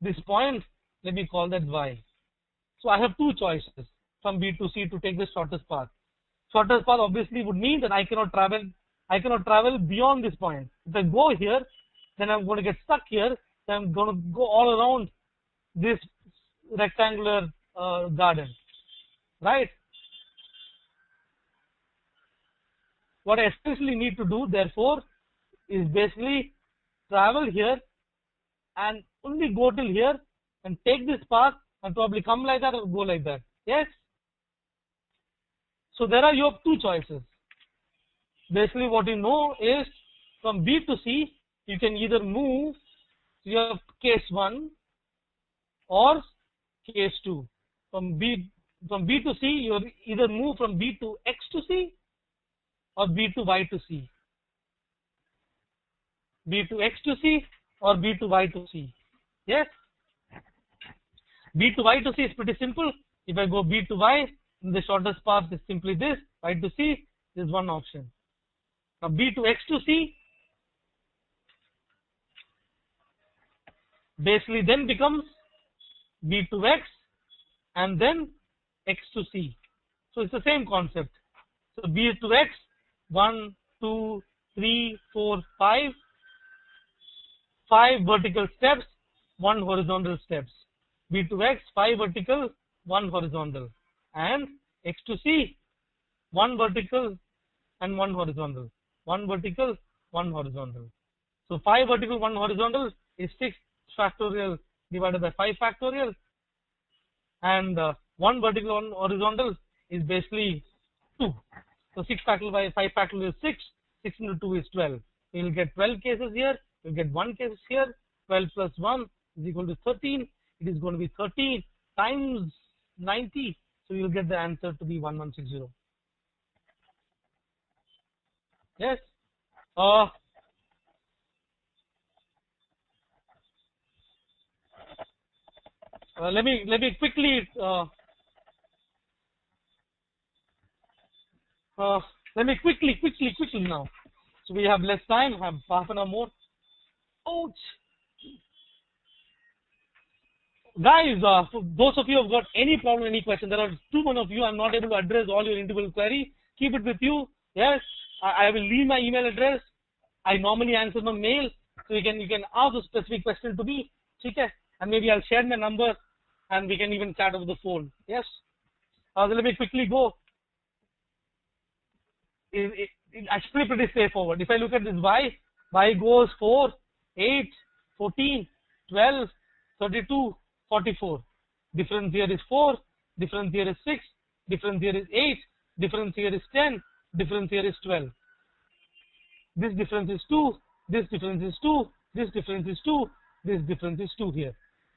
Speaker 1: This point, let me call that Y. So I have 2 choices from B to C to take the shortest path. Shortest path obviously would mean that I cannot travel beyond this point. If I go here, then I'm going to get stuck here. Then I'm going to go all around this rectangular garden. Right? What I essentially need to do, therefore, is basically travel here and only go till here and take this path and probably come like that or go like that. Yes? So there are your 2 choices. Basically what you know is from B to C, you can either move, you have case 1 or case 2. From B to C, you either move from B to X to C or B to Y to C. B to X to C or B to Y to C. Yes? B to Y to C is pretty simple. If I go B to Y, the shortest path is simply this. Y to C is one option. Now B to X to C basically then becomes B to X and then X to C. So it's the same concept. So B to X, 1, 2, 3, 4, 5. 5 vertical steps, 1 horizontal steps. B to X, 5 vertical, 1 horizontal. And X to C, 1 vertical and 1 horizontal. 1 vertical, 1 horizontal. So 5 vertical, 1 horizontal is 6 factorial divided by 5 factorial. And 1 vertical, 1 horizontal is basically 2. So 6 factorial by 5 factorial is 6. 6 into 2 is 12. So you'll get 12 cases here. You'll get 1 case here. 12 plus 1 is equal to 13. It is going to be 13 times 90. So you'll get the answer to be 1160. Yes. Let me quickly quickly now. So we have less time. Have half an hour more. Ouch. Guys, for those of you who have got any problem, any question, there are too many of you. I'm not able to address all your individual query. Keep it with you. Yes, I will leave my email address. I normally answer my mail, so you can ask a specific question to me. Okay, and maybe I'll share my number, and we can even chat over the phone. Yes. So let me quickly go. It's actually pretty straightforward. If I look at this y goes 4, 8, 14, 12, 32, 44. Difference here is 4, difference here is 6, difference here is 8, difference here is 10, difference here is 12. This difference is 2, this difference is 2, this difference is 2, this difference is 2 here.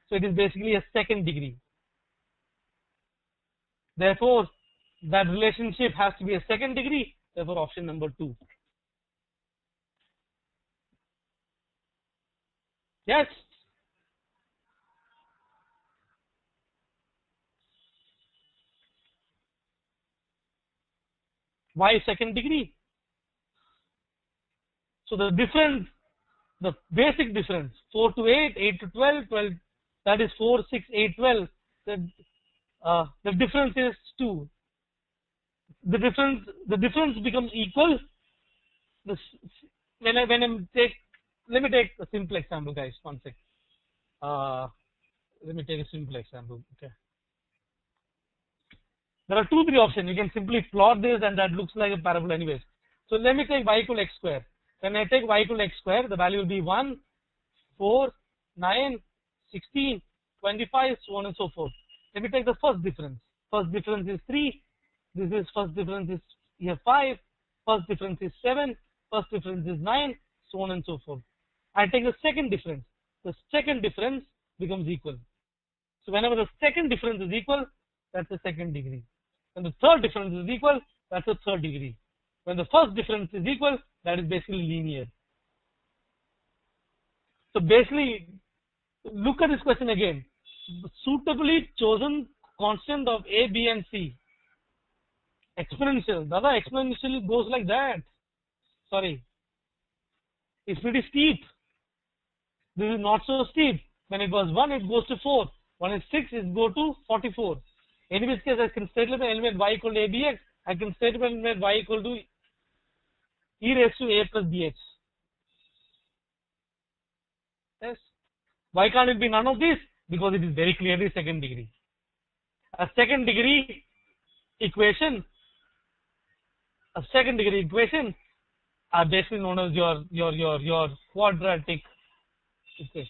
Speaker 1: So it is basically a second degree. Therefore, that relationship has to be a second degree. Therefore, option number 2. Yes. Why second degree? So the difference, the basic difference, 4 to 8, 8 to 12, 12, that is 4, 6, 8, 12. The difference is 2. The difference becomes equal. Let me take a simple example, guys. One sec. Let me take a simple example. Okay. There are 2, 3 options. You can simply plot this, and that looks like a parabola, anyways. So let me take y equal x square. When I take y equal x square, the value will be 1, 4, 9, 16, 25, so on and so forth. Let me take the first difference. First difference is 3. This is first difference is here 5. First difference is 7. First difference is 9, so on and so forth. I take the second difference. The second difference becomes equal. So whenever the second difference is equal, that's the second degree. When the third difference is equal, that's the third degree. When the first difference is equal, that is basically linear. So basically, look at this question again. Suitably chosen constant of A, B, and C. Exponential. Dada, exponential goes like that. Sorry. It's pretty steep. This is not so steep. When it was 1, it goes to 4. When it's 6, it goes to 44. In which case, I can straight away element y equal to abx. I can straight away element y equal to e raised to a plus bx. Yes. Why can't it be none of this? Because it is very clearly second degree. A second degree equation are basically known as your quadratic equation.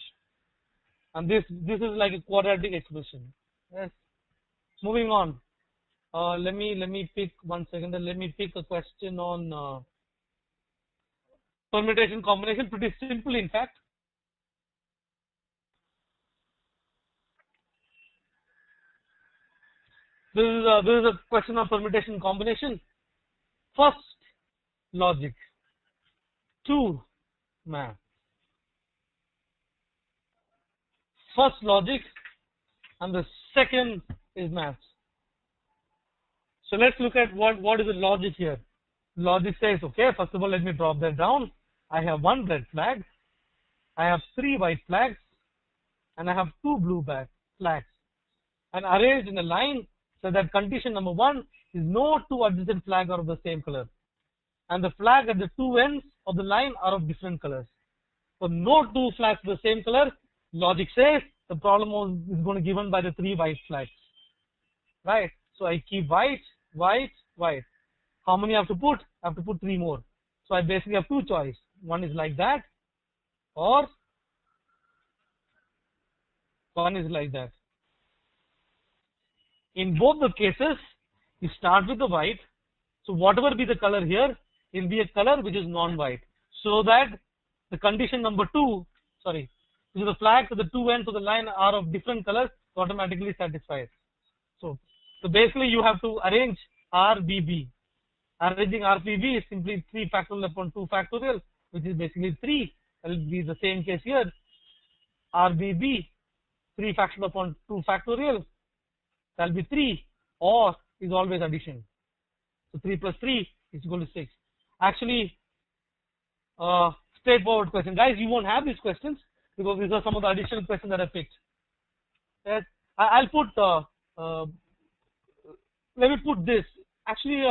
Speaker 1: And this is like a quadratic expression. Yes. Moving on. Let me pick 1 second. Let me pick a question on permutation combination, pretty simple in fact. This is a question of permutation combination. First, logic. 2, math. First logic and the second is maths. So let's look at what is the logic here. Logic says, okay, first of all, let me drop that down. I have 1 red flag, I have 3 white flags, and I have 2 blue flags, and arranged in a line so that condition number 1 is no 2 adjacent flags are of the same color, and the flag at the 2 ends of the line are of different colors. So no 2 flags of the same color. Logic says the problem is going to be given by the 3 white flags, right? So I keep white, white, white. How many I have to put? I have to put 3 more. So I basically have 2 choices. One is like that, or one is like that. In both the cases, you start with the white. So whatever be the color here, it will be a color which is non-white. So that the condition number 2, sorry, so the flags at the 2 ends of the line are of different colors, automatically satisfied. So basically you have to arrange RBB. Arranging RBB is simply 3 factorial upon 2 factorial, which is basically 3. That will be the same case here. RBB, 3 factorial upon 2 factorial, that will be 3, or is always addition. So 3 plus 3 is equal to 6. Actually, straightforward question. Guys, you won't have these questions because these are some of the additional questions that I picked. Yes. I'll put, let me put this. Actually,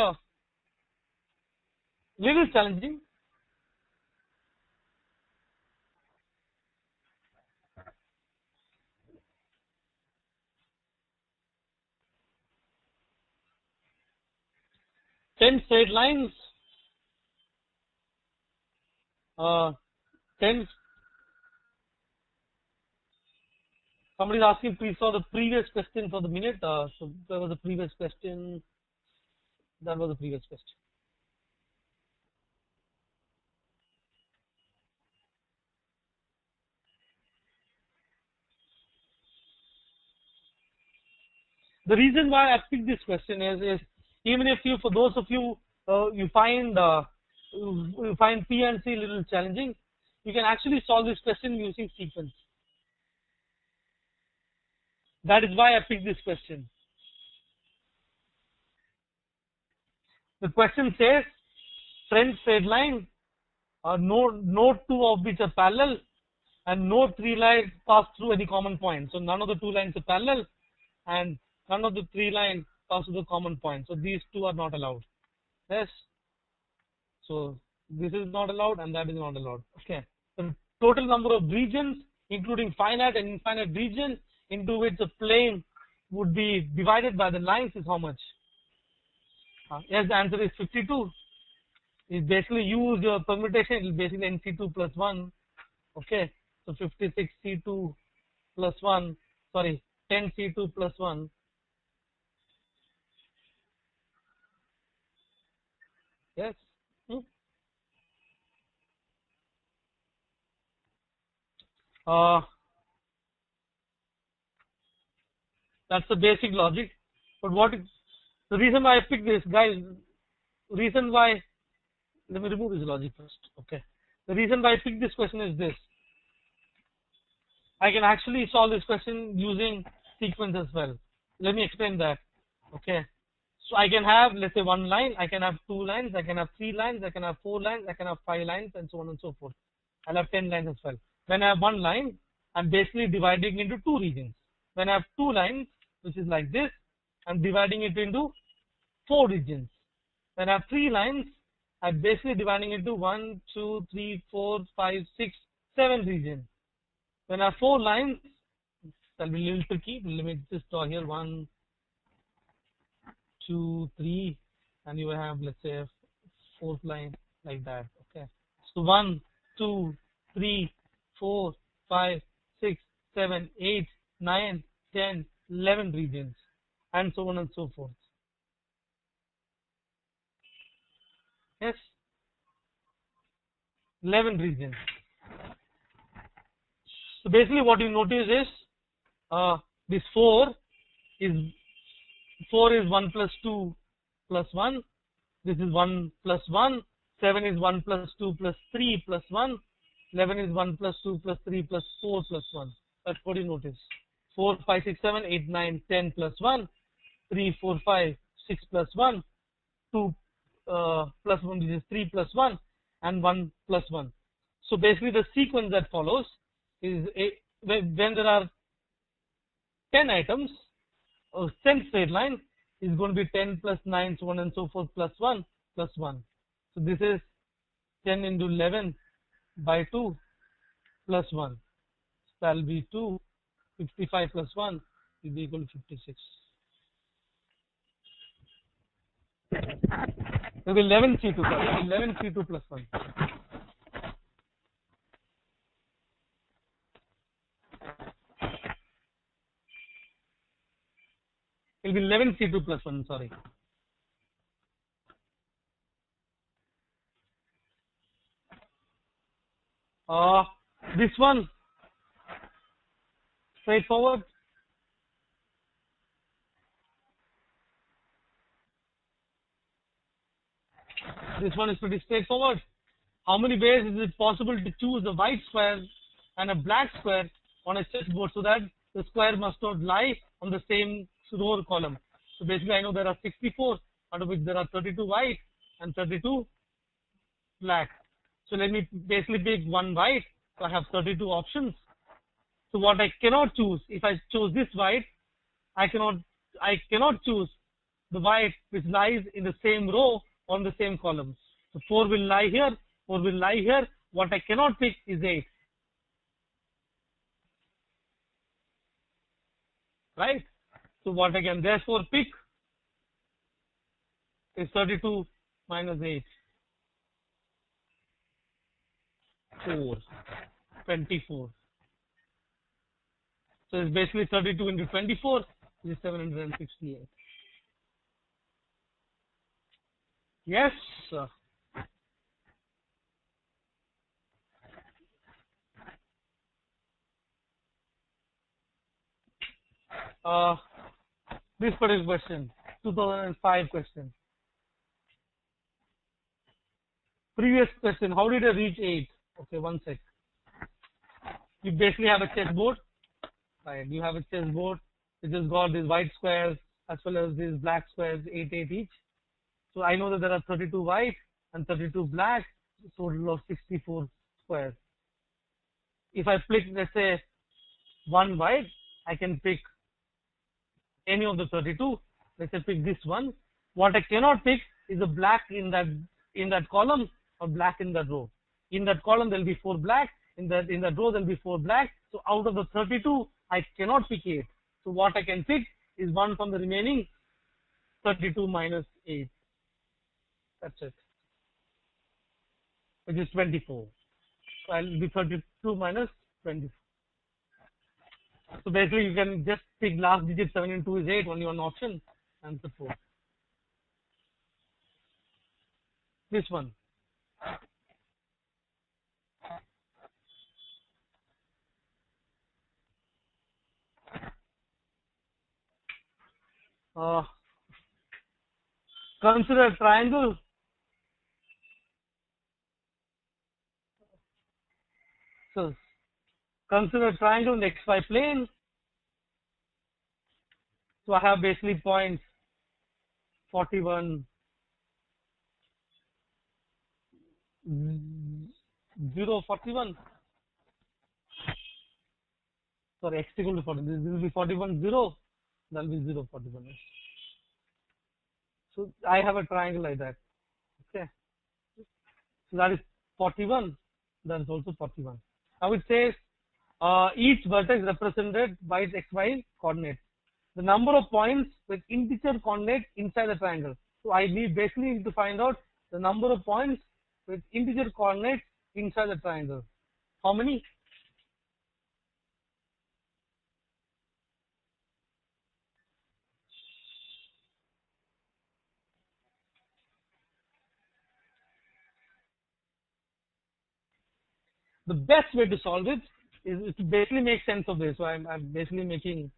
Speaker 1: little challenging. Ten straight lines. 10. Somebody is asking, please saw the previous question for the minute. So there was a previous question. That was the previous question. The reason why I picked this question is even if you, for those of you, you find P and C a little challenging, you can actually solve this question using sequence. That is why I picked this question. The question says, trend straight line, no 2 of which are parallel, and no 3 lines pass through any common point. So none of the 2 lines are parallel, and none of the 3 lines pass through the common point. So these 2 are not allowed. Yes. So this is not allowed, and that is not allowed. Okay. The total number of regions, including finite and infinite regions, into which the plane would be divided by the lines is how much? Yes, the answer is 52. You basically use your permutation, it will basically NC2 plus 1. Okay, so 56 C2 plus 1, sorry, 10 C2 plus 1. Yes. That's the basic logic. But the reason why I picked this, guys, reason why, let me remove this logic first. Okay. The reason why I picked this question is this. I can actually solve this question using sequence as well. Let me explain that. Okay. So I can have, let's say, 1 line, I can have 2 lines, I can have 3 lines, I can have 4 lines, I can have 5 lines, and so on and so forth. I'll have 10 lines as well. When I have 1 line, I'm basically dividing into 2 regions. When I have 2 lines, which is like this, I'm dividing it into 4 regions. When I have 3 lines, I'm basically dividing into 1, 2, 3, 4, 5, 6, 7 regions. When I have 4 lines, that'll be a little tricky. Let me just draw here 1, 2, 3, and you will have, let's say, a 4th line like that. Okay. So 1, 2, 3, 4, 5, 6, 7, 8, 9, 10, 11 regions, and so on and so forth. Yes. 11 region. So basically what you notice is this 4 is 1 plus 2 plus 1. This is 1 plus 1. 7 is 1 plus 2 plus 3 plus 1. 11 is 1 plus 2 plus 3 plus 4 plus 1. That's what you notice. 4, 5, 6, 7, 8, 9, 10 plus 1. 3, 4, 5, 6 plus 1. 2 plus 1, which is 3 plus 1. And 1 plus 1. So basically the sequence that follows is when there are 10 items, 10 straight line is going to be 10 plus 9, so on and so forth, plus 1 plus 1. So this is 10 into 11 by 2 plus 1. So that will be 2. 55 plus 1 will be equal to 56. It will be 11 C2, sorry, 11 C2 plus 1. It will be 11 C2 plus 1, sorry. This one, straightforward. This one is pretty straightforward. How many ways is it possible to choose a white square and a black square on a chessboard so that the square must not lie on the same row or column? So basically I know there are 64, out of which there are 32 white and 32 black. So let me basically pick one white. So I have 32 options. So what I cannot choose, if I chose this white, I cannot choose the white which lies in the same row on the same column. So 4 will lie here, 4 will lie here. What I cannot pick is 8. Right? So what I can therefore pick is 32 minus 8. 4. 24. So it's basically 32 into 24, which is 768. Yes, sir. This particular question, 2005 question. Previous question, how did I reach 8? Okay, one sec. You basically have a chessboard. Right, you have a chessboard which has got these white squares as well as these black squares, 8, 8 each. So I know that there are 32 white and 32 black, total of 64 squares. If I pick, let's say, one white, I can pick any of the 32. Let's say pick this one. What I cannot pick is a black in that column or black in that row. In that column there will be 4 black. In that row there will be 4 black. So out of the 32, I cannot pick 8. So what I can pick is one from the remaining 32 minus 8. That's it. Which is 24. So I'll be 32 minus 24. So basically you can just pick last digit 7 and 2 is 8, only one option, and the 4. This one. Consider a triangle. So consider a triangle in the xy plane. So I have basically points 41, 0, 41. Sorry, x equal to 41. This will be 41, 0. That will be 0, 41. So I have a triangle like that. Okay. So that is 41. That is also 41. Now it says each vertex represented by its xy coordinates. The number of points with integer coordinates inside the triangle. So I basically need to find out the number of points with integer coordinates inside the triangle. How many? the best way to solve it is to basically make sense of this. So I'm basically making.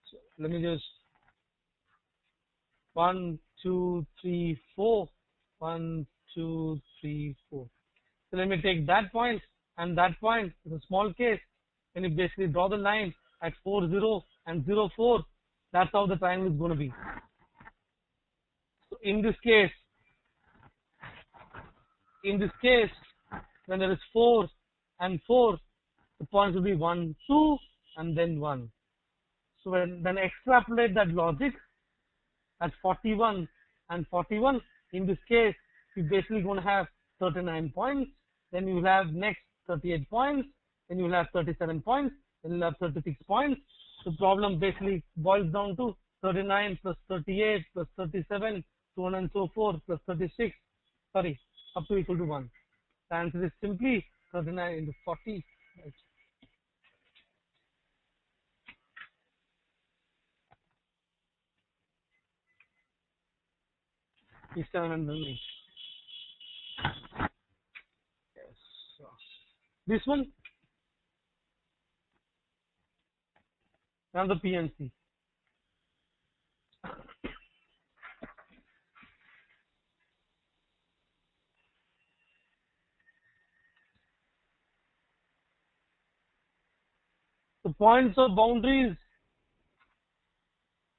Speaker 1: So let me just 1, 2, 3, 4. 1, 2, 3, 4. So let me take that point and that point. It's a small case. When you basically draw the line at 4, 0 and 0, 4, that's how the triangle is going to be. So in this case, when there is 4 and 4, the points will be 1, 2, and then 1. So then extrapolate that logic at 41 and 41. In this case, you're basically going to have 39 points. Then you will have next 38 points. Then you will have 37 points. Then you'll have 36 points. The problem basically boils down to 39 plus 38 plus 37, so on and so forth, plus 36. Sorry, up to equal to 1. The answer is simply 39 into 40. Right. Is 708. Yes. So this one, another PNC. The points of boundaries.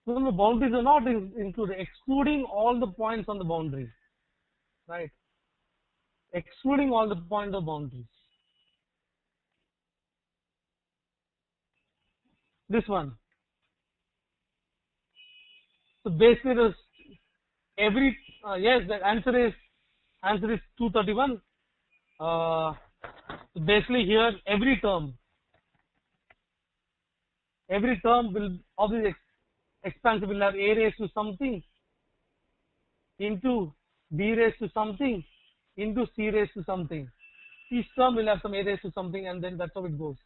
Speaker 1: No, the boundaries are not included, excluding all the points on the boundary. Right. Excluding all the points of boundaries. This one. So basically, every yes, the answer is 231. So basically, here every term will obviously expansive will have a raised to something into b raised to something into c raised to something. Each term will have some a raised to something, and then that's how it goes.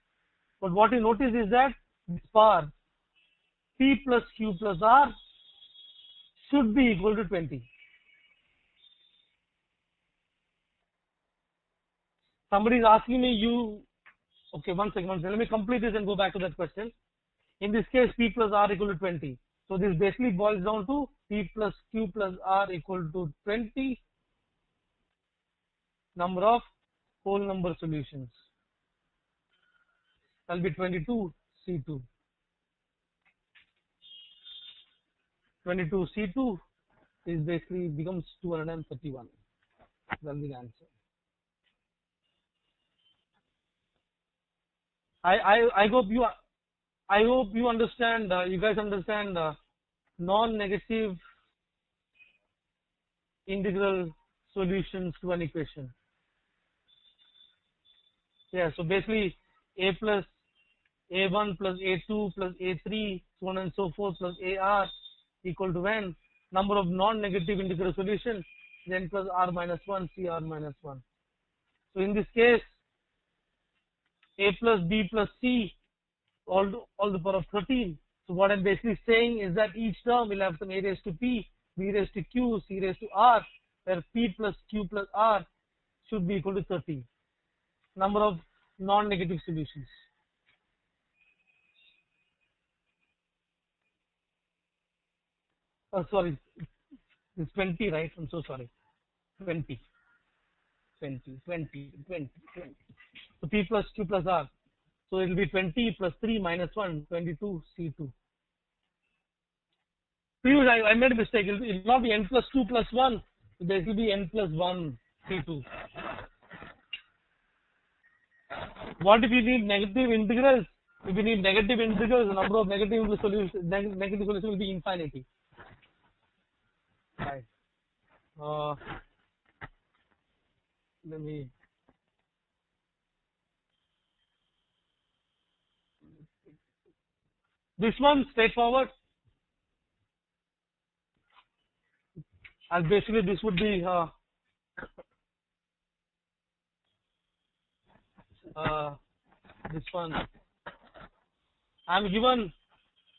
Speaker 1: But what you notice is that this power p plus q plus r should be equal to 20. Somebody is asking me, okay, one second, let me complete this and go back to that question. In this case, p plus r equal to 20. So this basically boils down to p plus q plus r equal to 20 number of whole number solutions. That will be 22 C2. 22 C2 is basically becomes 231. That will be the answer. I hope you understand. You guys understand non-negative integral solutions to an equation. Yeah. So basically, a plus a1 plus a2 plus a3 so on and so forth plus ar equal to n. Number of non-negative integral solutions n plus r minus 1 cr minus 1. So in this case, a plus b plus c all the power of 13. So what I'm basically saying is that each term will have some a raised to p, b raised to q, c raised to r, where p plus q plus r should be equal to 13. Number of non-negative solutions. Oh, sorry, it's 20, right? I'm so sorry. 20. So p plus q plus r. So it will be 20 plus 3 minus 1, 22 C2. I made a mistake. It will not be n plus 2 plus 1. There will be n plus 1 C2. What if you need negative integrals? If you need negative integrals, the number of negative solutions will be infinity. Right. Let me. This one straightforward. And basically, this would be this one. I'm given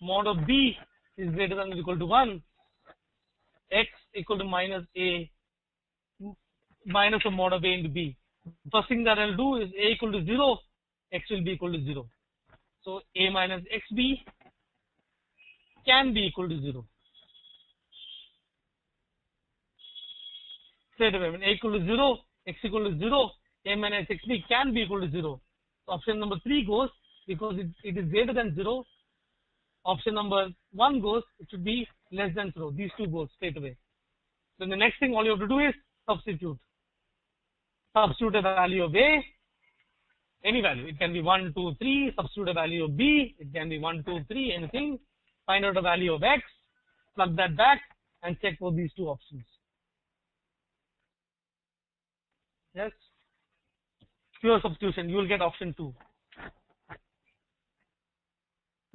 Speaker 1: mod of b is greater than or equal to 1, x equal to minus a minus a mod of A into B. First thing that I'll do is A equal to 0, X will be equal to 0. So A minus XB can be equal to 0. Straight away, when A equal to 0, X equal to 0, A minus XB can be equal to 0. So option number 3 goes, because it is greater than 0. Option number 1 goes, it should be less than 0. These two goes straight away. Then the next thing all you have to do is substitute. Substitute a value of A, any value. It can be 1, 2, 3. Substitute a value of B. It can be 1, 2, 3, anything. Find out a value of X, plug that back, and check for these two options. Yes? Pure substitution. You will get option 2.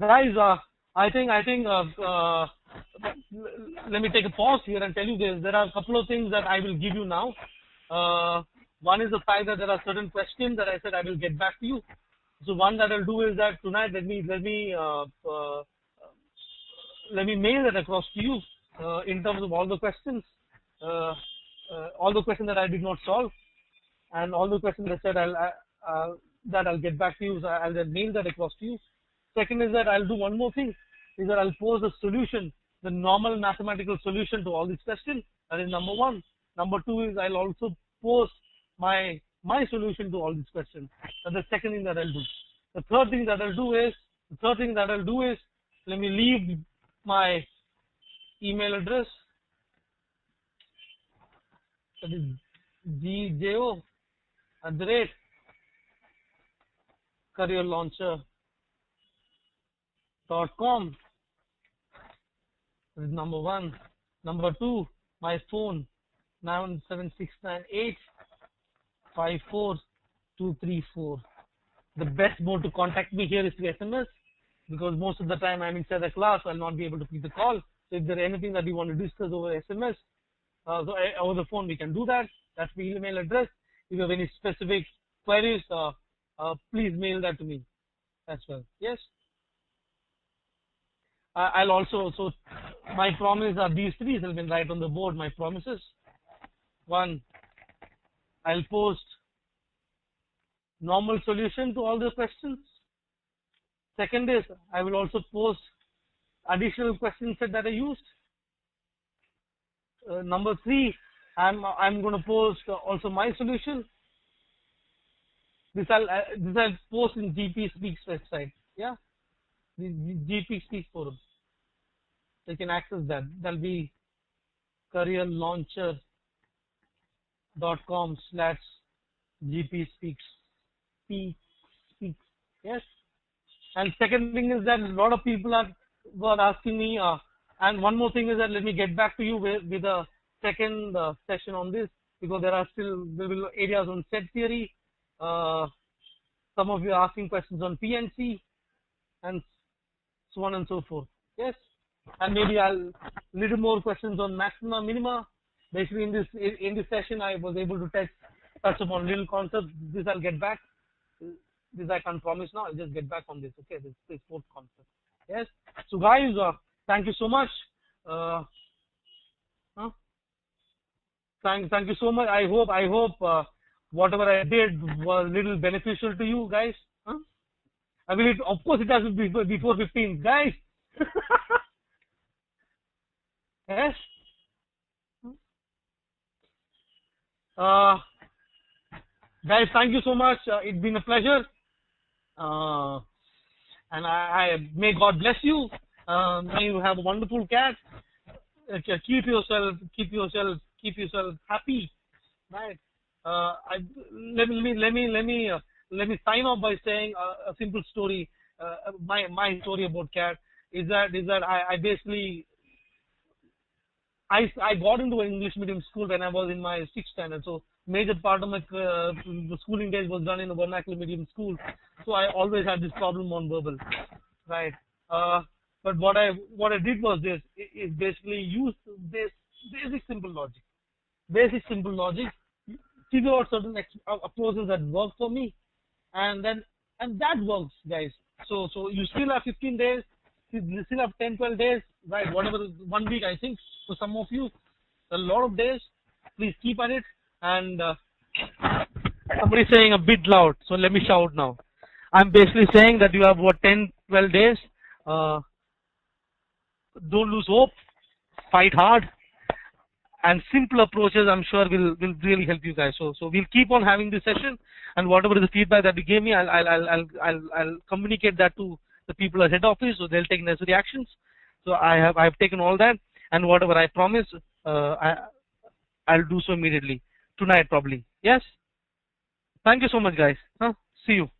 Speaker 1: Guys, I think. Let me take a pause here and tell you this. There are a couple of things that I will give you now. One is the fact that there are certain questions that I said I will get back to you. So one that I'll do is that tonight let me mail that across to you in terms of all the questions that I did not solve, and all the questions I said I'll get back to you. So I'll then mail that across to you. Second is that I'll do one more thing, is that I'll pose a solution, the normal mathematical solution to all these questions. That is number 1. Number 2 is I'll also post my solution to all these questions. That's the second thing that I'll do. The third thing that I'll do is let me leave my email address. That is gjo@careerlauncher.com. That is number 1. Number 2, my phone 97698 The best mode to contact me here is through SMS, because most of the time I'm inside the class, I'll not be able to pick the call. So if there is anything that you want to discuss over SMS, over the phone, we can do that. That's the email address. If you have any specific queries, please mail that to me as well. Yes. I'll also, so my promise are these 3. I'll be right on the board, my promises. 1, I'll post normal solution to all the questions. Second is I will also post additional question set that I used. Number 3, I'm going to post also my solution. This I'll post in GP Speaks website. Yeah, the GP Speaks forum. So you can access that. That'll be careerlauncher.com/GP Speaks. Yes. And second thing is that a lot of people were asking me, and one more thing is that let me get back to you with a second session on this, because there will be areas on set theory. Some of you are asking questions on PNC and so on and so forth. Yes. And maybe little more questions on maxima, minima. Basically, in this session, I was able to touch upon little concepts. This I'll get back. This I can't promise now. I'll just get back on this. Okay, this fourth concept. Yes. So guys, thank you so much. Thank you so much. I hope whatever I did was a little beneficial to you guys. I mean, of course, it has to be before 15, guys. Yes. Guys, thank you so much. It's been a pleasure. And I may God bless you. May you have a wonderful cat. Keep yourself happy. Right. Let me sign off by saying a simple story. My story about cat is that I basically I got into an English medium school when I was in my 6th standard. So major part of my the schooling days was done in a vernacular medium school. So I always had this problem on verbal, right? But what I did was this: is basically use this basic simple logic, figure out certain approaches that work for me, and that works, guys. So you still have 15 days, you still have 10, 12 days, right? Whatever, 1 week, I think, for some of you, a lot of days. Please keep at it. And somebody saying a bit loud, so let me shout now. I'm basically saying that you have what 10, 12 days. Don't lose hope. Fight hard. And simple approaches, I'm sure, will really help you guys. So we'll keep on having this session, and whatever is the feedback that you gave me, I'll communicate that to the people at head office, so they'll take necessary actions. So I've taken all that, and whatever I promise, I'll do so immediately tonight, probably. Yes. Thank you so much, guys. See you.